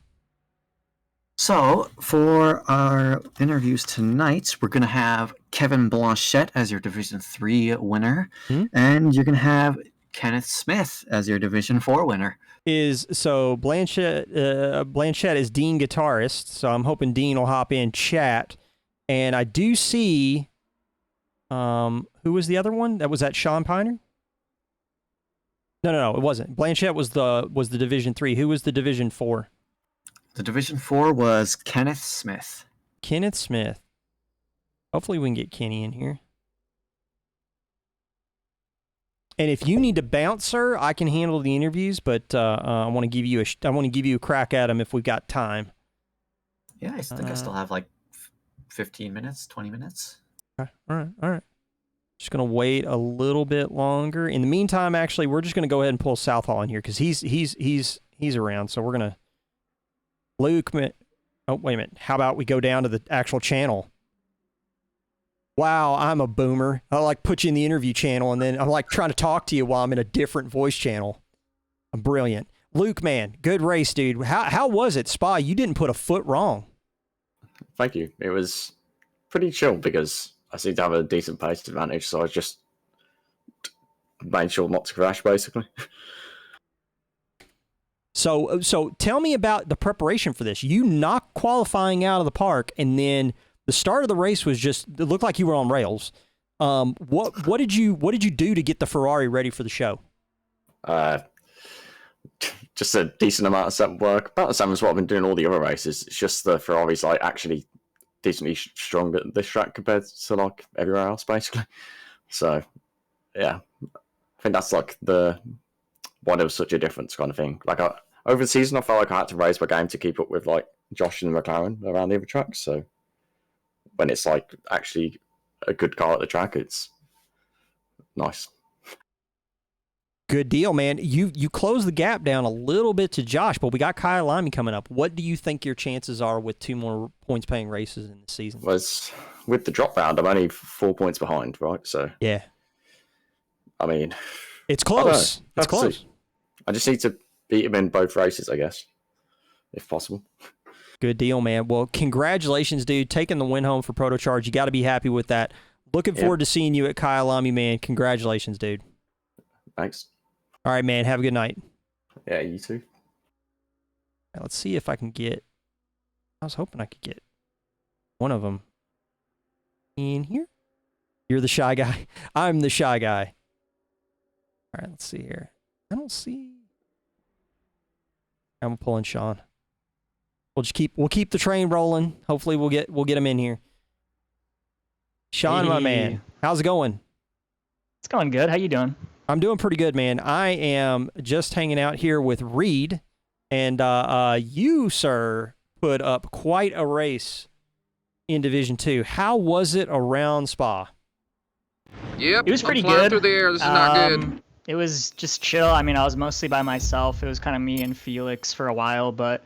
So, for our interviews tonight, we're going to have Kevin Blanchette as your Division 3 winner, and you're going to have Kenneth Smith as your Division 4 winner. Blanchette is Dean guitarist, so I'm hoping Dean will hop in chat. And I do see, who was the other one? Was that Sean Piner? No, it wasn't. Blanchette was the Division 3. Who was the Division 4? The Division 4 was Kenneth Smith. Kenneth Smith. Hopefully we can get Kenny in here. And if you need to bounce, sir, I can handle the interviews, but I want to give you a crack at them if we've got time. Yeah, I think I still have like 15 minutes, 20 minutes. Okay. All right. Just gonna wait a little bit longer. In the meantime, actually, we're just gonna go ahead and pull Southall in here because he's around. So we're gonna Luke. Oh, wait a minute. How about we go down to the actual channel? Wow, I'm a boomer. I like put you in the interview channel, and then I'm like trying to talk to you while I'm in a different voice channel. I'm brilliant. Luke, man, good race, dude. How was it, Spa? You didn't put a foot wrong. Thank you. It was pretty chill because I seem to have a decent pace advantage, so I just made sure not to crash, basically. So tell me about the preparation for this. You knocked qualifying out of the park, and then the start of the race was it looked like you were on rails. What did you do to get the Ferrari ready for the show? Just a decent amount of set work. About the same as what I've been doing all the other races. It's just the Ferrari's like actually decently stronger at this track compared to like everywhere else, basically. So yeah, I think that's like why there was such a difference kind of thing. Like over the season, I felt like I had to raise my game to keep up with like Josh and McLaren around the other tracks. So when it's like actually a good car at the track, it's nice. Good deal, man. You closed the gap down a little bit to Josh, but we got Kyle Lamy coming up. What do you think your chances are with 2 more points-paying races in the season? Was with the drop round, I'm only 4 points behind, right? So yeah, I mean, it's close. It's close. I just need to beat him in both races, I guess, if possible. Good deal, man. Well, congratulations, dude. Taking the win home for Protocharge. You got to be happy with that. Looking forward to seeing you at Kyle Lamy, man. Congratulations, dude. Thanks. All right, man. Have a good night. Yeah, you too. Right, let's see if I can get... I was hoping I could get one of them in here. You're the shy guy. I'm the shy guy. All right, let's see here. I don't see... I'm pulling Sean. We'll keep the train rolling. Hopefully we'll get him in here. Sean, my man, how's it going? It's going good. How you doing? I'm doing pretty good, man. I am just hanging out here with Reed, and you, sir, put up quite a race in Division 2. How was it around Spa? Yep, it was pretty I'm flying good. Through the air. This is not good. It was just chill. I mean, I was mostly by myself. It was kind of me and Felix for a while, but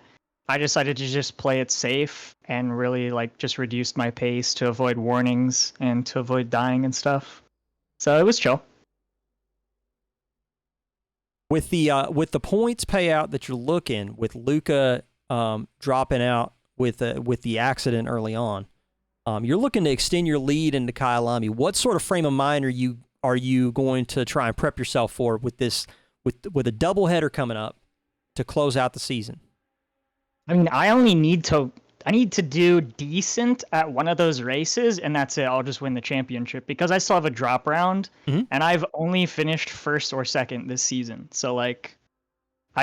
I decided to just play it safe and really just reduced my pace to avoid warnings and to avoid dying and stuff. So it was chill. With the points payout that you're looking, with Luca dropping out with the accident early on, you're looking to extend your lead into Kyle Lamy. What sort of frame of mind are you going to try and prep yourself for with a doubleheader coming up to close out the season? I mean, I need to do decent at one of those races, and that's it. I'll just win the championship because I still have a drop round, and I've only finished first or second this season. So, I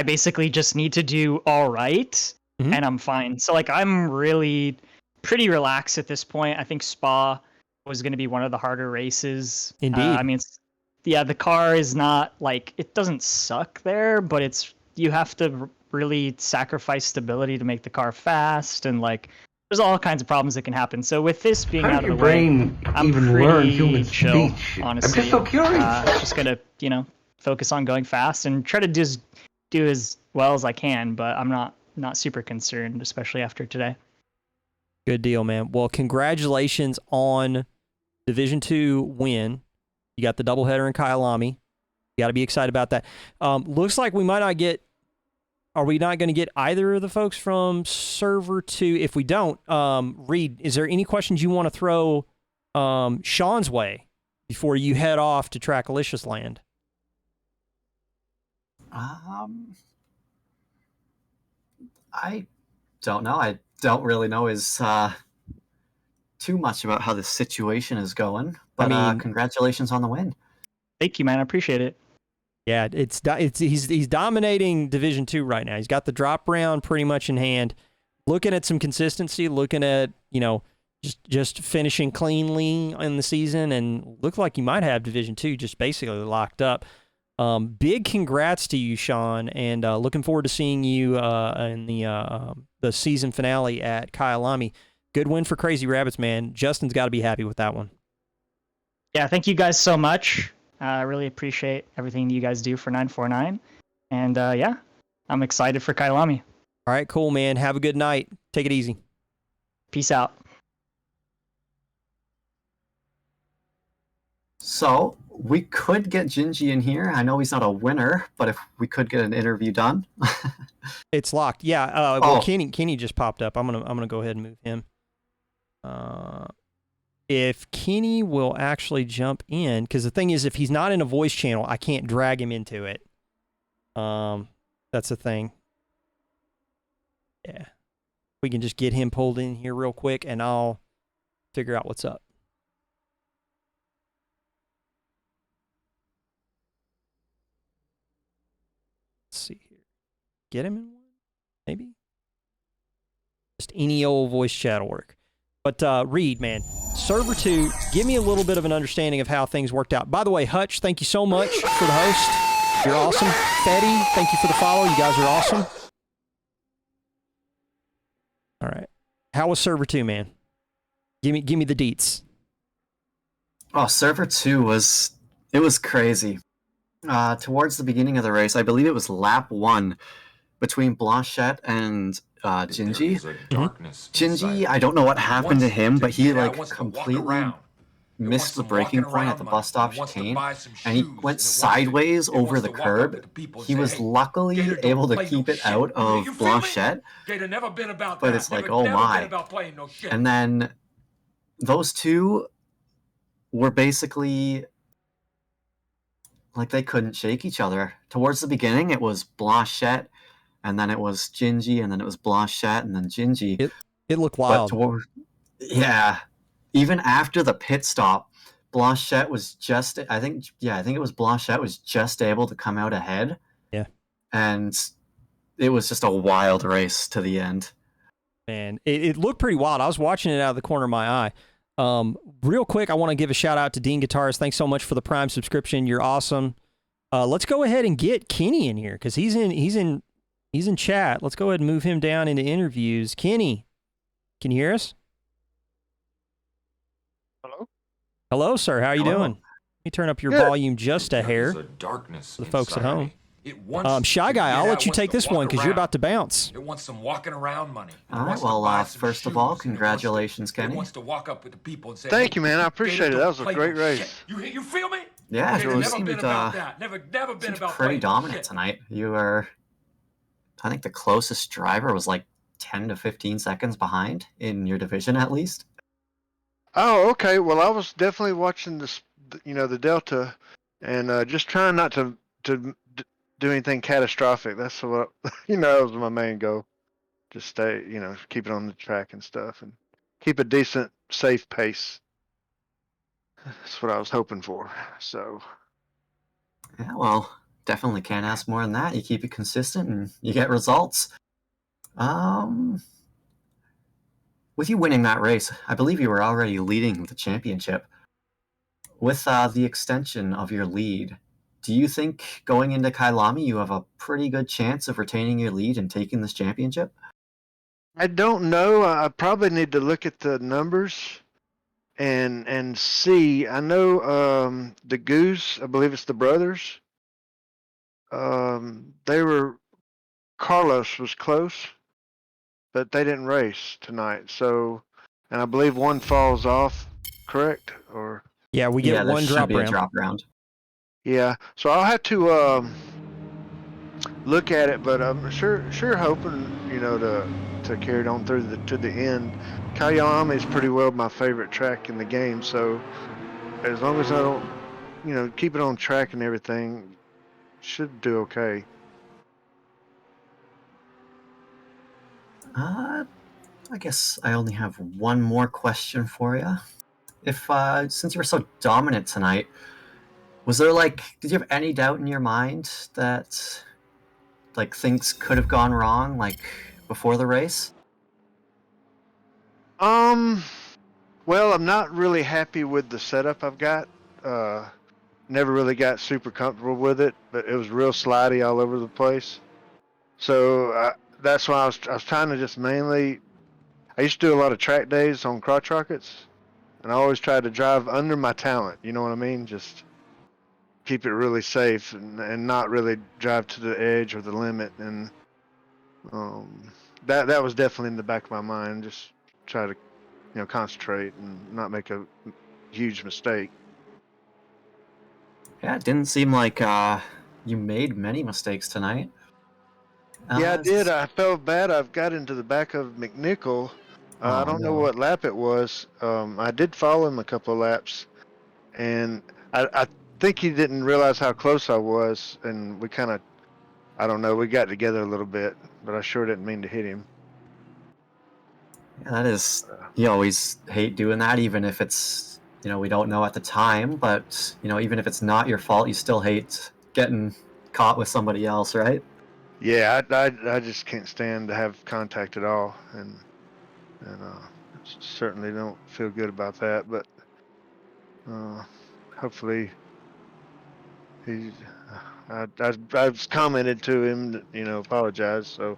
basically just need to do all right, and I'm fine. So, I'm really pretty relaxed at this point. I think Spa was going to be one of the harder races. Indeed. I mean, the car is not, it doesn't suck there, but you have to really sacrifice stability to make the car fast, and there's all kinds of problems that can happen. So with this being out of the way, I'm pretty chill, honestly. I'm just so curious. Just gonna focus on going fast and try to just do as well as I can, but I'm not super concerned, especially after today. Good deal, man. Well, congratulations on Division 2 win. You got the doubleheader in Kyle Lamy. You got to be excited about that. Looks like we might not get are we not going to get either of the folks from server 2? If we don't, Reed, is there any questions you want to throw Sean's way before you head off to Trackalicious Land? I don't know. I don't really know too much about how the situation is going, but congratulations on the win. Thank you, man. I appreciate it. Yeah, he's dominating Division 2 right now. He's got the drop round pretty much in hand. Looking at some consistency, looking at, just finishing cleanly in the season, and look like you might have Division 2 just basically locked up. Big congrats to you, Sean, and looking forward to seeing you in the season finale at Kyalami. Good win for Crazy Rabbits, man. Justin's got to be happy with that one. Yeah, thank you guys so much. I really appreciate everything you guys do for 949. And yeah, I'm excited for Kyalami. All right, cool, man. Have a good night. Take it easy. Peace out. So we could get Gingy in here. I know he's not a winner, but if we could get an interview done. It's locked. Yeah. Well, Kenny just popped up. I'm gonna go ahead and move him. If Kenny will actually jump in, because the thing is, if he's not in a voice channel, I can't drag him into it. That's the thing. Yeah. We can just get him pulled in here real quick, and I'll figure out what's up. Let's see here. Get him in one? Maybe? Just any old voice chat will work. But Reed, man, server 2, give me a little bit of an understanding of how things worked out. By the way, Hutch, thank you so much for the host. You're awesome. Fetty, thank you for the follow. You guys are awesome. All right. How was server 2, man? Give me the deets. Oh, server 2 was crazy. Towards the beginning of the race, I believe it was lap 1 between Blanchette and Gingy. Gingy, I don't know what happened to him, but he completely missed the braking point at the bus stop chicane, and he went sideways over the curb. He was luckily able to keep it out of Blanchette, but it's like, oh my. And then those two were basically like they couldn't shake each other. Towards the beginning, it was Blanchette, and then it was Gingy, and then it was Blanchette, and then Gingy. It looked wild. Yeah. Even after the pit stop, Blanchette was just, I think it was Blanchette was just able to come out ahead. Yeah. And it was just a wild race to the end. Man, it looked pretty wild. I was watching it out of the corner of my eye. Real quick, I want to give a shout out to Dean Guitars. Thanks so much for the Prime subscription. You're awesome. Let's go ahead and get Kenny in here because he's in chat. Let's go ahead and move him down into interviews. Kenny, can you hear us? Hello? Hello, sir. How are you doing? Let me turn up your volume just a hair for the folks at home. Shy Guy, I'll let you take this one because you're about to bounce. It wants some walking around money. All right, well, first of all, congratulations, Kenny. It wants to walk up with the people and say, Thank you, man. I appreciate it. That was a great race. You feel me? Yeah, it never seemed been about that. Never been about pretty dominant tonight. You were, I think the closest driver was like 10 to 15 seconds behind in your division at least. Oh, okay. Well, I was definitely watching this, the Delta, and just trying not to do anything catastrophic. That's what that was my main goal. Just stay, keep it on the track and stuff, and keep a decent, safe pace. That's what I was hoping for. So. Yeah, well, definitely can't ask more than that. You keep it consistent and you get results. With you winning that race, I believe you were already leading the championship. With the extension of your lead, do you think going into Kyalami you have a pretty good chance of retaining your lead and taking this championship? I don't know. I probably need to look at the numbers and see. I know the Goose, I believe it's the brothers. Carlos was close, but they didn't race tonight. So, and I believe one falls off, correct? Or yeah, we get one drop round. Yeah, so I'll have to look at it, but I'm sure hoping, to carry it on through to the end. Kyalami is pretty well my favorite track in the game, so as long as I don't, keep it on track and everything, should do okay. I guess I only have one more question for you. If since you were so dominant tonight, was there did you have any doubt in your mind that things could have gone wrong before the race? Well, I'm not really happy with the setup I've got. Never really got super comfortable with it, but it was real slidey all over the place. So that's why I was trying to just mainly. I used to do a lot of track days on crotch rockets, and I always tried to drive under my talent. You know what I mean? Just keep it really safe and not really drive to the edge or the limit. And that was definitely in the back of my mind. Just try to concentrate and not make a huge mistake. Yeah, it didn't seem like you made many mistakes tonight. Yeah, I did. I felt bad. I've got into the back of McNichol. I don't know what lap it was. I did follow him a couple of laps, and I think he didn't realize how close I was, and we kind of, I don't know, we got together a little bit, but I sure didn't mean to hit him. Yeah, that is, you always hate doing that, even if it's, we don't know at the time, but, even if it's not your fault, you still hate getting caught with somebody else, right? Yeah, I just can't stand to have contact at all, and certainly don't feel good about that, but hopefully I've commented to him, apologize, so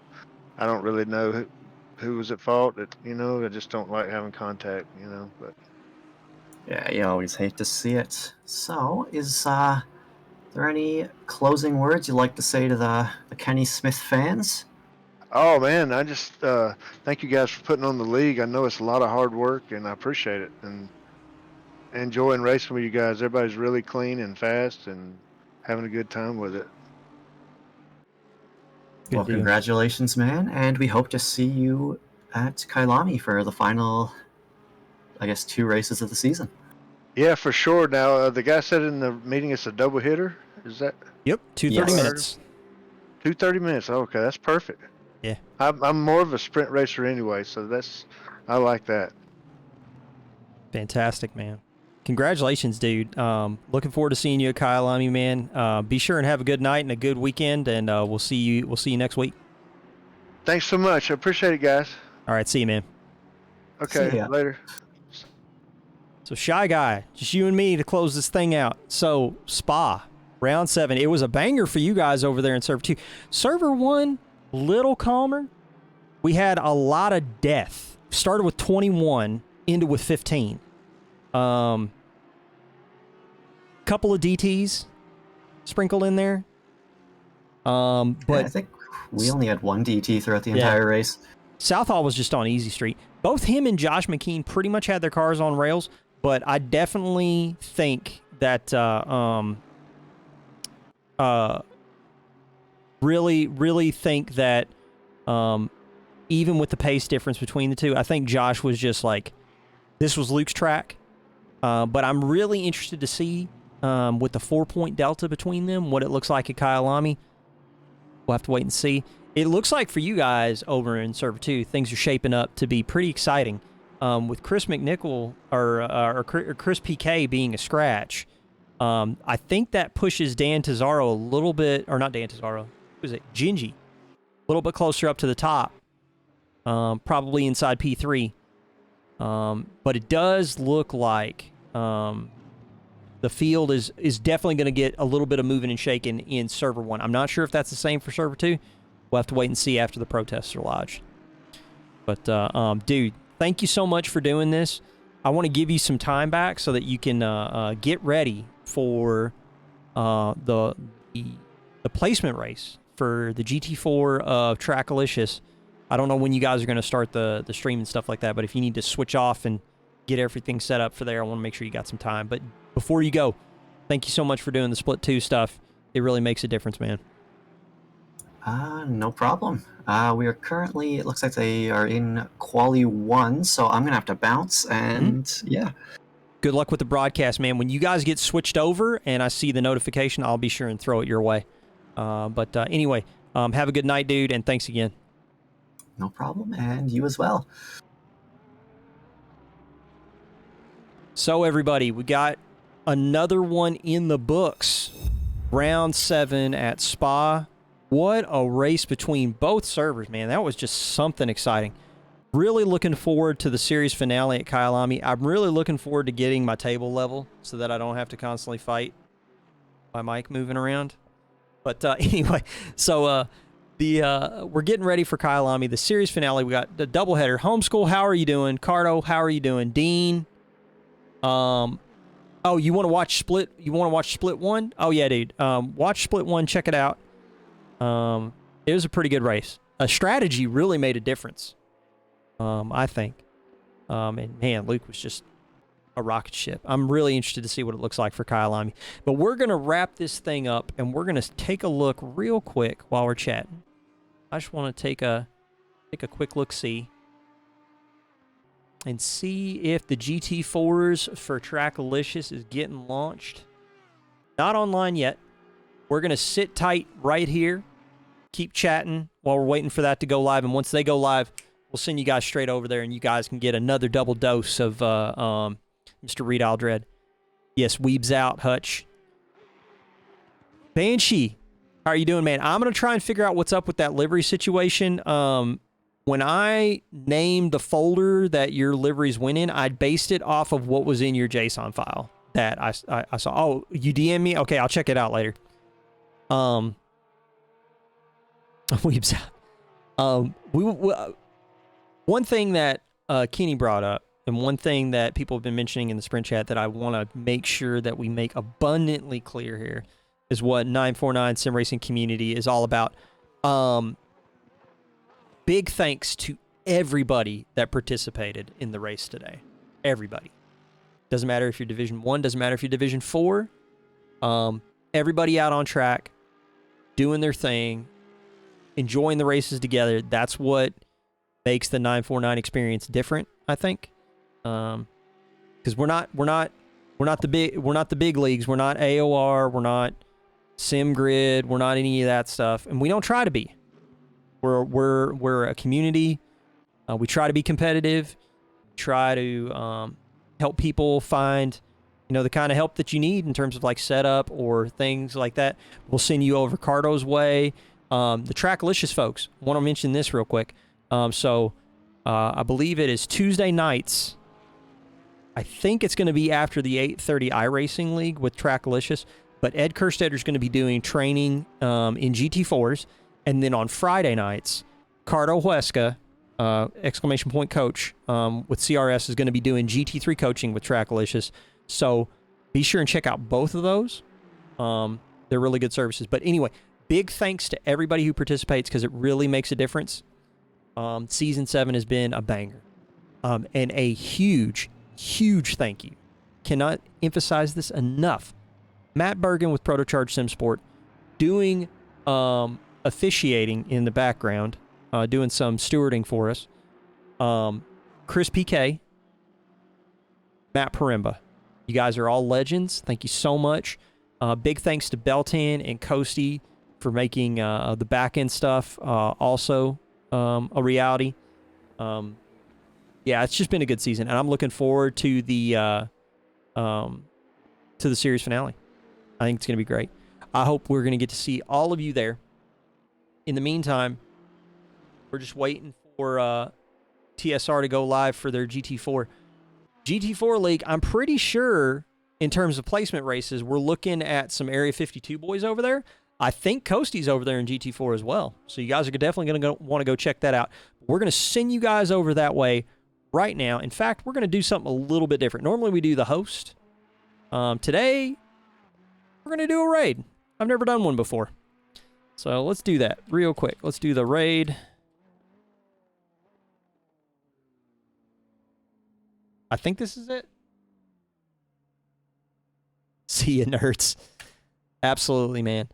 I don't really know who was at fault. I just don't like having contact, but. Yeah, you always hate to see it. So, is there any closing words you'd like to say to the Kenny Smith fans? Oh man, I just thank you guys for putting on the league. I know it's a lot of hard work, and I appreciate it, and enjoying racing with you guys. Everybody's really clean and fast, and having a good time with it. Well, congratulations, man, and we hope to see you at Kailami for the final, I guess, 2 races of the season. Yeah, for sure. Now, the guy said in the meeting it's a double hitter. Is that? Yep, 30 minutes. 30 minutes. Okay, that's perfect. Yeah. I'm more of a sprint racer anyway, so I like that. Fantastic, man. Congratulations, dude. Looking forward to seeing you at Kyalami, man. Be sure and have a good night and a good weekend, and we'll see you next week. Thanks so much. I appreciate it, guys. All right, see you, man. Okay, later. So, Shy Guy, just you and me to close this thing out. So, Spa, round 7. It was a banger for you guys over there in Server 2. Server 1, little calmer. We had a lot of death. Started with 21, ended with 15. Couple of DTs sprinkled in there. But yeah, I think we only had 1 DT throughout the entire race. Southall was just on easy street. Both him and Josh McKean pretty much had their cars on rails, but I definitely think that really think that even with the pace difference between the two, I think Josh was just like, this was Luke's track. But I'm really interested to see with the 4-point delta between them, what it looks like at Kyalami. We'll have to wait and see. It looks like for you guys over in Server 2, things are shaping up to be pretty exciting. With Chris McNichol or Chris PK being a scratch, I think that pushes Dan Tesoro a little bit, or not Dan Tesoro, who is it? Gingy. A little bit closer up to the top, probably inside P3. But it does look like the field is definitely going to get a little bit of moving and shaking in Server 1. I'm not sure if that's the same for Server 2. We'll have to wait and see after the protests are lodged. But, dude, thank you so much for doing this. I want to give you some time back so that you can get ready for the placement race for the GT4 of Trackalicious. I don't know when you guys are going to start the stream and stuff like that, but if you need to switch off and get everything set up for there, I want to make sure you got some time. But before you go, thank you so much for doing the Split 2 stuff. It really makes a difference, man. No problem. We are currently, it looks like they are in Quali 1, so I'm going to have to bounce, and yeah. Good luck with the broadcast, man. When you guys get switched over and I see the notification, I'll be sure and throw it your way. But anyway, have a good night, dude, and thanks again. No problem, and you as well. So, everybody, we got another one in the books. Round 7 at Spa. What a race between both servers, man. That was just something exciting. Really looking forward to the series finale at Kyalami. I'm really looking forward to getting my table level so that I don't have to constantly fight my mic moving around. But anyway, so we're getting ready for Kyalami, the series finale. We got the doubleheader. Homeschool, how are you doing? Cardo, how are you doing? Dean. Oh, you want to watch Split? You want to watch Split 1? Oh yeah, dude. Watch Split 1. Check it out. It was a pretty good race. A strategy really made a difference. I think. And man, Luke was just a rocket ship. I'm really interested to see what it looks like for Kyalami. But we're going to wrap this thing up, and we're going to take a look real quick while we're chatting. I just want to take a quick look-see and see if the GT4s for Trackalicious is getting launched. Not online yet. We're going to sit tight right here, keep chatting while we're waiting for that to go live, and once they go live, we'll send you guys straight over there, and you guys can get another double dose of Mr. Reed Aldred. Yes, Weeb's out, Hutch. Banshee, how are you doing, man? I'm going to try and figure out what's up with that livery situation. When I named the folder that your liveries went in, I based it off of what was in your JSON file that I saw. Oh, you DM me? Okay, I'll check it out later. Weeb's out. One thing that Kenny brought up, and one thing that people have been mentioning in the sprint chat that I want to make sure that we make abundantly clear here is what 949 Sim Racing Community is all about. Big thanks to everybody that participated in the race today. Everybody. Doesn't matter if you're Division 1, doesn't matter if you're Division 4. Everybody out on track, doing their thing, enjoying the races together. That's what makes the 949 experience different, I think. Because we're not the big leagues. We're not AOR. We're not SimGrid. We're not any of that stuff, and we don't try to be. We're a community. We try to be competitive. Try to help people find, the kind of help that you need in terms of like setup or things like that. We'll send you over Cardo's way. The Trackalicious folks, I want to mention this real quick. I believe it is Tuesday nights. I think it's going to be after the 8:30 iRacing League with Trackalicious, but Ed Kerstetter is going to be doing training in GT4s, and then on Friday nights, Cardo Huesca, exclamation point coach, with CRS is going to be doing GT3 coaching with Trackalicious. So be sure and check out both of those. They're really good services. But anyway, big thanks to everybody who participates because it really makes a difference. Season 7 has been a banger. And a huge, huge thank you. Cannot emphasize this enough. Matt Bergen with Protocharge SimSport doing officiating in the background, doing some stewarding for us. Chris PK, Matt Paremba. You guys are all legends. Thank you so much. Big thanks to Beltan and Coasty for making the back-end stuff also a reality. Yeah, it's just been a good season, and I'm looking forward to the series finale. I think it's going to be great. I hope we're going to get to see all of you there. In the meantime, we're just waiting for TSR to go live for their GT4. GT4 League, I'm pretty sure, in terms of placement races, we're looking at some Area 52 boys over there. I think Coasty's over there in GT4 as well. So you guys are definitely going to want to go check that out. We're going to send you guys over that way right now. In fact, we're going to do something a little bit different. Normally we do the host. Today, we're going to do a raid. I've never done one before. So let's do that real quick. Let's do the raid. I think this is it. See you, nerds. Absolutely, man.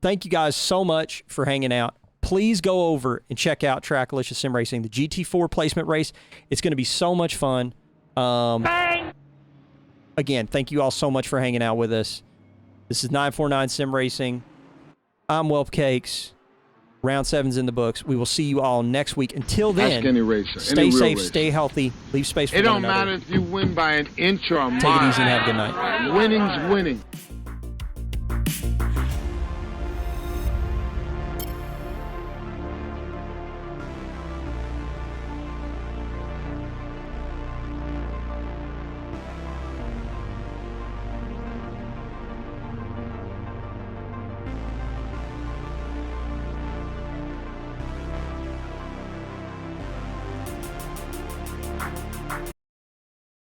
thank you guys so much for hanging out. Please go over and check out Tracklicious Sim Racing, the GT4 placement race. It's going to be so much fun. Again, thank you all so much for hanging out with us. This is 949 Sim Racing. I'm Whelp Cakes. Round 7's in the books. We will see you all next week. Until then, Ask any racer, stay any real safe, racer. stay healthy, leave space for It one don't another. matter if you win by an inch or a mile. Take it easy and have a good night. Winning's winning.